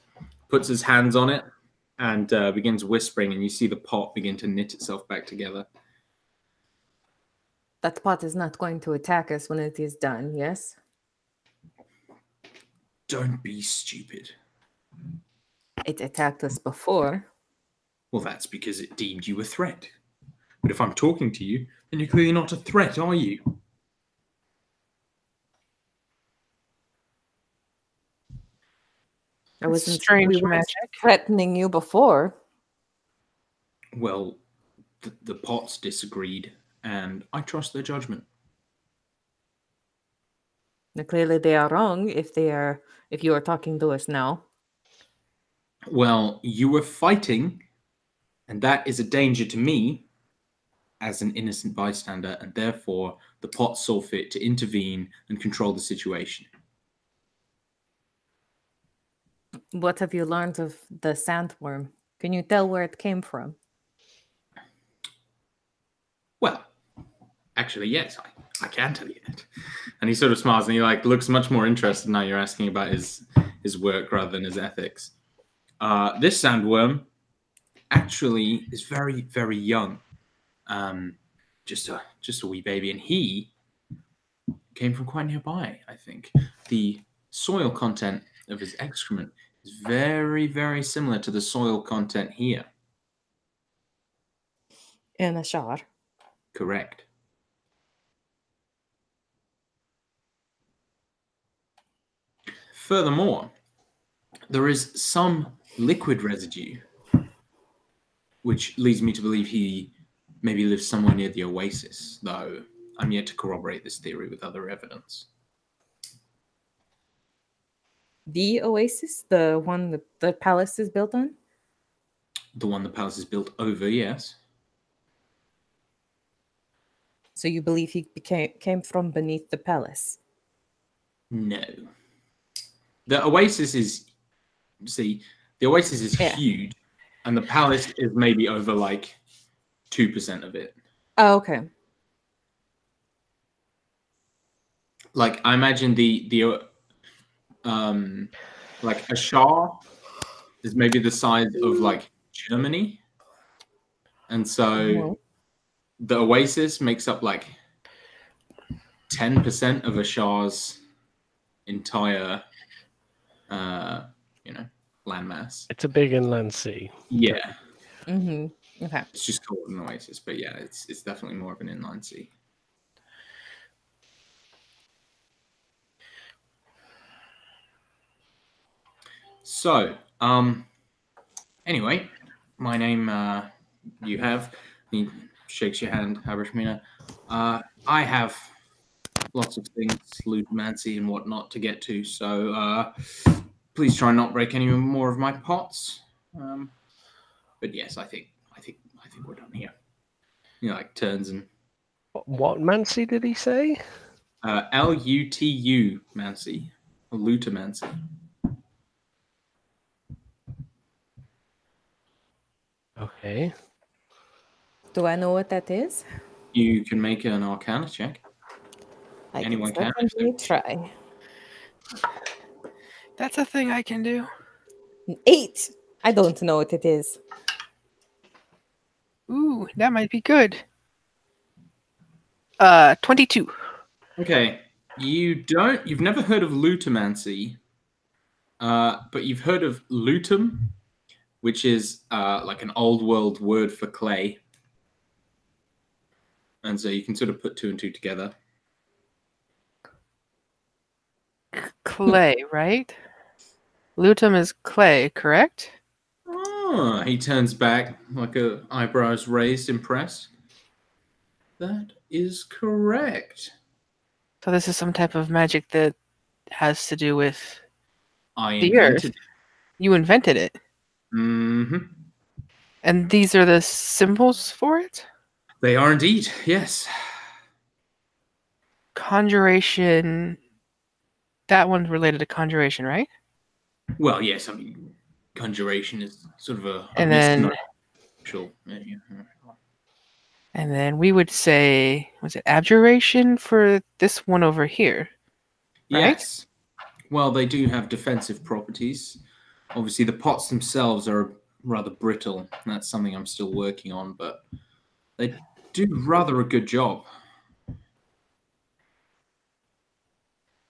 Puts his hands on it and begins whispering, and you see the pot begin to knit itself back together. That pot is not going to attack us when it is done, yes? Don't be stupid. It attacked us before. Well, that's because it deemed you a threat. But if I'm talking to you, then you're clearly not a threat, are you? I wasn't Strange we weren't magic. threatening you before. Well, the pots disagreed, and I trust their judgment. Now, clearly they are wrong if you are talking to us now. Well, you were fighting, and that is a danger to me as an innocent bystander, and therefore the pot saw fit to intervene and control the situation. What have you learned of the sandworm? Can you tell where it came from? Well, actually, yes, I can tell you that. And he sort of smiles, and he like looks much more interested now you're asking about his work rather than his ethics. This sandworm actually is very, very young. Just a wee baby, and he came from quite nearby, I think. The soil content of his excrement is very, very similar to the soil content here. In a shard. Correct. Furthermore, there is some liquid residue, which leads me to believe he maybe lives somewhere near the oasis, though I'm yet to corroborate this theory with other evidence. The oasis, the one that the palace is built on? The one the palace is built over, yes. So you believe he came from beneath the palace? No. The oasis is, see, the oasis is Yeah. huge, and the palace is maybe over like 2% of it. Oh, okay. Like I imagine like a Shah is maybe the size of like Germany, and so Mhm. the oasis makes up like 10% of a Shah's entire, landmass. It's a big inland sea. Yeah, Okay. it's just called an oasis, but yeah, it's definitely more of an inland sea. So, anyway, my name, you have. He shakes your hand, Habershmina. I have lots of things, ludomancy and whatnot, to get to. So, please try not break any more of my pots. But yes, I think we're done here. He like turns and What Mancy did he say? Lutu mancy, lutomancy. Okay. Do I know what that is? You can make an Arcana check. I Anyone can, certainly try. That's a thing I can do. An 8. I don't know what it is. Ooh, that might be good. 22. Okay, you've never heard of lutomancy, but you've heard of lutum, which is like an old world word for clay. And so you can sort of put two and two together. Clay, right? Lutum is clay, correct? Ah, he turns back, like eyebrows raised, impressed. That is correct. So this is some type of magic that has to do with I the invented earth. You invented it. it. Mm-hmm. And these are the symbols for it? They are indeed, yes. Conjuration. That one's related to conjuration, right? Well, yes, I mean, conjuration is sort of a And then misnomer. and then we would say, was it abjuration for this one over here? Right? Yes. Well, they do have defensive properties. Obviously, the pots themselves are rather brittle. That's something I'm still working on, but they do rather a good job.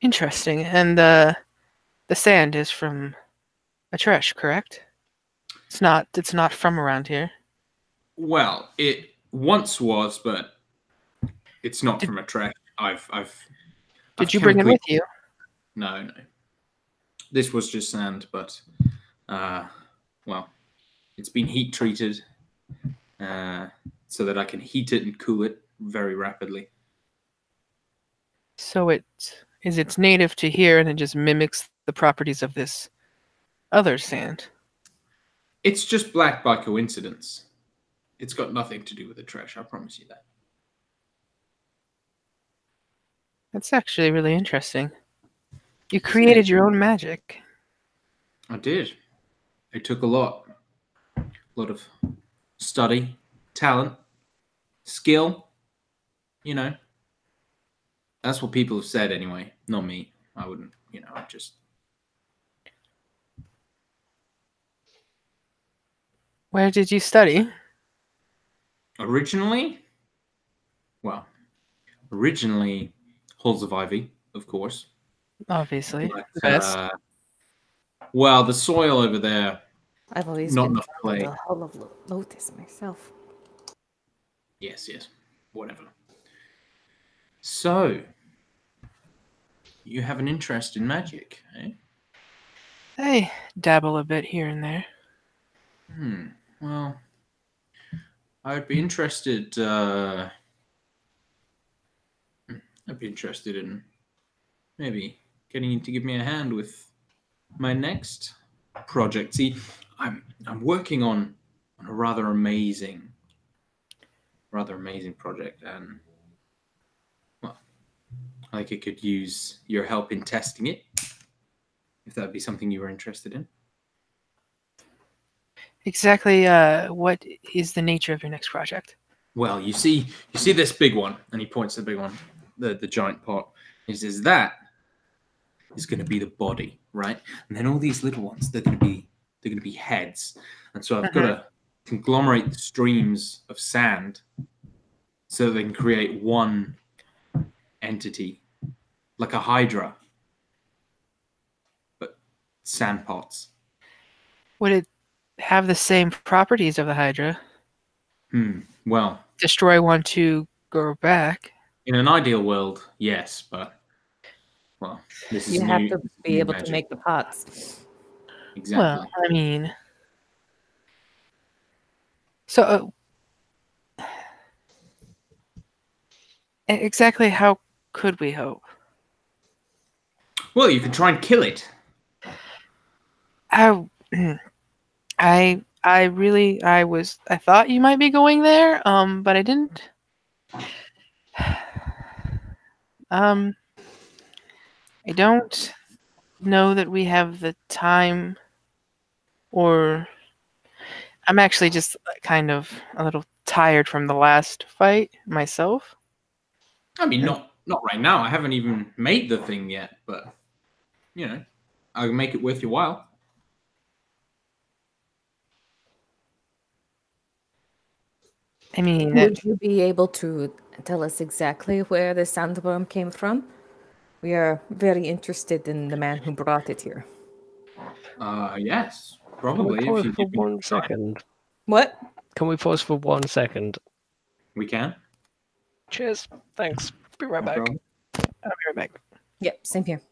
Interesting. And the sand is from a trash, correct? It's not from around here. Well, it once was, but it's not from a trash. I've Did you bring it with you? No. This was just sand, but well, it's been heat treated so that I can heat it and cool it very rapidly. So it's native to here and it just mimics the properties of this other sand. It's just black by coincidence. It's got nothing to do with the trash, I promise you that. That's actually really interesting. You created your own magic. I did. It took a lot of study, talent, skill. You know, that's what people have said anyway. Not me. I wouldn't. I just. Where did you study? Originally, Halls of Ivy, of course. Obviously. But, The best. well, the soil over there, I've always not been enough fond clay. of the Hall of Lotus myself. Yes, whatever. So, you have an interest in magic, eh? I dabble a bit here and there. Well, I'd be interested. I'd be interested in maybe getting you to give me a hand with my next project. See, I'm working on a rather amazing project, and well, I think it could use your help in testing it. If that would be something you were interested in. Exactly. What is the nature of your next project? Well, you see this big one, and he points to the big one, the giant pot. He says that is going to be the body, right? And then all these little ones, they're going to be heads. And so I've got to conglomerate the streams of sand so that they can create one entity, like a hydra, but sand pots. Would it have the same properties of the Hydra? Well, Destroy one to grow back. in an ideal world, yes, but well, this is You new. have to this is be new able magic. to make the pots. Exactly. Well, I mean, so exactly how could we hope? Well, you could try and kill it. I thought you might be going there, but I didn't. I don't know that we have the time, or I'm actually just kind of a little tired from the last fight myself. I mean, not right now. I haven't even made the thing yet, but you know, I'll make it worth your while. I mean, Would you be able to tell us exactly where the sandworm came from? We are very interested in the man who brought it here. Yes, Can probably. we pause If you for give me 1 time. second? What? Can we pause for 1 second? We can. Cheers. Thanks. Be right No back. problem. I'll be right back. Yep, same here.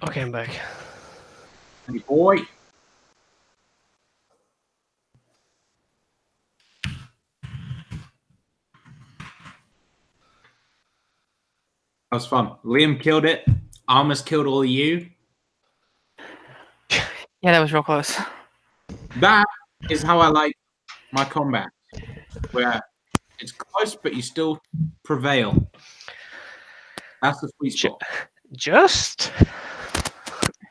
Okay, I'm back. Hey, boy. That was fun. Liam killed it. Almost killed all of you. Yeah, that was real close. That is how I like my combat, where it's close but you still prevail. That's the sweet spot. Just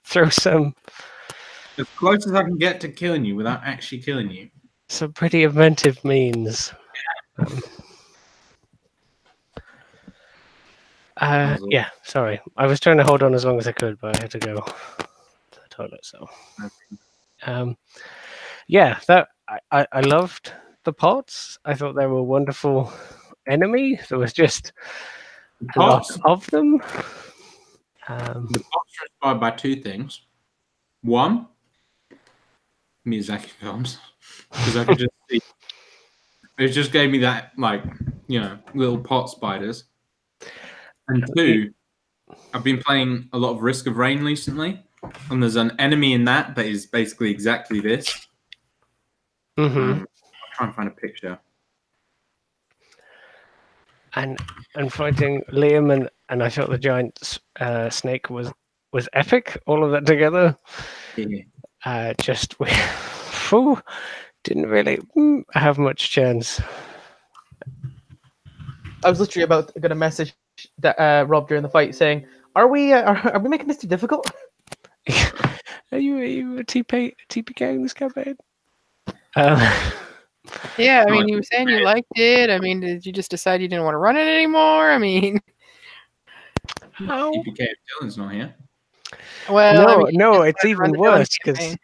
throw some As close as I can get to killing you without actually killing you. pretty inventive means. Yeah, sorry. I was trying to hold on as long as I could, but I had to go to the toilet. So, yeah, that I loved the pots. I thought they were a wonderful enemy. There was just a lot of them. The pots are inspired by two things. One, Miyazaki films, because I could just see. It just gave me that, like, little pot spiders. And two, I've been playing a lot of Risk of Rain recently, and there's an enemy in that is basically exactly this. Mm-hmm. I'll try and find a picture. And fighting Liam and I thought the giant snake was epic. All of that together. Yeah. Just we didn't really have much chance. I was literally about going to message that Rob during the fight saying, "Are we making this too difficult?" Are you TPKing this campaign? Yeah, I mean, you were saying you liked it. I mean, did you just decide you didn't want to run it anymore? I mean, no. TPK if Dylan's not here. Well, no, it's even worse because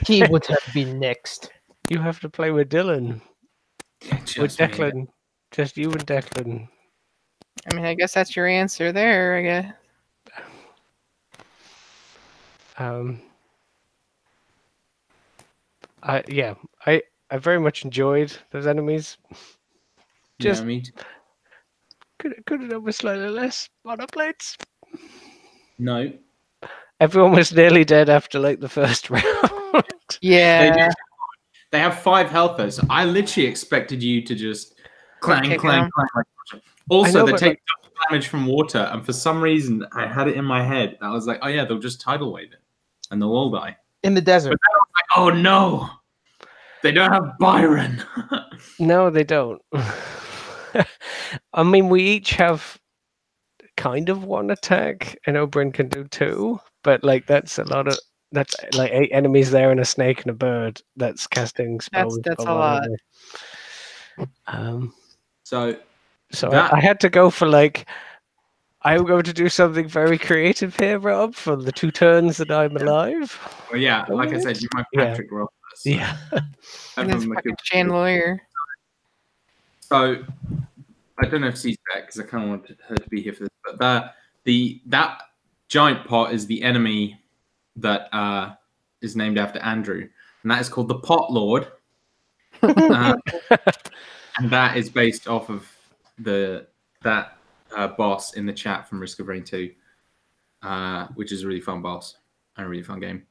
he would have been next. You have to play with Dylan. With Declan. Me. Just you and Declan. I mean, I guess that's your answer there, I guess. I very much enjoyed those enemies. Just me too. could have done with slightly less monoplates. No. Everyone was nearly dead after like the first round. Yeah. They have 5 healthers. So I literally expected you to just clang. Also, they take damage from water, and for some reason, I had it in my head. I was like, oh yeah, they'll just tidal wave it, and they'll all die. In the desert. But then I was like, oh no, they don't have Byron. No, they don't. I mean, we each have kind of one attack. I know Bryn can do 2, but like that's like 8 enemies there and a snake and a bird that's casting spells. That's a lot. So I had to go for like, I'm going to do something very creative here, Rob, for the 2 turns that I'm alive. Well, yeah, like I said, you might Patrick Ross. Yeah. And it's fucking chandelier. So I don't know if she's back because I kind of wanted her to be here for this, but that giant pot is the enemy that is named after Andrew, and that is called the Pot Lord. And that is based off of that boss in the chat from Risk of Rain 2, which is a really fun boss and a really fun game.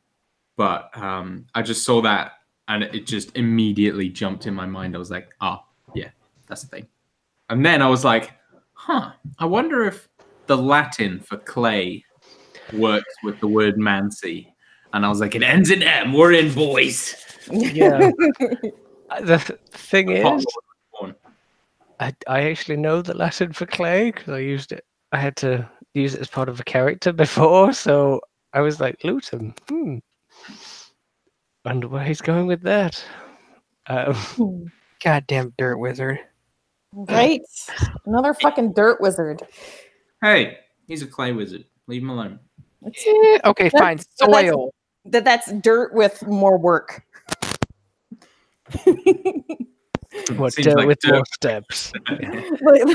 But I just saw that and it just immediately jumped in my mind. I was like, oh, yeah, that's the thing. And then I was like, I wonder if the Latin for clay works with the word mancy. And I was like, it ends in M. We're in, boys. Yeah. The thing is, I actually know the Latin for clay because I used it. I had to use it as part of a character before, so I was like, Luton. Wonder where he's going with that. Goddamn dirt wizard. Right? Another fucking dirt wizard. Hey, he's a clay wizard. Leave him alone. Okay, fine. Soil. That's dirt with more work. What dirt like with dirt. more steps?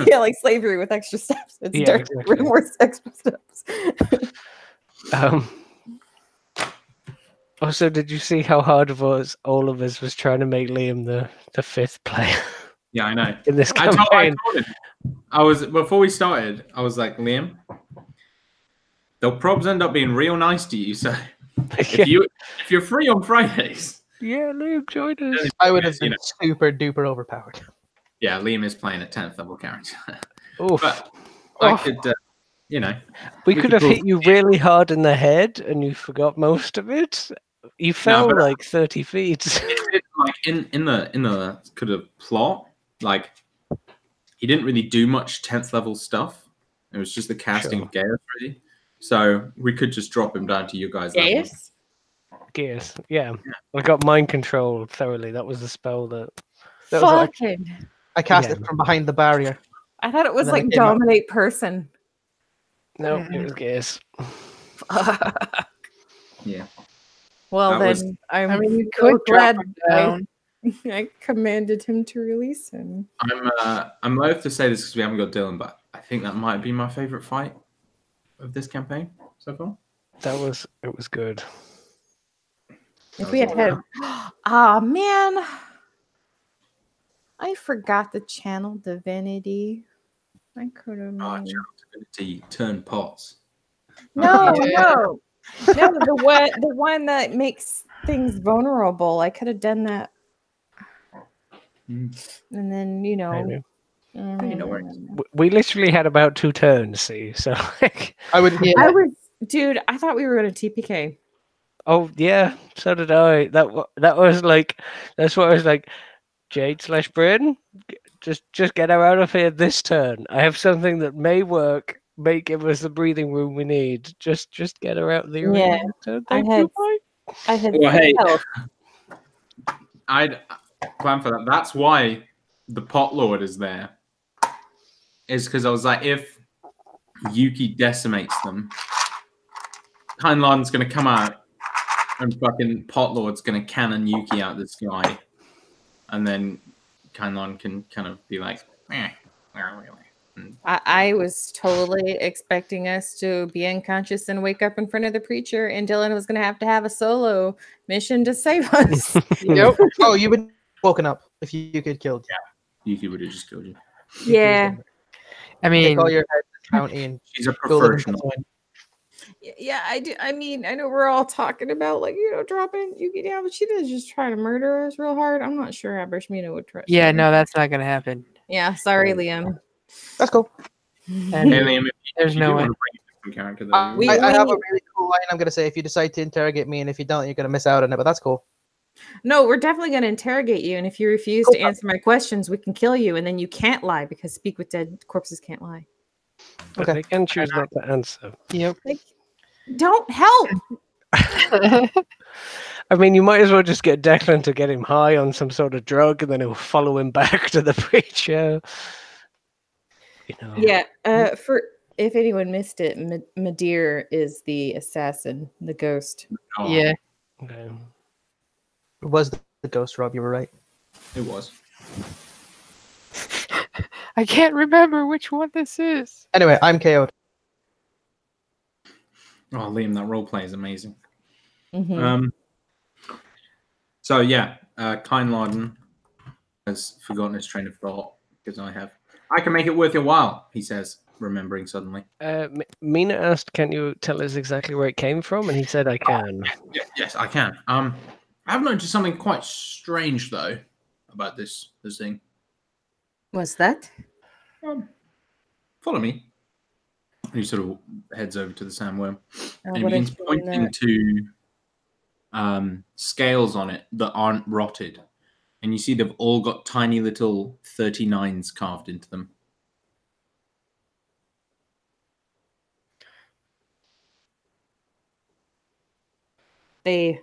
Yeah, like slavery with extra steps. It's dirt exactly. with more extra steps. Also, did you see how hard it was? All of us was trying to make Liam the 5th player. Yeah, I know. In this I campaign, told him. Before we started, I was like, Liam, they'll probs end up being real nice to you. So if you're free on Fridays, yeah, Liam, join us. I would have been super duper overpowered. Yeah, Liam is playing a 10th level character. Oof. But I could, we could have hit you really hard in the head, and you forgot most of it. You fell like 30 feet. Like in the could have plot, like he didn't really do much 10th level stuff. It was just the casting Sure. of Gaius, really. So we could just drop him down to you guys' level. Gaius? Gears. Yeah. I got mind control thoroughly. That was the spell that. That was what Fucking. I cast Yeah. it from behind the barrier. I thought it was And then like it came up. dominate person. No, Mm-mm. it was Gears. Yeah. Well, That was- then I'm I mean, you so could drop glad him down. I commanded him to release him. I'm loath to say this because we haven't got Dylan, but I think that might be my favorite fight of this campaign so far. It was good. If we had had, ah man, I forgot the channel divinity. I could have. Oh, to turn pots. No, Yeah. no, no. The one that makes things vulnerable. I could have done that, Mm. and then Maybe. no worries. We literally had about 2 turns, see. So like, I would. Yeah. I was, dude. I thought we were going to TPK. oh yeah, so did I. That was like, that's what I was like. Jade/Bryn, just get her out of here this turn. I have something that may work, may give us the breathing room we need. Just get her out of the arena. Yeah, this turn. I Thank had- you, bye. I had Well, hey. health. I'd plan for that. That's why the pot lord is there. Is because I was like, if Yuki decimates them, Heinladen's gonna come out and fucking pot lord's gonna cannon Yuki out of the sky, and then Heinladen can kind of be like, where are we? And I was totally expecting us to be unconscious and wake up in front of the preacher, and Dylan was going to have a solo mission to save us. Yep. Oh, you would have woken up if you could killed. Yuki would have just killed you. Yeah. I Take mean, all your heads bounty and She's a go live in professional. Pennsylvania. Yeah, I do. I mean, I know we're all talking about like dropping Yuki down, but she didn't just try to murder us real hard. I'm not sure how Bershmina would trust. yeah, her. no, that's not gonna happen. Yeah, sorry, Liam. That's cool. And Hey, Liam, if there's you no do way. want to bring a different character, though, I, We- I have we- a really cool line I'm going to say if you decide to interrogate me, and if you don't, you're going to miss out on it, but that's cool. No, we're definitely going to interrogate you, and if you refuse to answer my questions, we can kill you, and then you can't lie because speak with dead corpses can't lie. But they can choose not to answer. Yep. Like, don't help. I mean, you might as well just get Declan to get him high on some sort of drug, and then he'll follow him back to the preacher. You know. Yeah. For if anyone missed it, Madeir is the assassin, the ghost. Oh, Yeah. Okay. It was the ghost, Rob. You were right. it was. I can't remember which one this is. Anyway, I'm KO'd. Oh, Liam, that roleplay is amazing. Mhm. So yeah, Kleinladen has forgotten his train of thought because I have. I can make it worth your while, he says, remembering suddenly. Mina asked, "Can you tell us exactly where it came from?" And he said, "I can." Yes, I can. I have noticed something quite strange though about this thing. What's that? Follow me. And he sort of heads over to the sandworm and he What I begins see in pointing that- to scales on it that aren't rotted. And you see they've all got tiny little 39s carved into them. They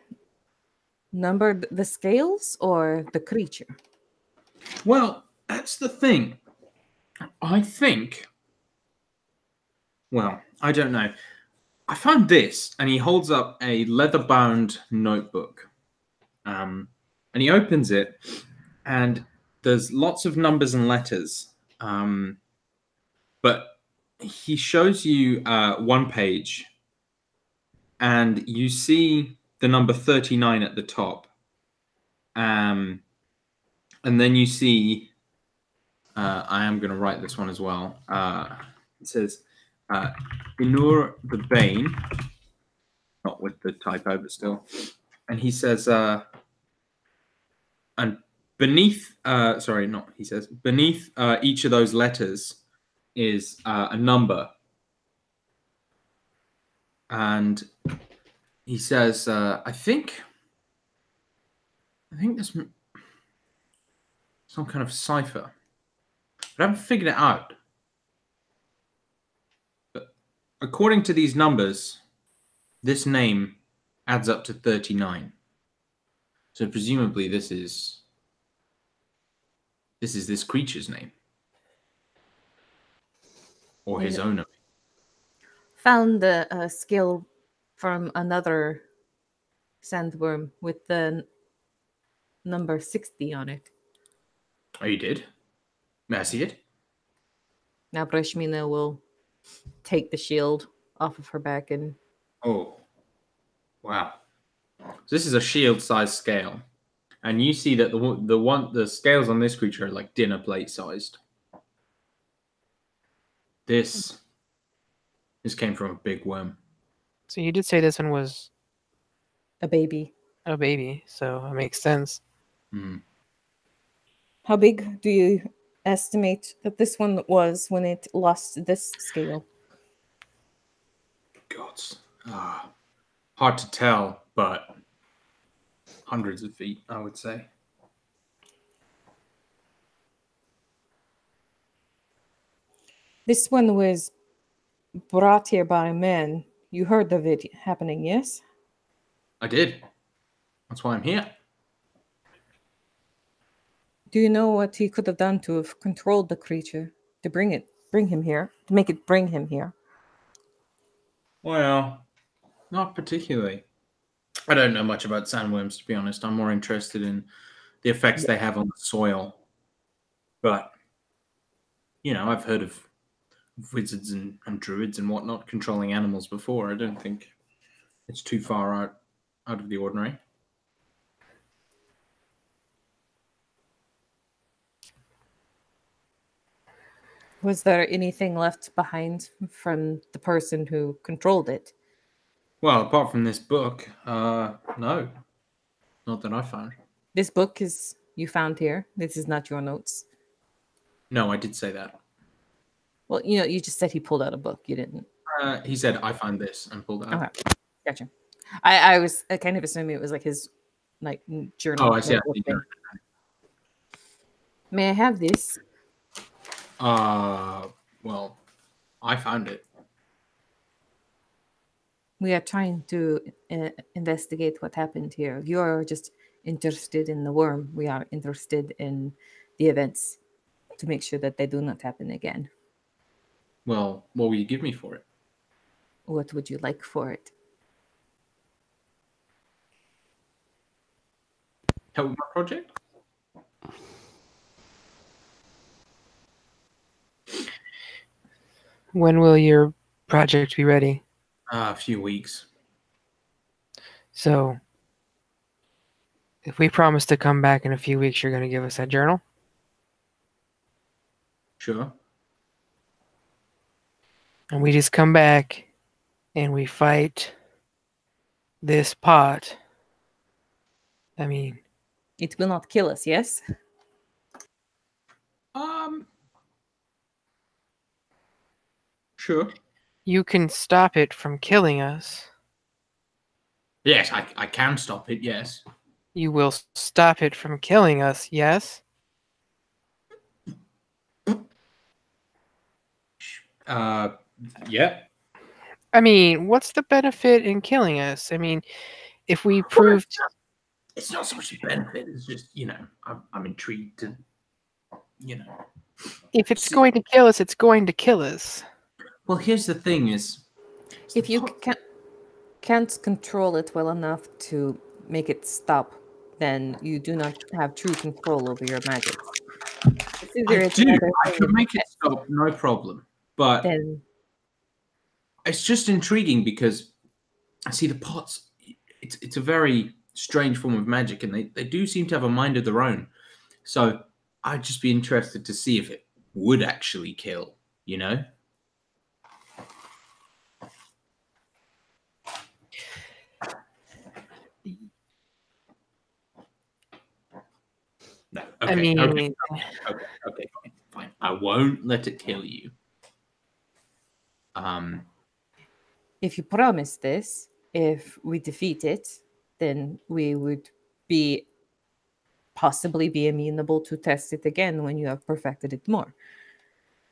numbered the scales or the creature? Well, that's the thing. I think. Well, I don't know. I found this, and he holds up a leather-bound notebook. And he opens it, and there's lots of numbers and letters. But he shows you one page, and you see the number 39 at the top. And then you see, I am going to write this one as well. It says, Inur the Bane, not with the typo, but still. And he says, and beneath, sorry, not he says, beneath each of those letters is a number. And he says, I think there's some kind of cipher, but I haven't figured it out. according to these numbers, this name adds up to 39. So presumably this is this creature's name. Or his owner. Found the skill from another sandworm with the number 60 on it. Oh, you did? May I see it? Now Brashmina will take the shield off of her back and Oh, wow. So this is a shield-sized scale, and you see that the scales on this creature are like dinner plate sized. This came from a big worm. So you did say this one was a baby. a baby, so it makes sense. Hmm. How big do you estimate that this one was when it lost this scale? Gods, hard to tell, but hundreds of feet, I would say. This one was brought here by a man. You heard of it happening, yes? I did. That's why I'm here. Do you know what he could have done to have controlled the creature to bring him here, to make it bring him here? Well, not particularly. I don't know much about sandworms, to be honest. I'm more interested in the effects they have on the soil. But, I've heard of wizards and druids and whatnot controlling animals before. I don't think it's too far out of the ordinary. Was there anything left behind from the person who controlled it? Well, apart from this book, no. Not that I found. This book is you found here. This is not your notes. No, I did say that. Well, you just said he pulled out a book. You didn't. He said, I found this and pulled it out. Okay, gotcha. I was kind of assuming it was like his journal. Oh, I see. Thing. May I have this? Well, I found it. We are trying to investigate what happened here. You are just interested in the worm. We are interested in the events to make sure that they do not happen again. Well, what will you give me for it? What would you like for it? Help with my project? When will your project be ready? A few weeks. So, if we promise to come back in a few weeks, you're going to give us that journal? Sure. And we just come back and we fight this pot. I mean, It will not kill us, yes? Sure. you can stop it from killing us. Yes, I can stop it, yes. You will stop it from killing us, yes? Yeah. I mean, what's the benefit in killing us? I mean, if we proved... It's not so much a benefit, it's just, I'm intrigued to, If it's going to kill us, it's going to kill us. Well, here's the thing is... If you can't control it well enough to make it stop, then you do not have true control over your magic. I do. I can make it stop, no problem. But then it's just intriguing because I see the pots. It's a very strange form of magic, and they do seem to have a mind of their own. So I'd just be interested to see if it would actually kill, No. Okay, I mean... Okay, fine. I won't let it kill you. if you promise this, if we defeat it, then we would possibly be amenable to test it again when you have perfected it more.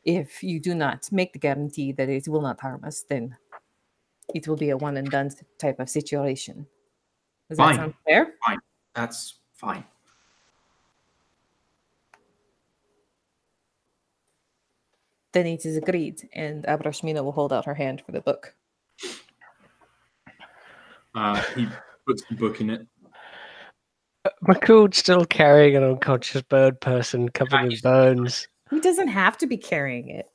If you do not make the guarantee that it will not harm us, then it will be a one and done type of situation. Does Fine. that sound fair? Fine. That's fine. Then it is agreed, and Abrashmina will hold out her hand for the book. He puts the book in it. McCool's still carrying an unconscious bird person covered in bones. He doesn't have to be carrying it.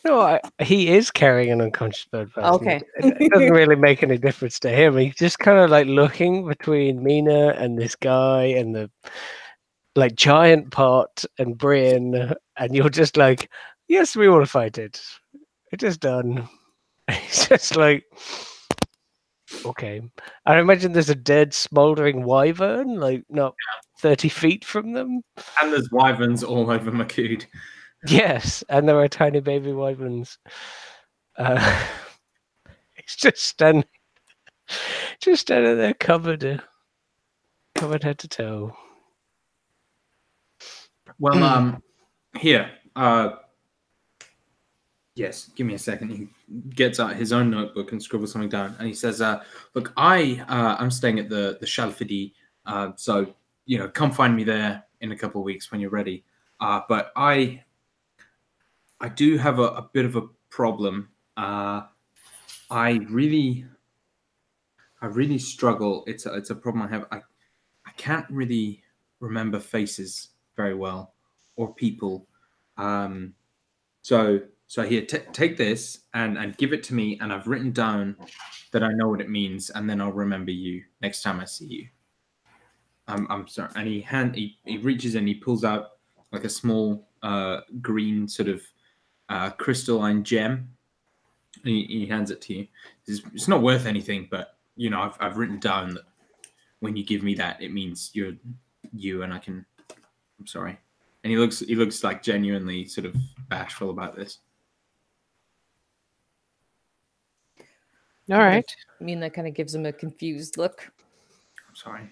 No, he is carrying an unconscious bird person. Okay. It doesn't really make any difference to him. He's just kind of like looking between Mina and this guy and the like giant pot and Brian, and you're just like, yes, we want to fight it. It is done. He's just like, okay. I imagine there's a dead, smoldering wyvern, like not 30 feet from them. And there's wyverns all over Makood. Yes, and there are tiny baby wyverns. He's just standing there covered head to toe. Well, here. Yes, give me a second. He gets out his own notebook and scribbles something down, and he says, "Look, I'm staying at the Shalfidi, so come find me there in a couple of weeks when you're ready. But I do have a bit of a problem. I really struggle. It's a problem I have. I can't really remember faces very well or people. So here, take this and give it to me, and I've written down that I know what it means, and then I'll remember you next time I see you. I'm sorry." And he reaches in, he pulls out like a small green sort of crystalline gem. And he hands it to you. It's not worth anything, but I've written down that when you give me that, it means you're you, and I can. I'm sorry. And he looks like genuinely sort of bashful about this. All right. Mina kind of gives him a confused look. I'm sorry.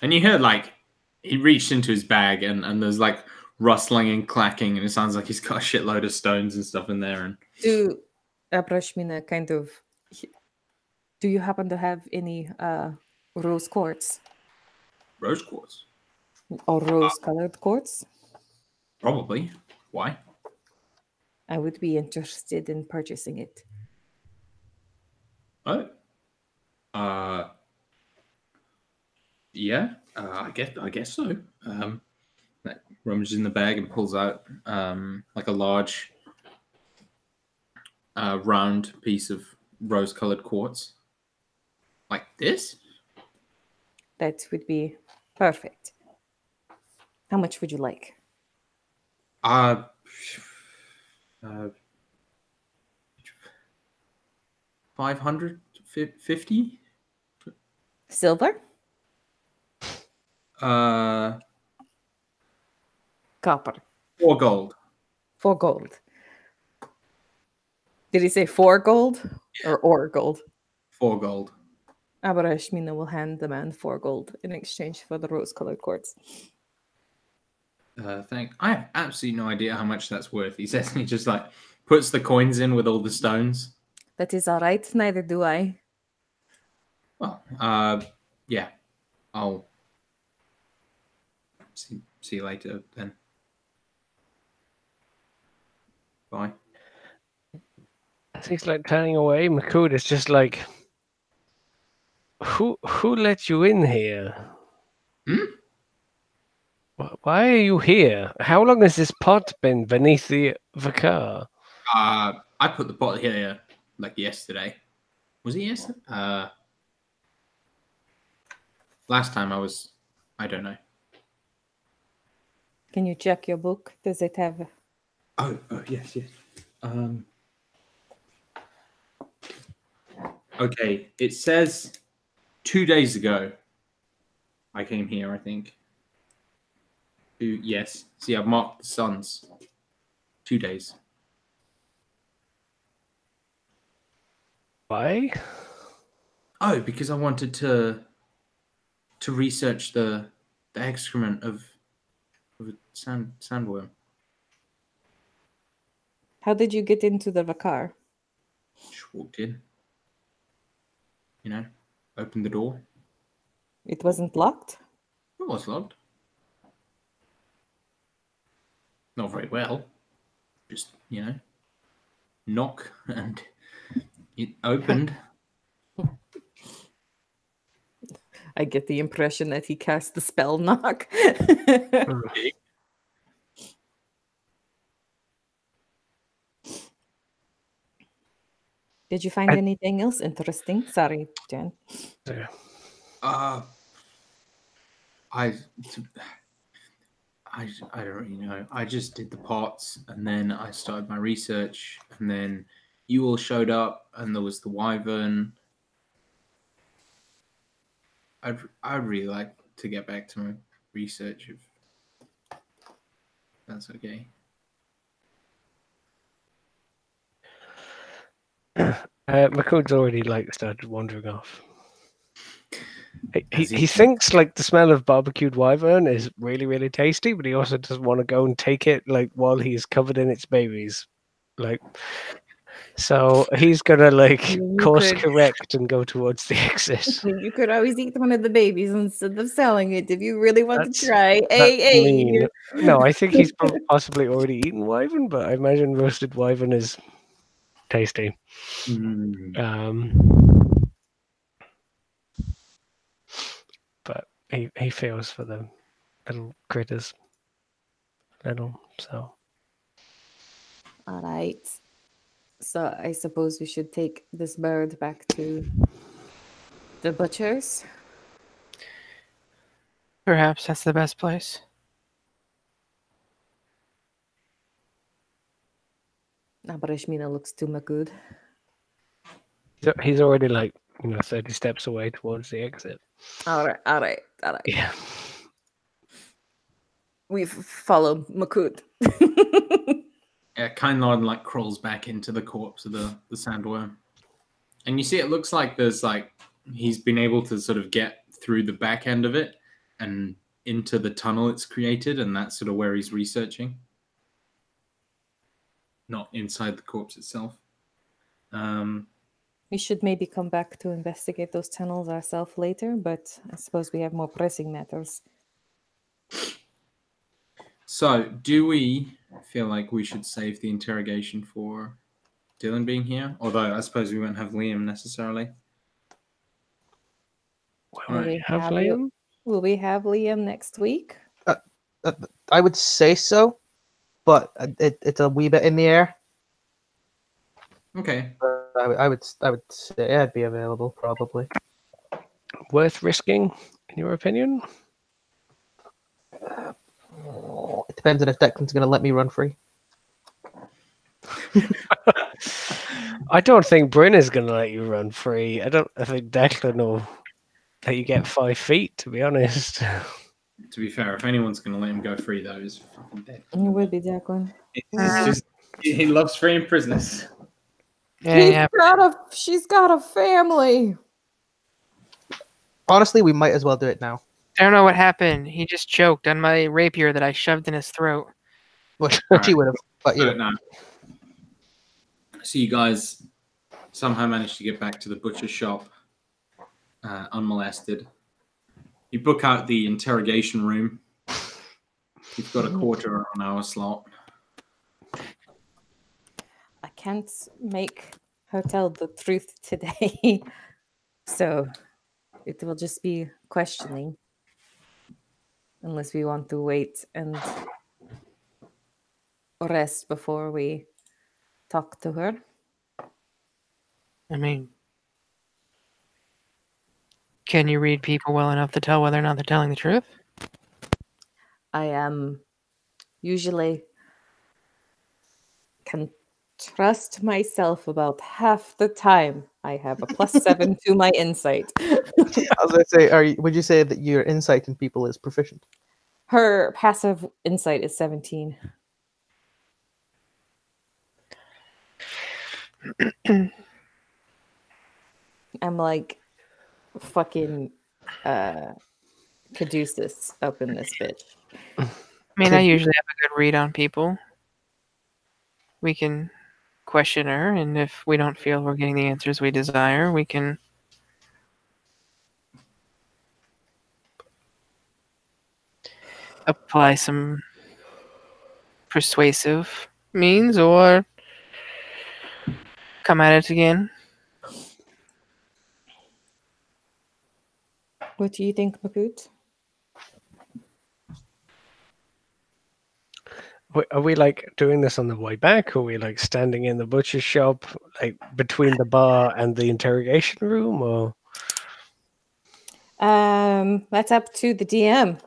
And you hear like he reached into his bag and there's like rustling and clacking, and it sounds like he's got a shitload of stones and stuff in there. And Do Abrashmina do you happen to have any rose quartz rose quartz, or rose-colored quartz? probably. Why? I would be interested in purchasing it. Oh. Yeah. I guess so. Like rummages in the bag and pulls out like a large round piece of rose-colored quartz. Like this? That would be perfect. How much would you like? 550. Silver? Copper. Copper. 4 gold. 4 gold. Did he say 4 gold or gold? 4 gold. Abrashmina will hand the man 4 gold in exchange for the rose-colored quartz. I have absolutely no idea how much that's worth. He says, and he just like puts the coins in with all the stones. That is all right. Neither do I. Well, yeah, I'll see you later then. Bye. As he's like turning away, McCood is just like, who let you in here? Why are you here? How long has this pot been beneath the car? I put the pot here like yesterday. Was it yesterday? Last time I don't know. Can you check your book? Does it have... Oh yes. Okay, it says 2 days ago I came here, I think. Yes. See, I've marked the suns. 2 days. Why? Oh, because I wanted to research the excrement of a sandworm. How did you get into the car? Just walked in. You know, opened the door. It wasn't locked. It was locked. Not very well. Just, you know, knock and it opened. I get the impression that he cast the spell knock. Did you find anything else interesting? Sorry, Jen. I don't really know. I just did the pots, and then I started my research, and then you all showed up, and there was the wyvern. I'd really like to get back to my research, if that's okay. McCood's already started wandering off. He thinks the smell of barbecued wyvern is really, really tasty, but he also doesn't want to go and take it while he's covered in its babies. So he's gonna course correct and go towards the exit. You could always eat one of the babies instead of selling it if you really want to try. Mean. No, I think he's possibly already eaten wyvern, but I imagine roasted wyvern is tasty. But he feels for the little critters. So. All right. So I suppose we should take this bird back to the butcher's. Perhaps that's the best place. Abrashmina looks too good. So he's already 30 steps away towards the exit. All right. Yeah. We follow Makut. Yeah, Kainlon crawls back into the corpse of the sandworm. And you see it looks like there's he's been able to sort of get through the back end of it and into the tunnel it's created, and that's sort of where he's researching. Not inside the corpse itself. We should maybe come back to investigate those tunnels ourselves later, but I suppose we have more pressing matters. So, do we feel like we should save the interrogation for Dylan being here? Although I suppose we won't have Liam necessarily. Will we have Liam next week? I would say so, but it's a wee bit in the air. Okay. I would say I'd be available probably. Worth risking, in your opinion? It depends on if Declan's going to let me run free. I don't think Bryn is going to let you run free. I think Declan will let you get 5 feet, to be honest. To be fair, if anyone's going to let him go free, though, it's fucking Declan. It would be Declan. It's just, he loves freeing prisoners. Yeah. She's got a family. Honestly, we might as well do it now. I don't know what happened. He just choked on my rapier that I shoved in his throat. Which he would have. But I don't know. So you guys somehow managed to get back to the butcher's shop unmolested. You book out the interrogation room. You've got a quarter of an hour slot. I can't make her tell the truth today. So it will just be questioning. Unless we want to wait and rest before we talk to her. I mean, can you read people well enough to tell whether or not they're telling the truth? I am usually can trust myself about half the time. I have a +7 to my insight. I was going to say, would you say that your insight in people is proficient? Her passive insight is 17. I'm like fucking Caduceus up in this bitch. I mean, I usually have a good read on people. We can question her, and if we don't feel we're getting the answers we desire, we can apply some persuasive means or come at it again. What do you think, Makut? Are we like doing this on the way back? Or are we like standing in the butcher's shop, like between the bar and the interrogation room? Or That's up to the DM.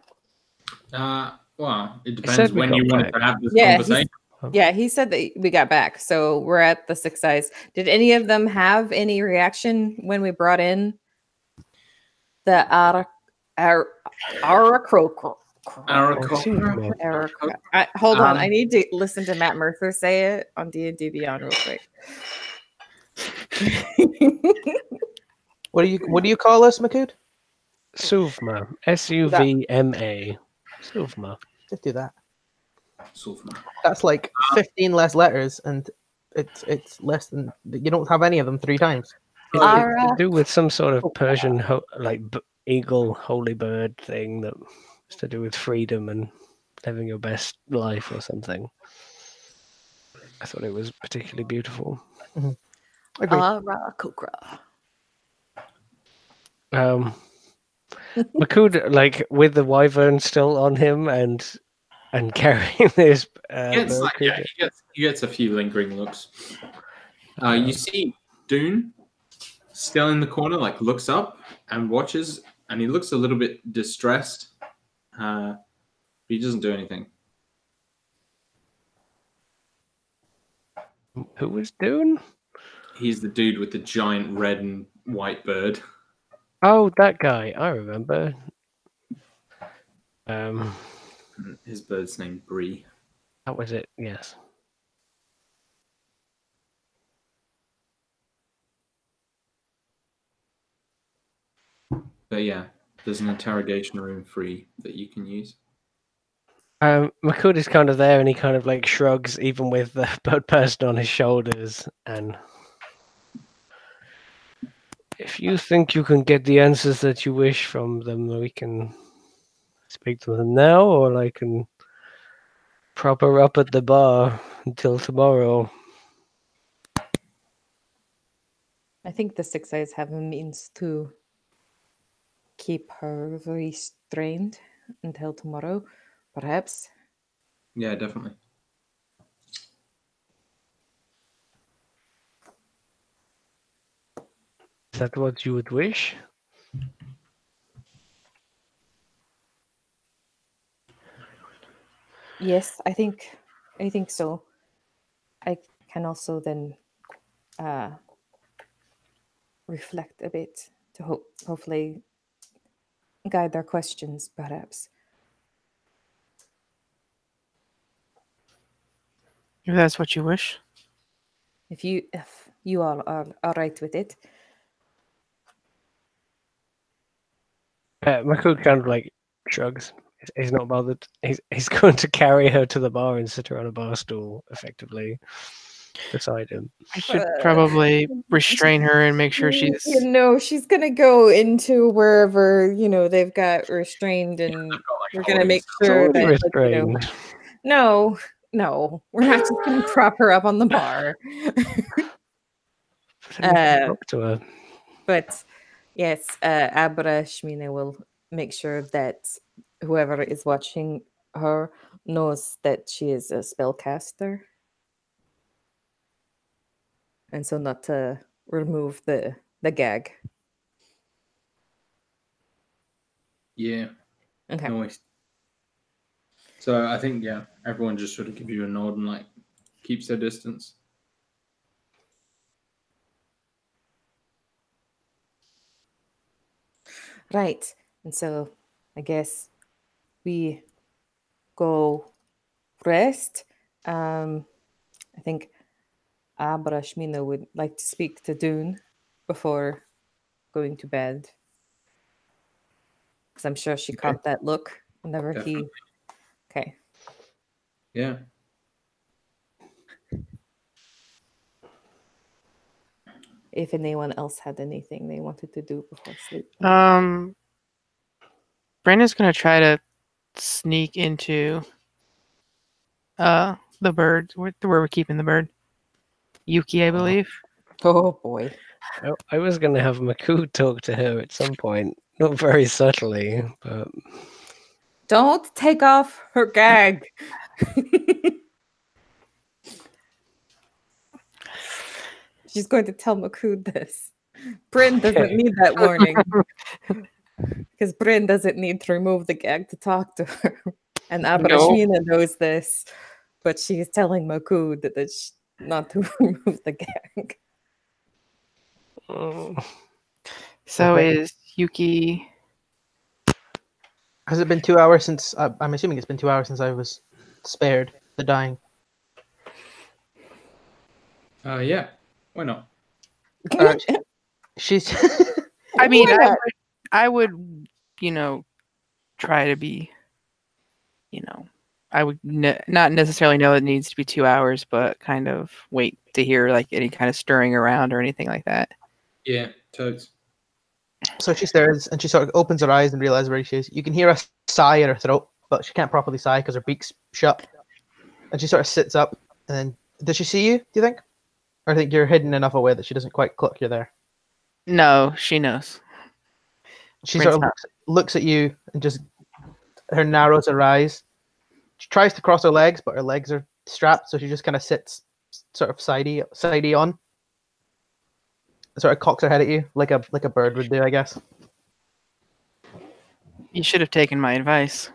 Well, it He said depends we when got you wanted back. to have this Yeah, conversation. Yeah, he said that we got back, so we're at the Six Eyes. Did any of them have any reaction when we brought in the Aracroc? Hold on, I need to listen to Matt Mercer say it on D&D Beyond real quick. What do you call us, Makud? Suvma, Suvma, Suvma. Just do that. Sulfur. That's like 15 less letters, and it's less than, you don't have any of them 3 times. It's to do with some sort of Persian eagle, holy bird thing that is to do with freedom and living your best life or something. I thought it was particularly beautiful. Agreed. Arakokra. Makud, like with the wyvern still on him and carrying this bird creature. He gets a few lingering looks. You see Dune still in the corner, like looks up and watches, and he looks a little bit distressed. But he doesn't do anything. Who was Dune? He's the dude with the giant red and white bird. Oh, that guy. I remember. His bird's named Bree. That was it. Yes. But yeah, there's an interrogation room free that you can use. Makud is kind of there, and he kind of like shrugs, even with the bird person on his shoulders. And if you think you can get the answers that you wish from them, we can speak to them now, or I can prop her up at the bar until tomorrow. I think the Six Eyes have a means to keep her restrained until tomorrow, perhaps. Yeah, definitely. Is that what you would wish? Yes, I think so. I can also then reflect a bit to hopefully guide their questions, perhaps. If that's what you wish. If you all are all right with it. Makud kind of like shrugs. He's not bothered. He's going to carry her to the bar and sit her on a bar stool, effectively, beside him. I should probably restrain her and make sure she's. She's gonna go into wherever they've got restrained, and we're gonna make sure that restrained. No, we're not just gonna prop her up on the bar. Talk to her. But yes, Abra Shmina will make sure that whoever is watching her knows that she is a spellcaster. And so not to remove the gag. Yeah. Okay. Nice. So I think, yeah, everyone just sort of give you a nod and like keeps their distance. Right. And so I guess we go rest. I think Abra Shmina would like to speak to Dune before going to bed. Because I'm sure she caught that look whenever Definitely. Okay. Yeah. if anyone else had anything they wanted to do before sleep. Brenda's gonna try to sneak into the bird where we're keeping the bird. Yuki, I believe. Oh boy. I was going to have Maku talk to her at some point, not very subtly, but Don't take off her gag. She's going to tell Makud this. Bryn doesn't Okay. need that warning. Because Bryn doesn't need to remove the gag to talk to her. And Abrashmina knows this, but she's telling Makud that not to remove the gag. So Okay. is Yuki? Has it been 2 hours since? I'm assuming it's been 2 hours since I was spared the dying. Yeah. Why not? She's. I mean, Why not? I would, try to be, I would not necessarily know it needs to be 2 hours, but kind of wait to hear like any kind of stirring around or anything like that. Yeah, totes. So she stares and she sort of opens her eyes and realizes where she is. You can hear a sigh in her throat, but she can't properly sigh because her beak's shut. And she sort of sits up. And then, does she see you? Do you think? Or I think you're hidden enough away that she doesn't quite clock you're there. No, she knows. She Bryn's sort of looks at you and just her narrows her eyes. She tries to cross her legs, but her legs are strapped, so she just kind of sits sort of sidey on. Sort of cocks her head at you like a bird would do, I guess. You should have taken my advice.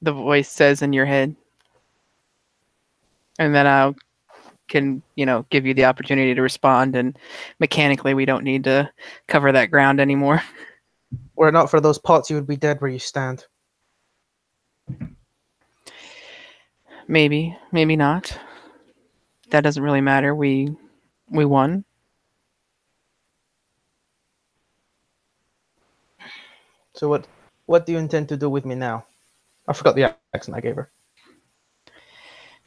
The voice says in your head. And then I can, give you the opportunity to respond, and mechanically we don't need to cover that ground anymore. Were it not for those pots, you would be dead where you stand. Maybe, maybe not. That doesn't really matter. We won. So what do you intend to do with me now? I forgot the accent I gave her.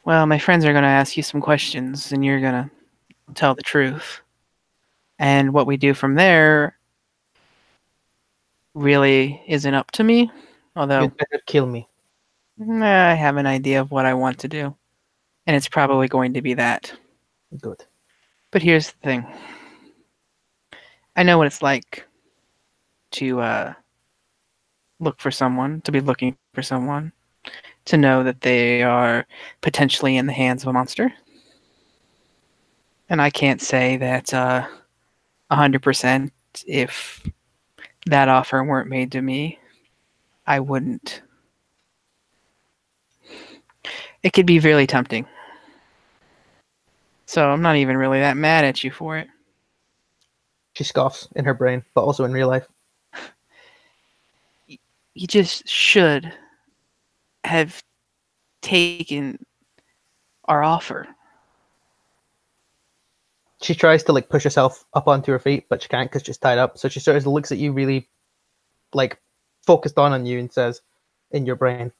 Well, my friends are going to ask you some questions, and you're going to tell the truth. And what we do from there really isn't up to me. Although You'd better kill me. I have an idea of what I want to do. And it's probably going to be that. Good. But here's the thing. I know what it's like to look for someone, to be looking for someone, to know that they are potentially in the hands of a monster. And I can't say that 100% if that offer weren't made to me, I wouldn't. It could be really tempting. So I'm not even really that mad at you for it. She scoffs in her brain, but also in real life. You just should have taken our offer. She tries to push herself up onto her feet, but she can't because she's tied up. So she sort of looks at you really focused on you and says in your brain,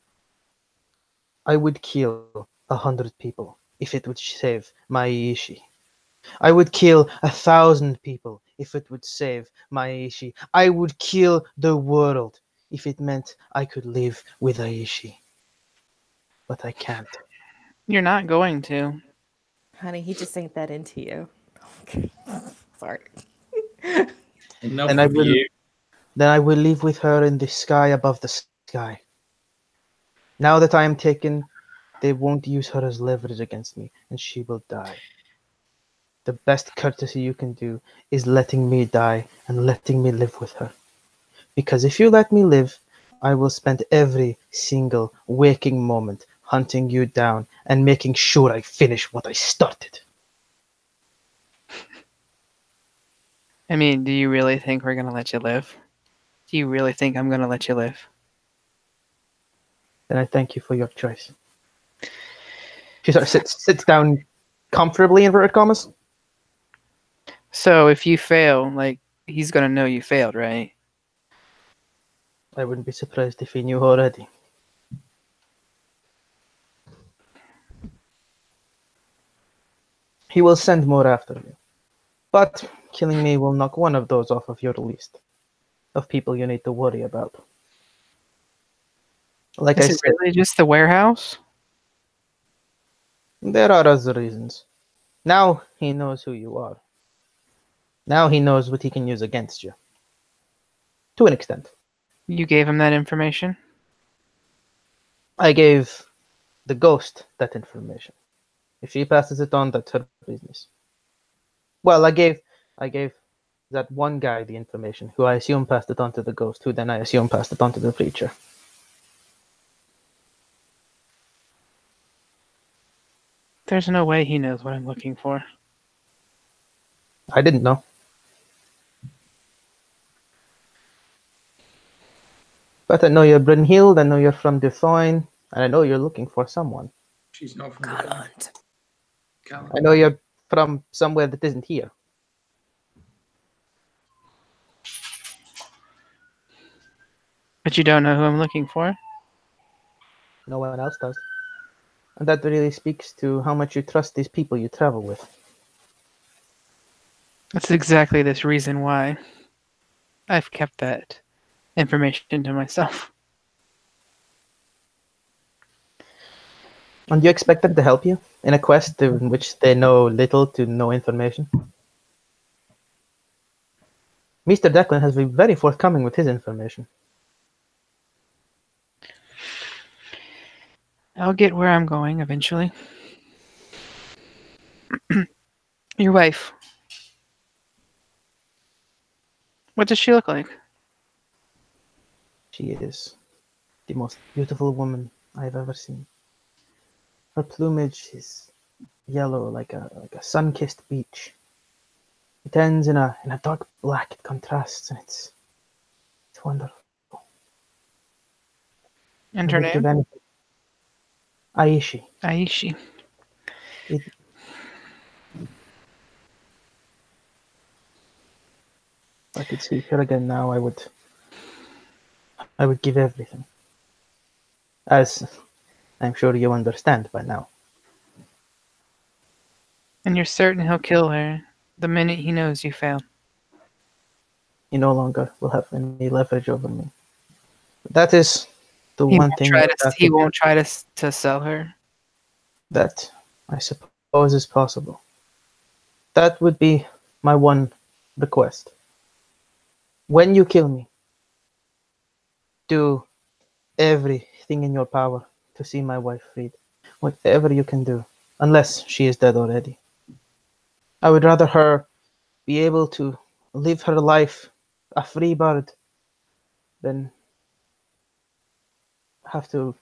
I would kill 100 people if it would save Maishi. I would kill 1,000 people if it would save Maishi. I would kill the world if it meant I could live with Aishi. But I can't. You're not going to. Honey, he just ain't that into you. Sorry. Enough And I of will- you. Then I will live with her in the sky above the sky. Now that I am taken, they won't use her as leverage against me, and she will die. The best courtesy you can do is letting me die and letting me live with her. Because if you let me live, I will spend every single waking moment hunting you down and making sure I finish what I started. I mean, do you really think we're going to let you live? Do you really think I'm going to let you live? Then I thank you for your choice. She sort of sits down comfortably, inverted commas. So if you fail, he's going to know you failed, right? I wouldn't be surprised if he knew already. He will send more after me. But killing me will knock one of those off of your list of people you need to worry about. Like I Is it said, really just the warehouse? there are other reasons. Now he knows who you are. Now he knows what he can use against you. To an extent. You gave him that information? I gave the ghost that information. If she passes it on, that's her business. Well, I gave that one guy the information, who I assume passed it on to the ghost, who then I assume passed it on to the preacher. There's no way he knows what I'm looking for. I didn't know. But I know you're Brynhild, I know you're from Define, and I know you're looking for someone. She's not from Gallant. I know you're from somewhere that isn't here. But you don't know who I'm looking for? No one else does. And that really speaks to how much you trust these people you travel with. That's exactly this reason why I've kept that information to myself. And you expect them to help you in a quest in which they know little to no information? Mr. Declan has been very forthcoming with his information. I'll get where I'm going eventually. Your wife. What does she look like? She is the most beautiful woman I've ever seen. Her plumage is yellow like a sun-kissed beach. It ends in a dark black. It contrasts, and it's wonderful. And I her would give name? anything. Aishi. Aishi. If I could see her again now, I would give everything. As I'm sure you understand by now. And you're certain he'll kill her the minute he knows you failed. He no longer will have any leverage over me. That is the He one won't thing try I to. have He won't try to sell her. that I suppose is possible. That would be my one request. When you kill me, do everything in your power to see my wife freed. Whatever you can do, unless she is dead already. I would rather her be able to live her life a free bird than have to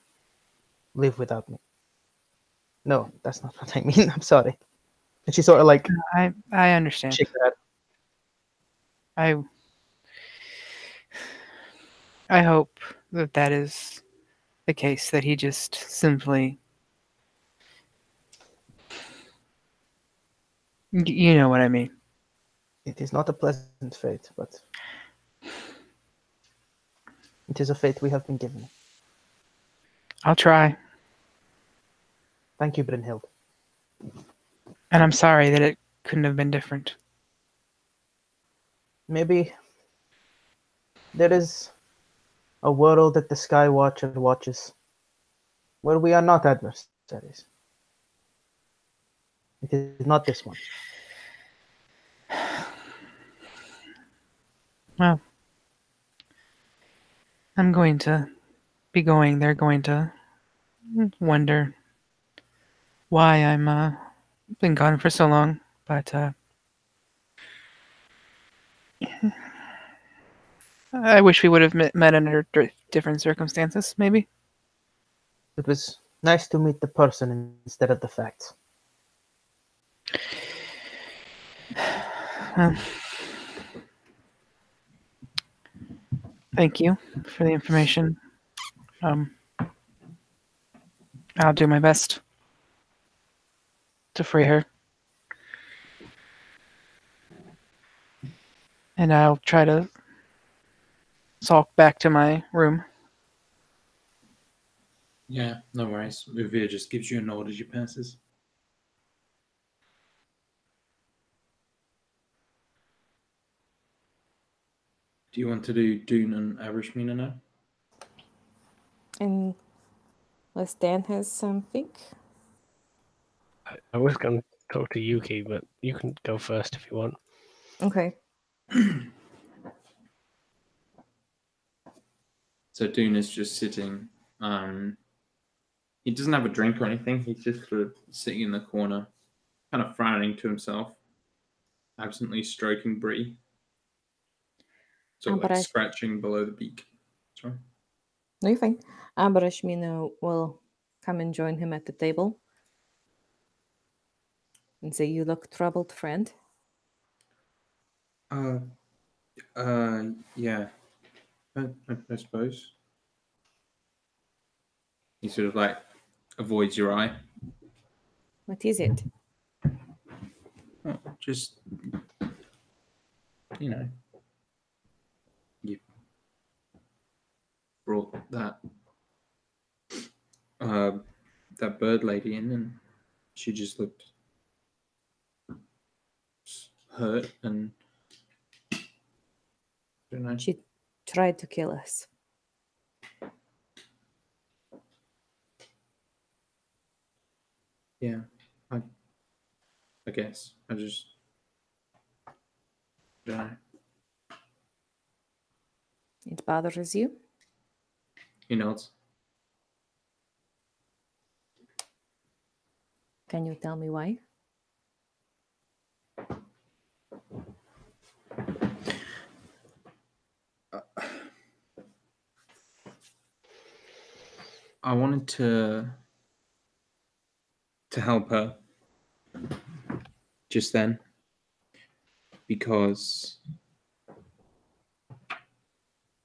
live without me. No, that's not what I mean. I'm sorry. And she sort of like I understand. shake her head. I hope that that is the case, that he just simply, you know what I mean. It is not a pleasant fate, but it is a fate we have been given. I'll try. Thank you, Brynhild. And I'm sorry that it couldn't have been different. Maybe there is a world that the Sky Watcher watches where we are not adversaries. It is not this one. Well, I'm going to be going. They're going to wonder why I'm been gone for so long. But I wish we would have met under different circumstances, maybe. It was nice to meet the person instead of the facts. Thank you for the information. I'll do my best to free her. And I'll try to sulk back to my room. Yeah, no worries. Uvir just gives you a nod as you passes. Do you want to do Dune and Avrishmina now? Unless Dan has something. I was going to talk to Yuki, but you can go first if you want. Okay. So Dune is just sitting. He doesn't have a drink or anything. He's just sort of sitting in the corner, kind of frowning to himself, absently stroking Bree. Sort of but like I- scratching below the beak. Sorry. No, you're fine. Abarashmina will come and join him at the table and say, "You look troubled, friend." Yeah. I suppose. He sort of like avoids your eye. What is it? Oh, just, you know, you brought that bird lady in, and she just looked hurt, and I don't know. She tried to kill us. Yeah, I guess I just don't know. It bothers you? He nods. Can you tell me why? I wanted to help her just then because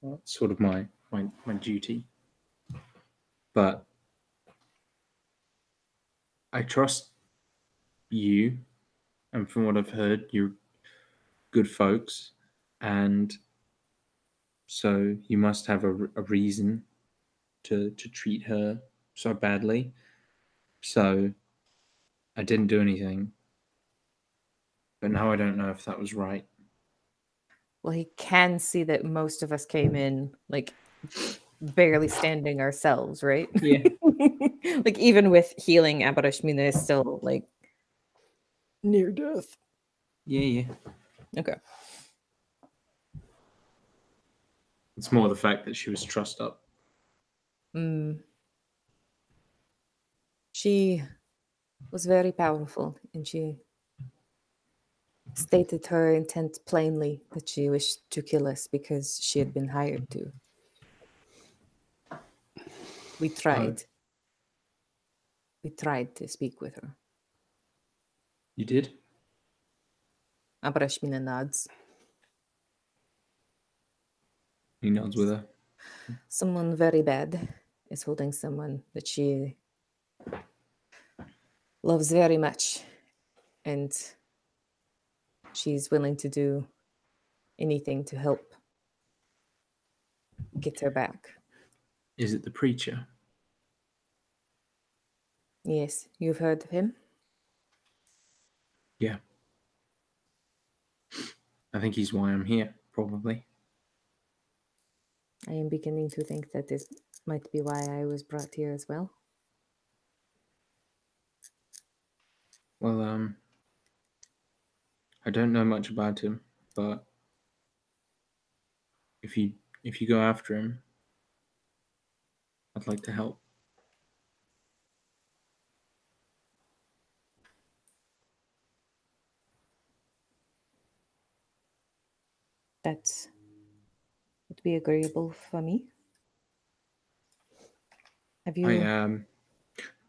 well, it's sort of my duty. But I trust you, and from what I've heard, you're good folks, and so you must have a reason to treat her so badly. So I didn't do anything, but now I don't know if that was right. Well, he can see that most of us came in like barely standing ourselves, right? Yeah. Like even with healing, Abarashmina is still like near death. Yeah. Okay. It's more the fact that she was trussed up. She was very powerful, and she stated her intent plainly that she wished to kill us because she had been hired to. We tried. We tried to speak with her. You did? Abarashmina nods. He nods with her. Someone very bad is holding someone that she loves very much, and she's willing to do anything to help get her back. Is it the preacher? Yes, you've heard of him? Yeah. I think he's why I'm here, probably. I am beginning to think that this might be why I was brought here as well. Well, I don't know much about him, but if you go after him, I'd like to help. That would be agreeable for me. Have you?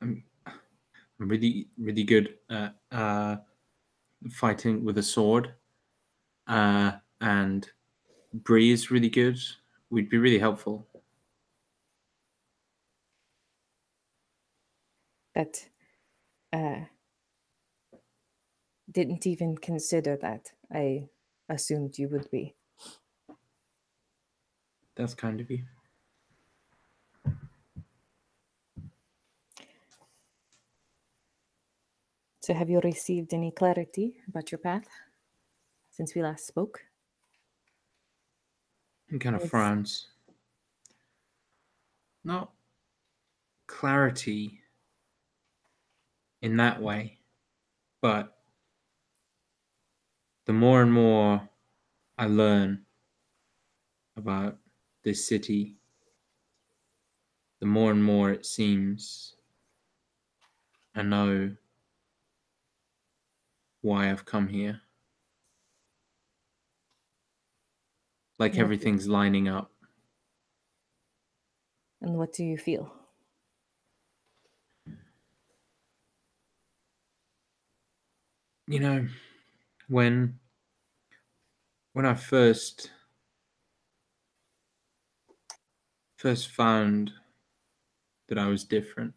I'm really good at fighting with a sword, and Bree is really good. We'd be really helpful. That didn't even consider that. I assumed you would be. That's kind of you. So, have you received any clarity about your path since we last spoke? He kind of It's- frowns. Not clarity in that way, but the more and more I learn about this city, the more and more it seems I know why I've come here. Like What- everything's lining up. And what do you feel? You know, when I first found that I was different,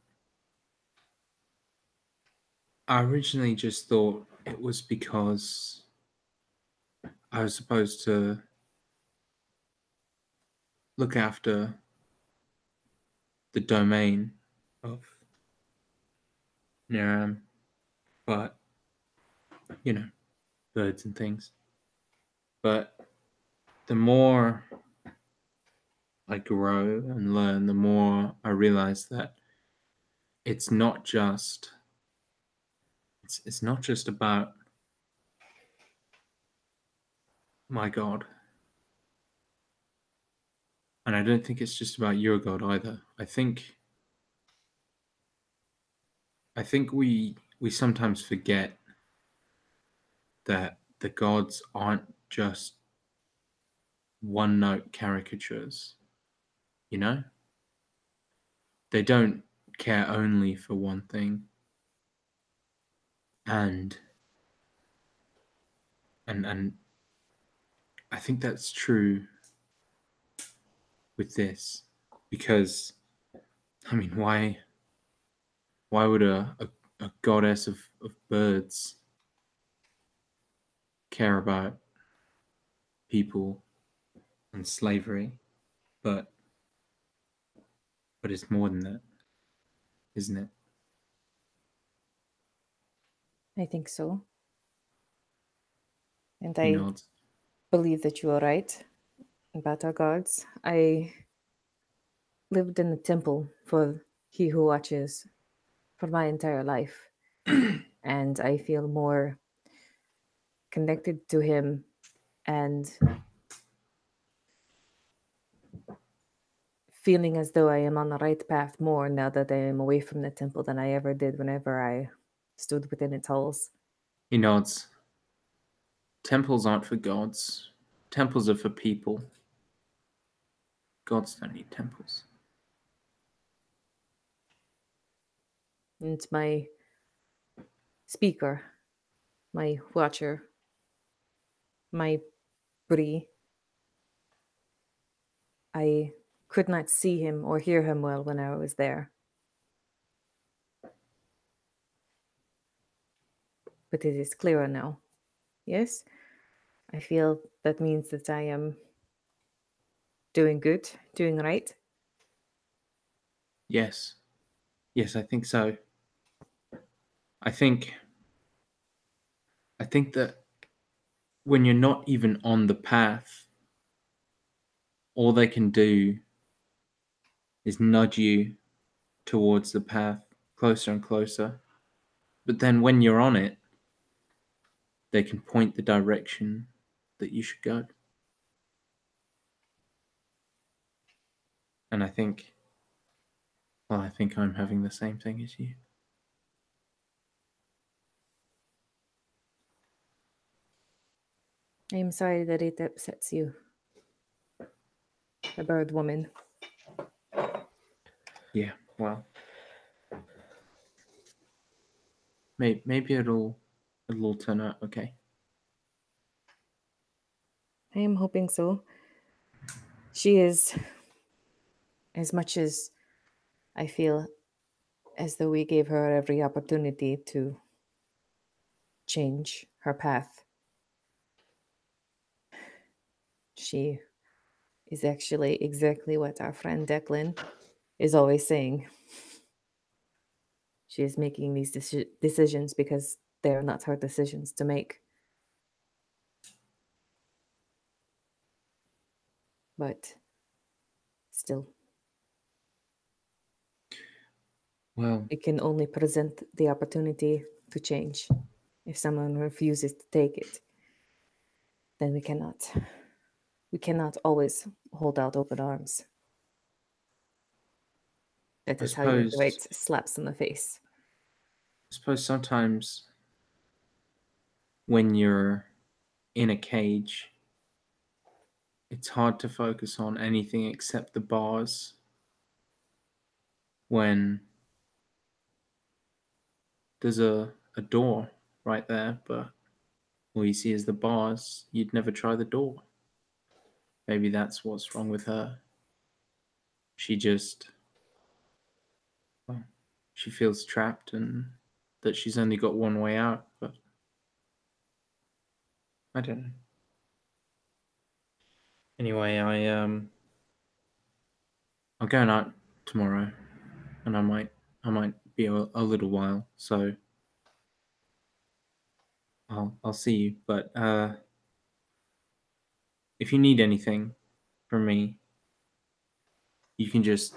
I originally just thought it was because I was supposed to look after the domain of Niram, but you know, birds and things. But the more I grow and learn, the more I realize that it's not just it's not just about my God. And I don't think it's just about your God either. I think we sometimes forget that the gods aren't just one note caricatures, you know? They don't care only for one thing. And I think that's true with this, because I mean, why would a goddess of birds care about people and slavery? But it's more than that, isn't it? I think so. And He I nods. believe that you are right about our gods. I lived in the temple for He Who Watches for my entire life. And I feel more connected to him and feeling as though I am on the right path more now that I am away from the temple than I ever did whenever I stood within its halls. He nods. Temples aren't for gods. Temples are for people. Gods don't need temples. And my speaker, my watcher, my Bri, I could not see him or hear him well when I was there. But it is clearer now. Yes, I feel that means that I am doing good, doing right. Yes. Yes, I think so. I think that when you're not even on the path, all they can do is nudge you towards the path closer and closer. But then when you're on it, they can point the direction that you should go. And I think I'm having the same thing as you. I am sorry that it upsets you. The bird woman. Yeah, well, maybe it'll all turn out okay. I am hoping so. She is, as much as I feel as though we gave her every opportunity to change her path. She is actually exactly what our friend Declan is always saying. She is making these decisions because they are not her decisions to make. but still, Well, it can only present the opportunity to change. If someone refuses to take it, then we cannot always hold out open arms. That I is how you suppose avoid slaps in the face. sometimes when you're in a cage, it's hard to focus on anything except the bars. When there's a door right there, but all you see is the bars, you'd never try the door. Maybe that's what's wrong with her. She just, well, she feels trapped and that she's only got one way out, but I don't know. Anyway, I'm going out tomorrow, and I might be a little while, so I'll see you. But if you need anything from me, you can just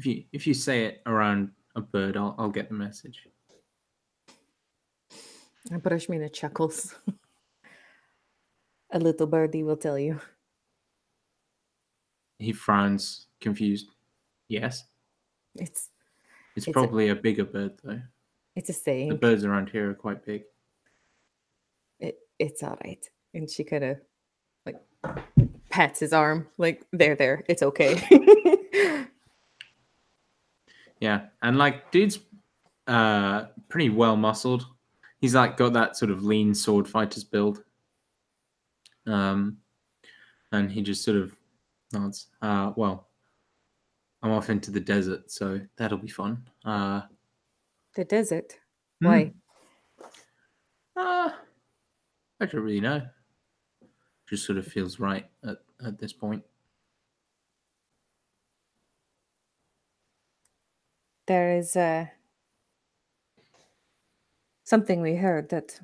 if you say it around a bird, I'll get the message. And Parashmina chuckles. A little birdie will tell you. He frowns, confused. Yes, It's it's It's a- probably a bigger bird though. it's a The saying. birds around here are quite big. It's all right. And she kind of like pats his arm, like, there, it's okay. Yeah, and like dude's pretty well muscled. He's like got that sort of lean sword fighter's build. And he just sort of nods. Well, I'm off into the desert, so that'll be fun. The desert. Why? I don't really know. Just sort of feels right at this point. There is something we heard that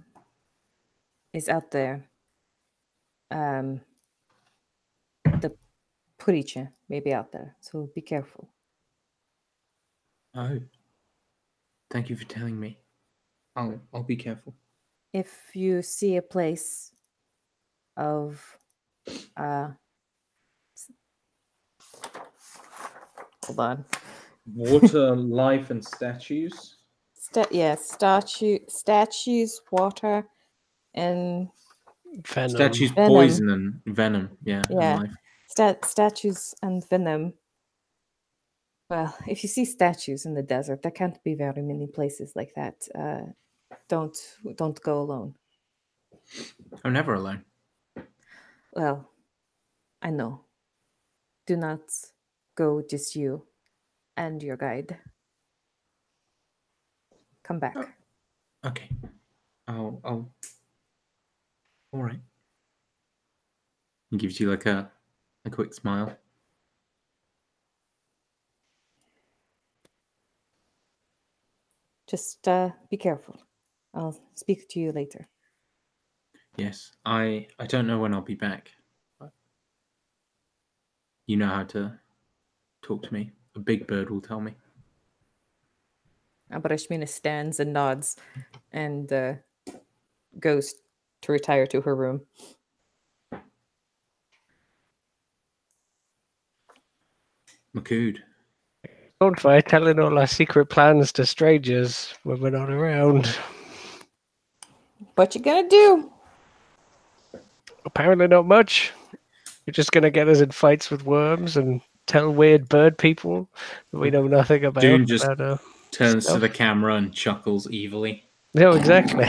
is out there. The Purice may be out there, so be careful. Oh, thank you for telling me. I'll be careful. If you see a place of hold on. Water, life, and statues. Statues, water, and Venom. Statues, Venom. poison, and venom. Yeah, Yeah. and life. Statues and venom. Well, if you see statues in the desert, there can't be very many places like that. Don't go alone. I'm never alone. Well, I know. Do not go just you and your guide. Come back. Okay. I'll. All right. He gives you like a quick smile. Just be careful. I'll speak to you later. Yes, I don't know when I'll be back. But you know how to talk to me. A big bird will tell me. Abarashmina stands and nods and goes to retire to her room. Makood. Don't try telling all our secret plans to strangers when we're not around. What you gonna do? Apparently not much. You're just going to get us in fights with worms and tell weird bird people that we know nothing about. Dune just about, turns to stuff. the camera and chuckles evilly. No, exactly.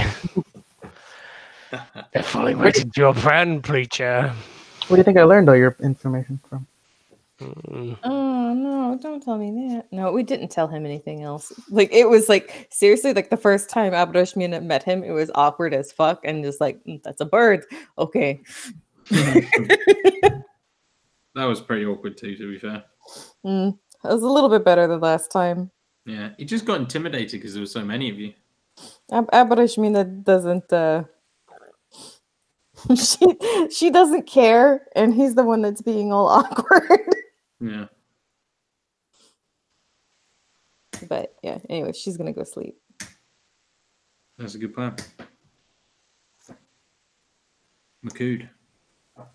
They're fully waiting your plan, preacher. Where do you think I learned all your information from? Oh no, don't tell me that. No, we didn't tell him anything else. Like it was like seriously, like the first time Abrashmina met him, it was awkward as fuck and just like that's a bird. Okay. That was pretty awkward too, to be fair. It was a little bit better than last time. Yeah, he just got intimidated because there were so many of you. Abrashmina doesn't she doesn't care, and he's the one that's being all awkward. Yeah. But yeah, anyway, she's gonna go sleep. That's a good plan. Makood,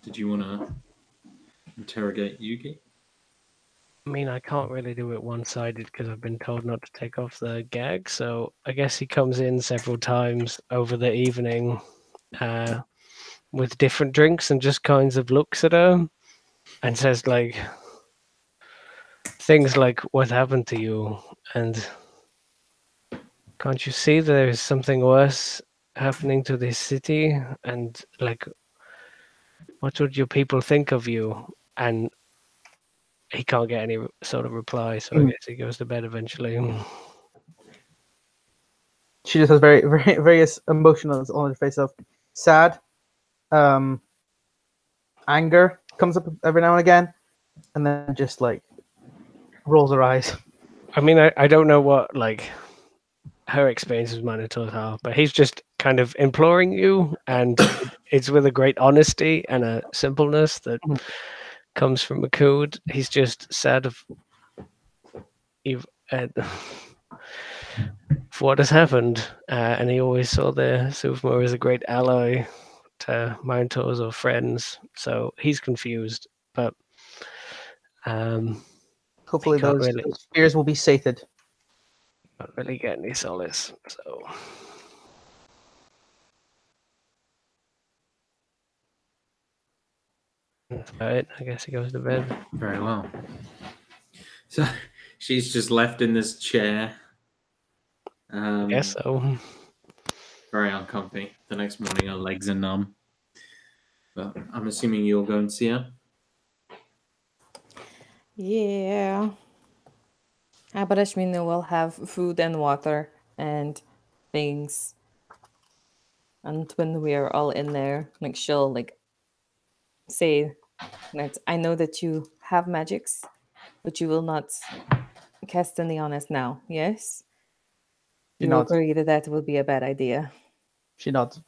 did you want to interrogate Yuki? I mean, I can't really do it one-sided because I've been told not to take off the gag. So I guess he comes in several times over the evening with different drinks and just kinds of looks at her and says like things like, "What happened to you?" and "Can't you see there's something worse happening to this city?" and like, "What would your people think of you?" And he can't get any sort of reply, so I guess he goes to bed eventually. She just has various emotions on her face of sad, anger comes up every now and again, and then just like rolls her eyes. I mean, I don't know what like her experience with Manitors are, but he's just kind of imploring you, and it's with a great honesty and a simpleness that comes from Makood. He's just sad of for what has happened, and he always saw the Suvma as a great ally to Manitors or friends, so he's confused, but Hopefully, can't those really- fears will be sated. not really get any solace, so that's about it. I guess he goes to bed. Very well. So she's just left in this chair. I guess so. Very uncomfy. The next morning, her legs are numb. But I'm assuming you'll go and see her. Yeah. But Ashmina will have food and water and things. And when we are all in there, like she'll like say that I know that you have magics, but you will not cast any on us now. Yes? She You nods. agree that that would be a bad idea. She nods.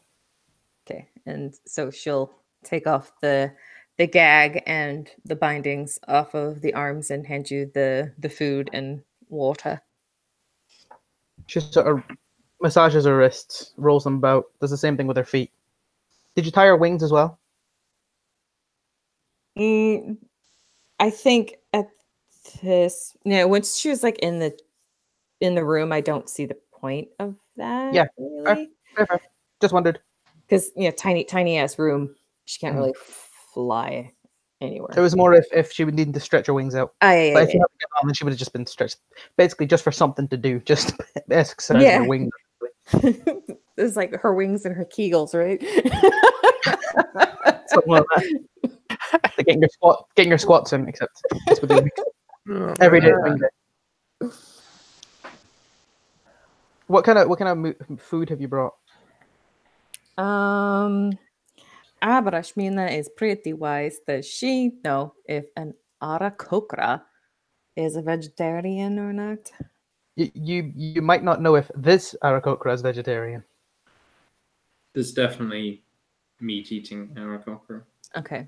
Okay. And so she'll take off the gag and the bindings off of the arms and hand you the food and water. She sort of massages her wrists, rolls them about, does the same thing with her feet. Did you tie her wings as well? I think at this, once she was like in the room, I don't see the point of that. Yeah, really, Fair. Just wondered. because tiny ass room, she can't really fly anywhere. It was more if she would need to stretch her wings out. Oh, yeah, But if you had to get on, then she would have just been stretched. Basically, just for something to do. Just exercise Yeah. her wings. It's like her wings and her kegels, right? Something like that. Like getting your squats in, except just with the every day. Wing day. What kind of food have you brought? But Ashmina is pretty wise. Does she know if an Arakokra is a vegetarian or not? You might not know if this Arakokra is vegetarian. There's definitely meat-eating Aarakocra. Okay.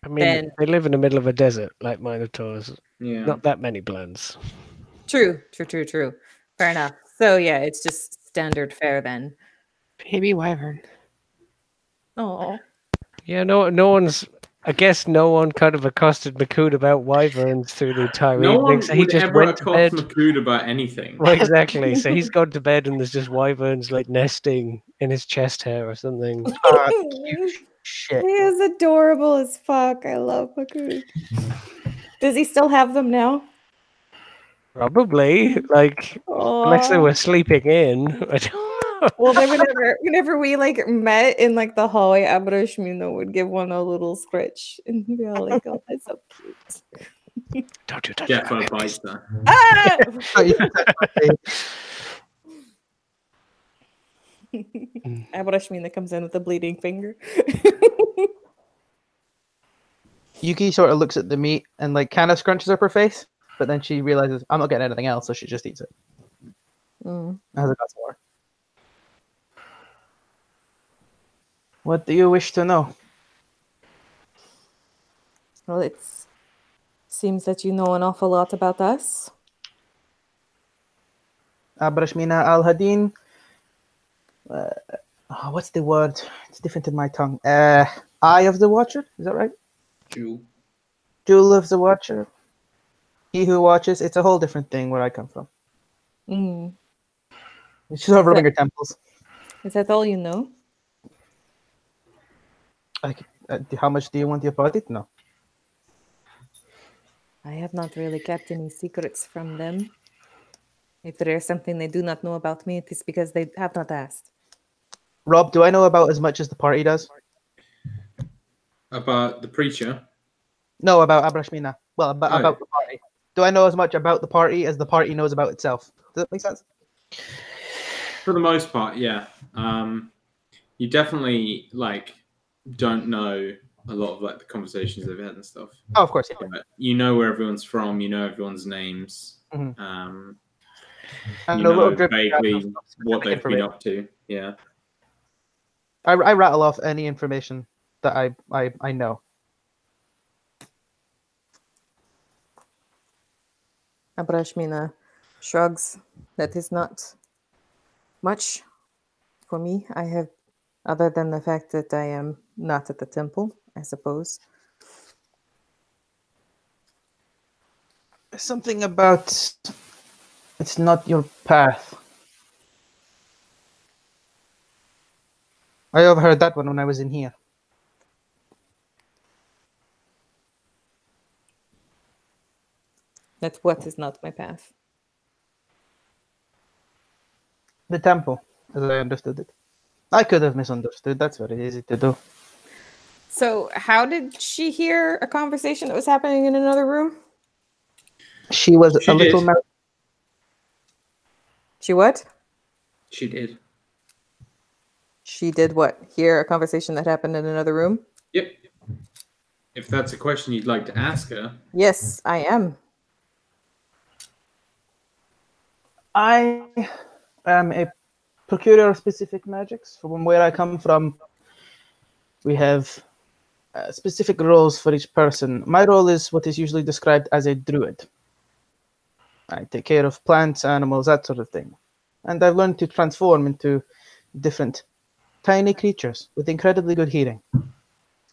I mean, they live in the middle of a desert like Minotaurs. Yeah. Not that many plants. True. Fair enough. So yeah, it's just standard fare then. Baby wyvern. Oh. Yeah, no one's. I guess no one kind of accosted Makood about wyverns through the entire No evening. one So he would just ever went to bed. accost Makood about anything. Well, exactly. So he's gone to bed, and there's just wyverns like nesting in his chest hair or something. Shit. He is adorable as fuck. I love Makood. Does he still have them now? Probably, like unless they were sleeping in. I don't know. Well, then whenever we like met in like the hallway, Abrashmino would give one a little scratch and be all like, "Oh, that's so cute." Don't you touch Defo that. bites her. Ah! Abrashmina comes in with a bleeding finger. Yuki sort of looks at the meat and like kind of scrunches up her face, but then she realizes I'm not getting anything else, so she just eats it. Has a glass of water. What do you wish to know? Well, it seems that you know an awful lot about us. Abrashmina al-Hadin. What's the word? It's different in my tongue. Eye of the Watcher? Is that right? Jewel. Jewel of the Watcher. He who watches. It's a whole different thing where I come from. Mm. She's overrunning her temples. Is that all you know? How much do you want about it? No. I have not really kept any secrets from them. If there is something they do not know about me, it is because they have not asked. Rob, do I know about as much as the party does? About the preacher? No, about Abrashmina. Well, Oh. about the party. Do I know as much about the party as the party knows about itself? Does that make sense? For the most part, yeah. You definitely don't know a lot of the conversations they've had and stuff. Oh, of course. Yeah. But you know where everyone's from. You know everyone's names. Mhm. You And a know little drip vaguely of what they've been information. up to. Yeah. I rattle off any information that I know. Abrashmina shrugs. That is not much for me. I have, other than the fact that I am not at the temple, I suppose. Something about it's not your path. I overheard that one when I was in here. That what is not my path. The temple, as I understood it. I could have misunderstood. That's very easy to do. So, how did she hear a conversation that was happening in another room? She was She a little did. She what? She did. She did what? Hear a conversation that happened in another room? Yep. If that's a question you'd like to ask her. Yes, I am. I am a procurer of specific magics. From where I come from, we have specific roles for each person. My role is what is usually described as a druid. I take care of plants, animals, that sort of thing. And I've learned to transform into different tiny creatures with incredibly good hearing.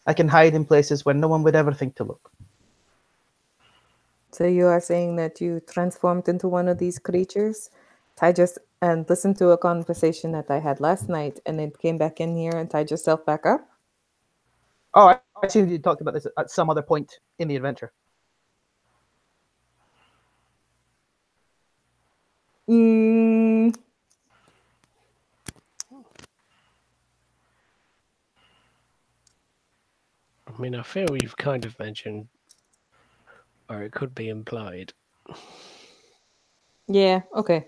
I can hide in places where no one would ever think to look. So you are saying that you transformed into one of these creatures? I just and listened to a conversation that I had last night and then came back in here and tied yourself back up? Oh, I assumed you talked about this at some other point in the adventure. Mm, I mean, I feel you've kind of mentioned, or it could be implied. yeah, okay.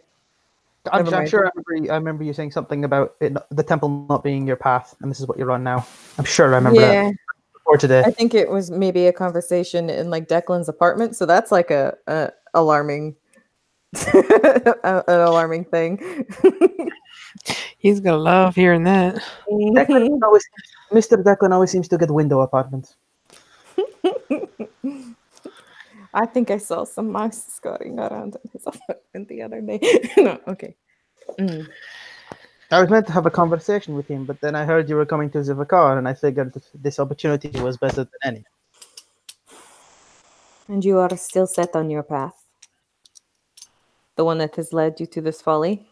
I'm Never mind. sure I remember you saying something about the temple not being your path, and this is what you're on now. I'm sure I remember Yeah, that before today. I think it was maybe a conversation in Declan's apartment, so that's like a alarming an alarming thing. He's gonna love hearing that. Mr. Declan always seems to get window apartments. I think I saw some mice scurrying around in his apartment the other day. No, okay. Mm. I was meant to have a conversation with him, but then I heard you were coming to Zivakar, and I figured this opportunity was better than any. And you are still set on your path? The one that has led you to this folly?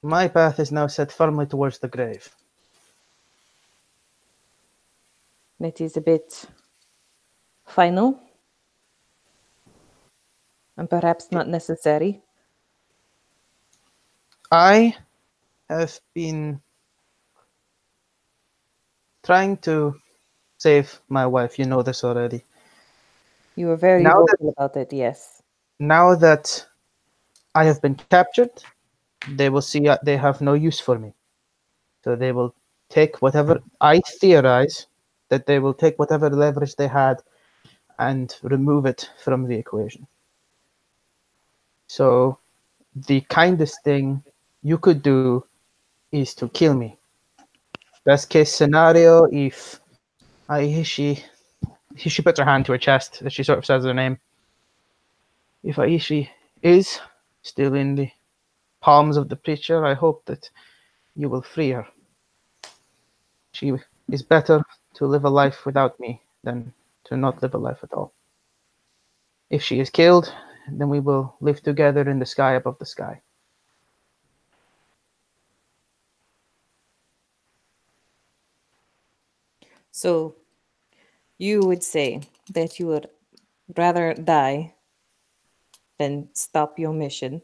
My path is now set firmly towards the grave. It is a bit final. And perhaps not necessary. I have been trying to save my wife. You know this already. You were very Now vocal about it, yes. Now that I have been captured, they will see they have no use for me. So they will take whatever, I theorize that they will take whatever leverage they had and remove it from the equation. So the kindest thing you could do is to kill me. Best case scenario, if Aishi, she puts her hand to her chest as she sort of says her name. If Aishi is still in the palms of the preacher, I hope that you will free her. She is better to live a life without me than to not live a life at all. If she is killed, then we will live together in the sky above the sky. So you would say that you would rather die than stop your mission.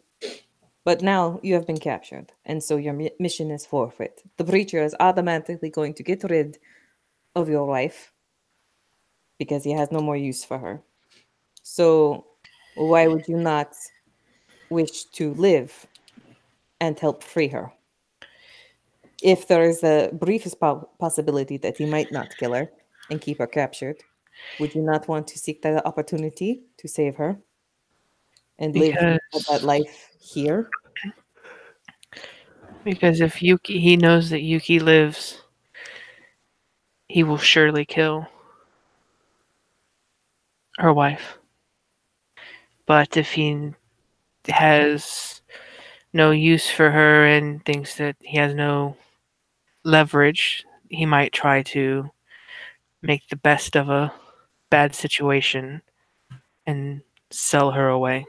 But now you have been captured, and so your mission is forfeit. The preacher is automatically going to get rid of your wife because he has no more use for her. So why would you not wish to live and help free her? If there is the briefest possibility that he might not kill her and keep her captured, would you not want to seek that opportunity to save her and live that life here? Because if he knows that Yuki lives, he will surely kill her wife. But if he has no use for her and thinks that he has no leverage, he might try to make the best of a bad situation and sell her away.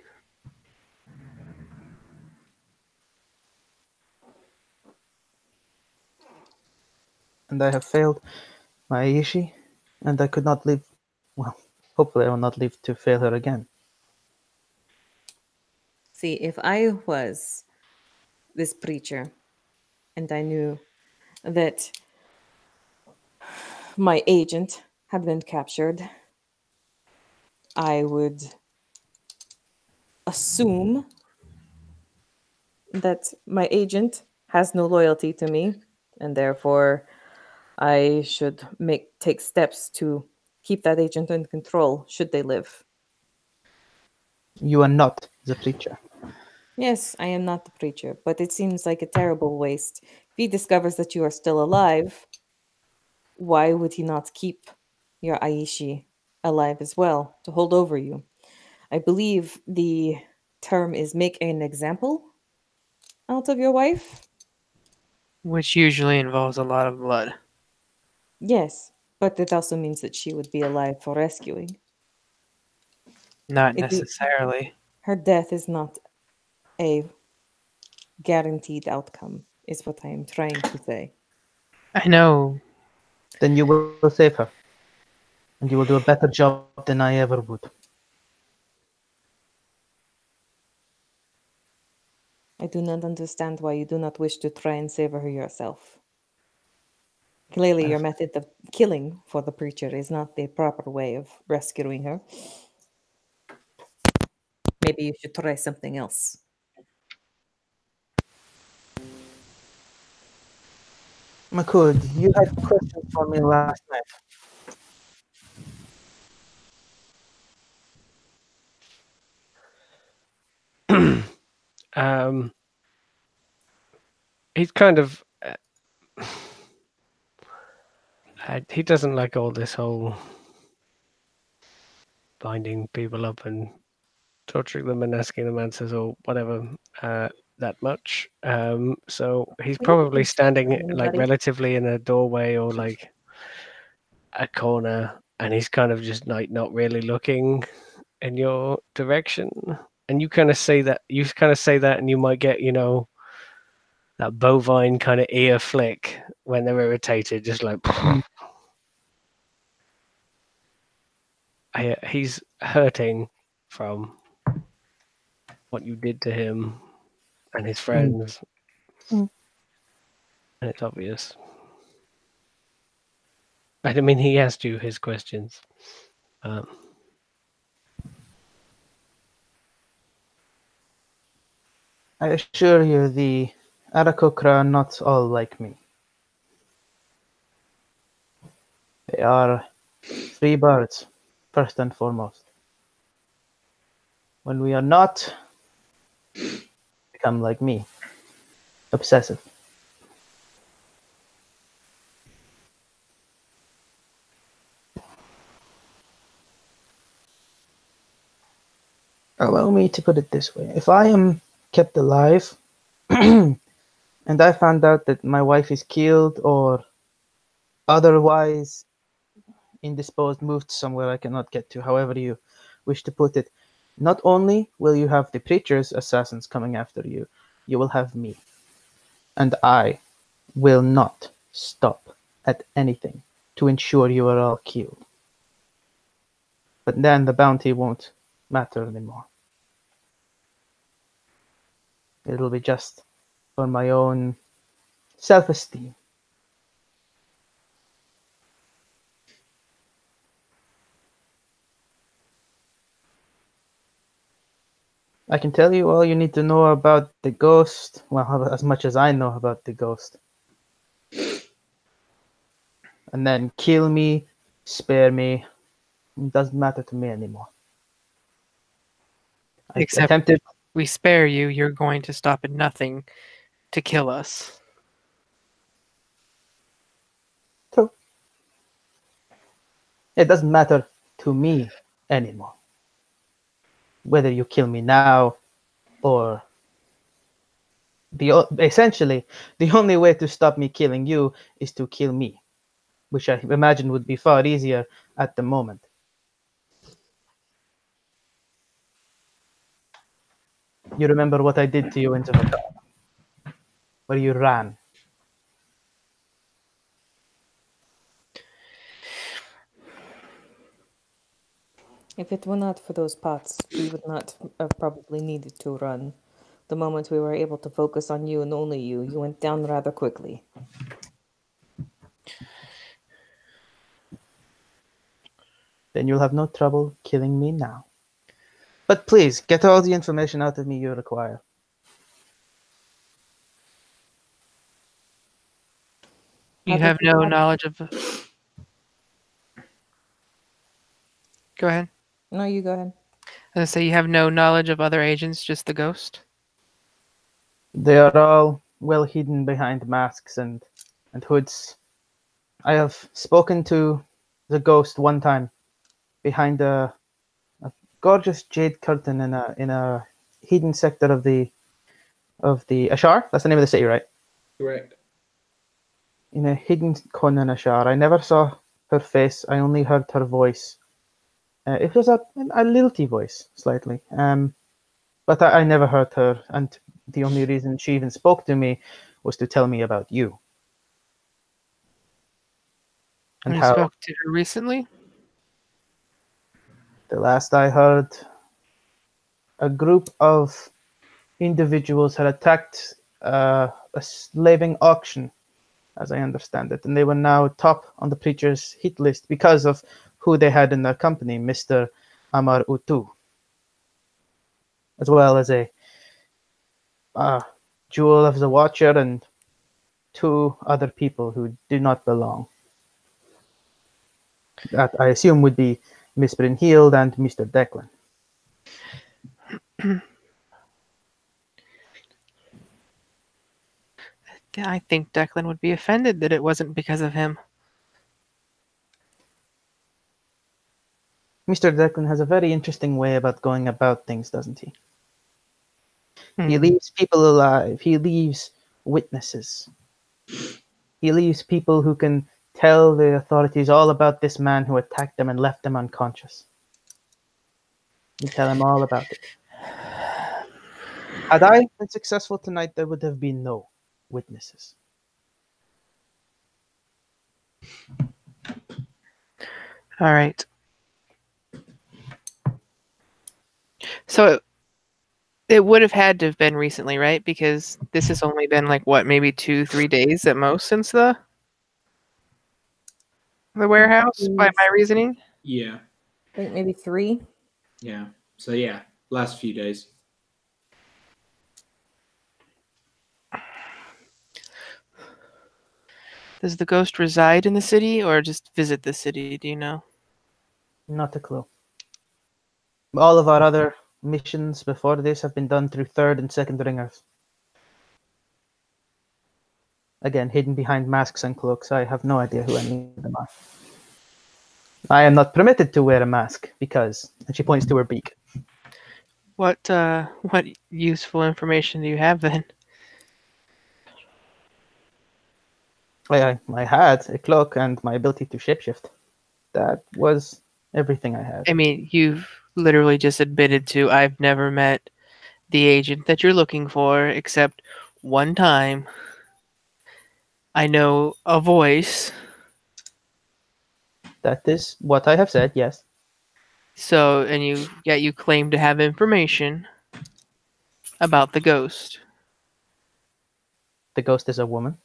And I have failed my Aishi, and I could not live. Well, hopefully I will not live to fail her again. See, if I was this preacher and I knew that my agent had been captured, I would assume that my agent has no loyalty to me, and therefore I should take steps to keep that agent in control should they live. You are not the preacher. Yes, I am not the preacher, but it seems like a terrible waste. If he discovers that you are still alive, why would he not keep your Aishi alive as well to hold over you? I believe the term is make an example out of your wife. Which usually involves a lot of blood. Yes, but it also means that she would be alive for rescuing. Not necessarily. Her death is not a guaranteed outcome, is what I am trying to say. I know. Then you will save her. And you will do a better job than I ever would. I do not understand why you do not wish to try and save her yourself. Clearly, your method of killing for the preacher is not the proper way of rescuing her. Maybe you should try something else. Makud, you had questions for me last night. He's kind of he doesn't like all this whole binding people up and torturing them and asking them answers or whatever that much. So he's probably standing like relatively in a doorway or like a corner, and he's kind of just like not really looking in your direction. And you kind of say that, and you might get, that bovine kind of ear flick when they're irritated, just like. He's hurting from what you did to him and his friends, and it's obvious. I mean, he asked you his questions. I assure you, the Arakokra are not all like me. They are free birds, first and foremost. When we are not, become like me, obsessive. Allow me to put it this way. If I am kept alive and I found out that my wife is killed or otherwise indisposed, moved somewhere I cannot get to, however you wish to put it, not only will you have the preacher's assassins coming after you, you will have me. And I will not stop at anything to ensure you are all killed. But then the bounty won't matter anymore. It'll be just for my own self-esteem. I can tell you all you need to know about the ghost. Well, as much as I know about the ghost. And then kill me, spare me. It doesn't matter to me anymore. I Except attempted. we spare you, you're going to stop at nothing to kill us. True. It doesn't matter to me anymore. Whether you kill me now or essentially the only way to stop me killing you is to kill me, which I imagine would be far easier at the moment. You remember what I did to you in Zavaka, where you ran. If it were not for those pots, we would not have probably needed to run. The moment we were able to focus on you and only you, you went down rather quickly. Then you'll have no trouble killing me now. But please, get all the information out of me you require. You have no knowledge of... Go ahead. No, you go ahead. I was gonna say you have no knowledge of other agents, just the ghost? They are all well hidden behind masks and hoods. I have spoken to the ghost one time behind a gorgeous jade curtain in a hidden sector of the Ashar. That's the name of the city, right? Correct. In a hidden corner in Ashar. I never saw her face. I only heard her voice. It was a lilty voice, slightly. But I never heard her, and the only reason she even spoke to me was to tell me about you. And You how spoke to her recently? the last I heard, a group of individuals had attacked a slaving auction, as I understand it, and they were now top on the preacher's hit list because of who they had in their company, Mr. Amar Utu, as well as a Jewel of the Watcher and two other people who do not belong. That I assume would be Miss Brynhild and Mr. Declan. I think Declan would be offended that it wasn't because of him. Mr. Declan has a very interesting way about going about things, doesn't he? He Hmm. leaves people alive. He leaves witnesses. He leaves people who can tell the authorities all about this man who attacked them and left them unconscious. You tell him all about it. Had I been successful tonight, there would have been no witnesses. All right. So it would have had to have been recently, right? Because this has only been like what, maybe 2-3 days at most since the warehouse, by my reasoning. Yeah. I think maybe 3. Yeah. So yeah, last few days. Does the ghost reside in the city or just visit the city? Do you know? Not a clue. All of our other missions before this have been done through third and second ringers. Again, hidden behind masks and cloaks. I have no idea who any of them are. I am not permitted to wear a mask because, and she points to her beak. What useful information do you have then? I had a cloak and my ability to shapeshift. That was everything I had. I mean, you've literally just admitted to I've never met the agent that you're looking for except one time. I know a voice. That is what I have said, yes. So, and you claim to have information about the ghost. The ghost is a woman.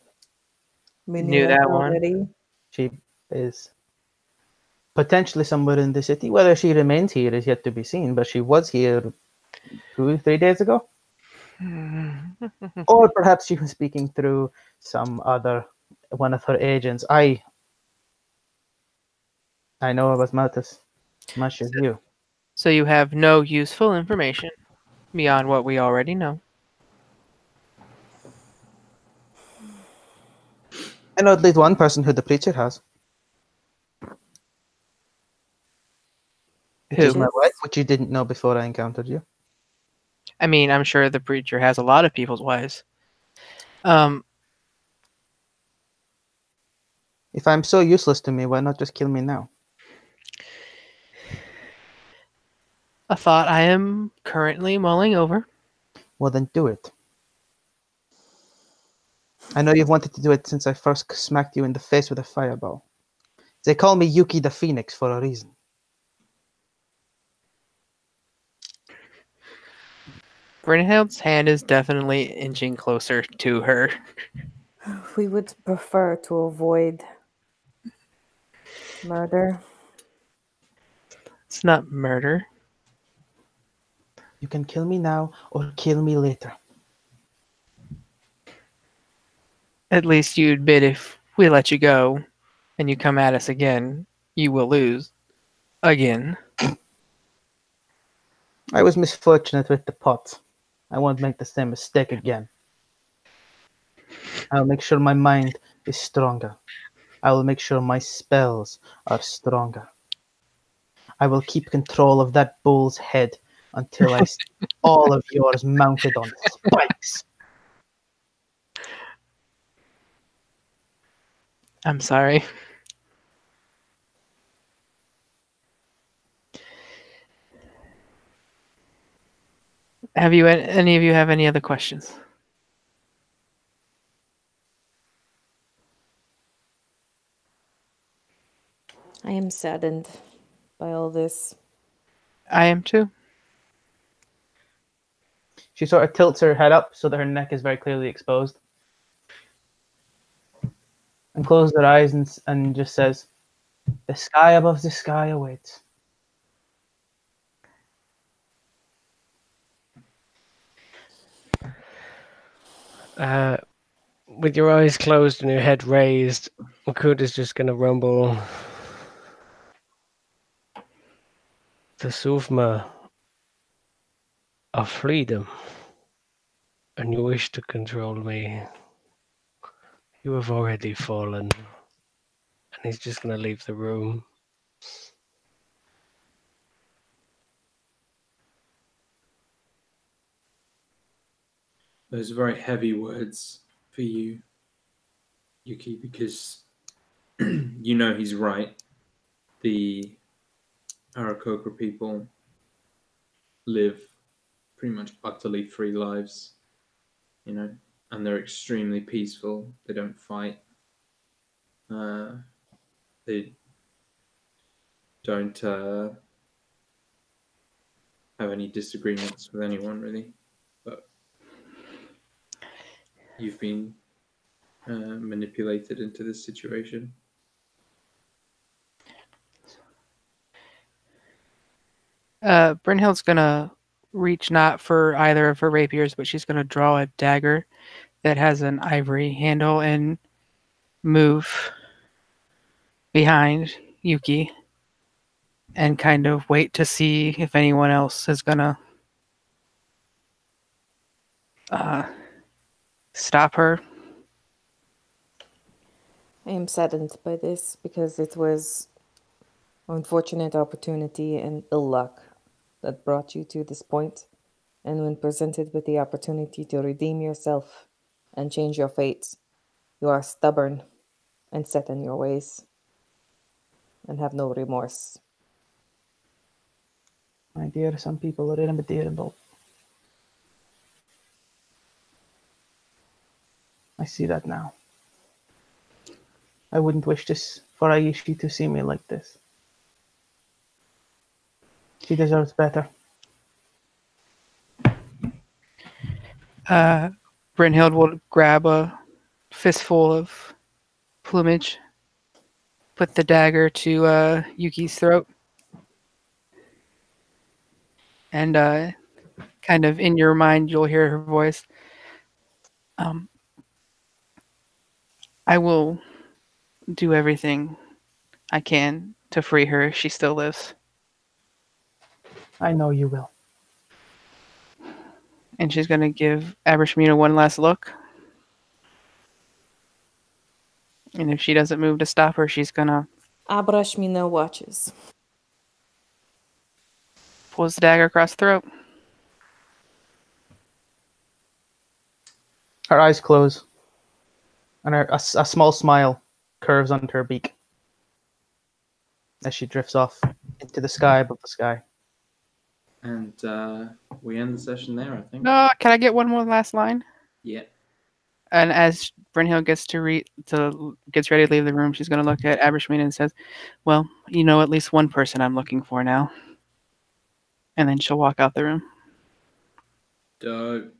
We knew Knew that that one. already. She is potentially somewhere in the city. Whether she remains here is yet to be seen, but she was here 2-3 days ago. Or perhaps she was speaking through some other one of her agents. I know about Malthus as much as you. So you have no useful information beyond what we already know. I know at least one person who the preacher has. Which is Who? my wife, which you didn't know before I encountered you. I mean, I'm sure the preacher has a lot of people's wives. Um, If I'm so useless to me, why not just kill me now? a thought I am currently mulling over. Well, then do it. I know you've wanted to do it since I first smacked you in the face with a fireball. They call me Yuki the Phoenix for a reason. Brynhild's hand is definitely inching closer to her. We would prefer to avoid murder. It's not murder. You can kill me now or kill me later. At least you admit if we let you go and you come at us again, you will lose. Again. I was misfortunate with the pot. I won't make the same mistake again. I'll make sure my mind is stronger. I will make sure my spells are stronger. I will keep control of that bull's head until I see all of yours mounted on spikes. I'm sorry. Have you any of you have any other questions? I am saddened by all this. I am too. She sort of tilts her head up so that her neck is very clearly exposed. And closes her eyes and just says, "The sky above the sky awaits." With your eyes closed and your head raised, Makuda's just going to rumble. The Suvma of freedom, and you wish to control me. You have already fallen. And he's just going to leave the room. Those are very heavy words for you, Yuki, because you know he's right. The Arakokra people live pretty much utterly free lives, you know, and they're extremely peaceful. They don't fight. They don't have any disagreements with anyone, really. But you've been manipulated into this situation. Brynhild's gonna reach not for either of her rapiers, but she's gonna draw a dagger that has an ivory handle and move behind Yuki and kind of wait to see if anyone else is gonna stop her. I am saddened by this because it was an unfortunate opportunity and ill luck that brought you to this point. And when presented with the opportunity to redeem yourself and change your fate, you are stubborn and set in your ways and have no remorse. My dear, some people are irremediable. I see that now. I wouldn't wish this for Aishi to see me like this. She deserves better. Brynhild will grab a fistful of plumage, put the dagger to Yuki's throat, and kind of in your mind you'll hear her voice. I will do everything I can to free her if she still lives. I know you will. And she's going to give Abrishmina one last look. And if she doesn't move to stop her, she's going to Abrashmina watches. pull the dagger across the throat. Her eyes close, and a small smile curves onto her beak as she drifts off into the sky above the sky. And we end the session there, I think. No, can I get one more last line? Yeah. And as Brynhild gets gets ready to leave the room, she's going to look at Abrishmina and says, "Well, you know at least one person I'm looking for now." And then she'll walk out the room. Dope.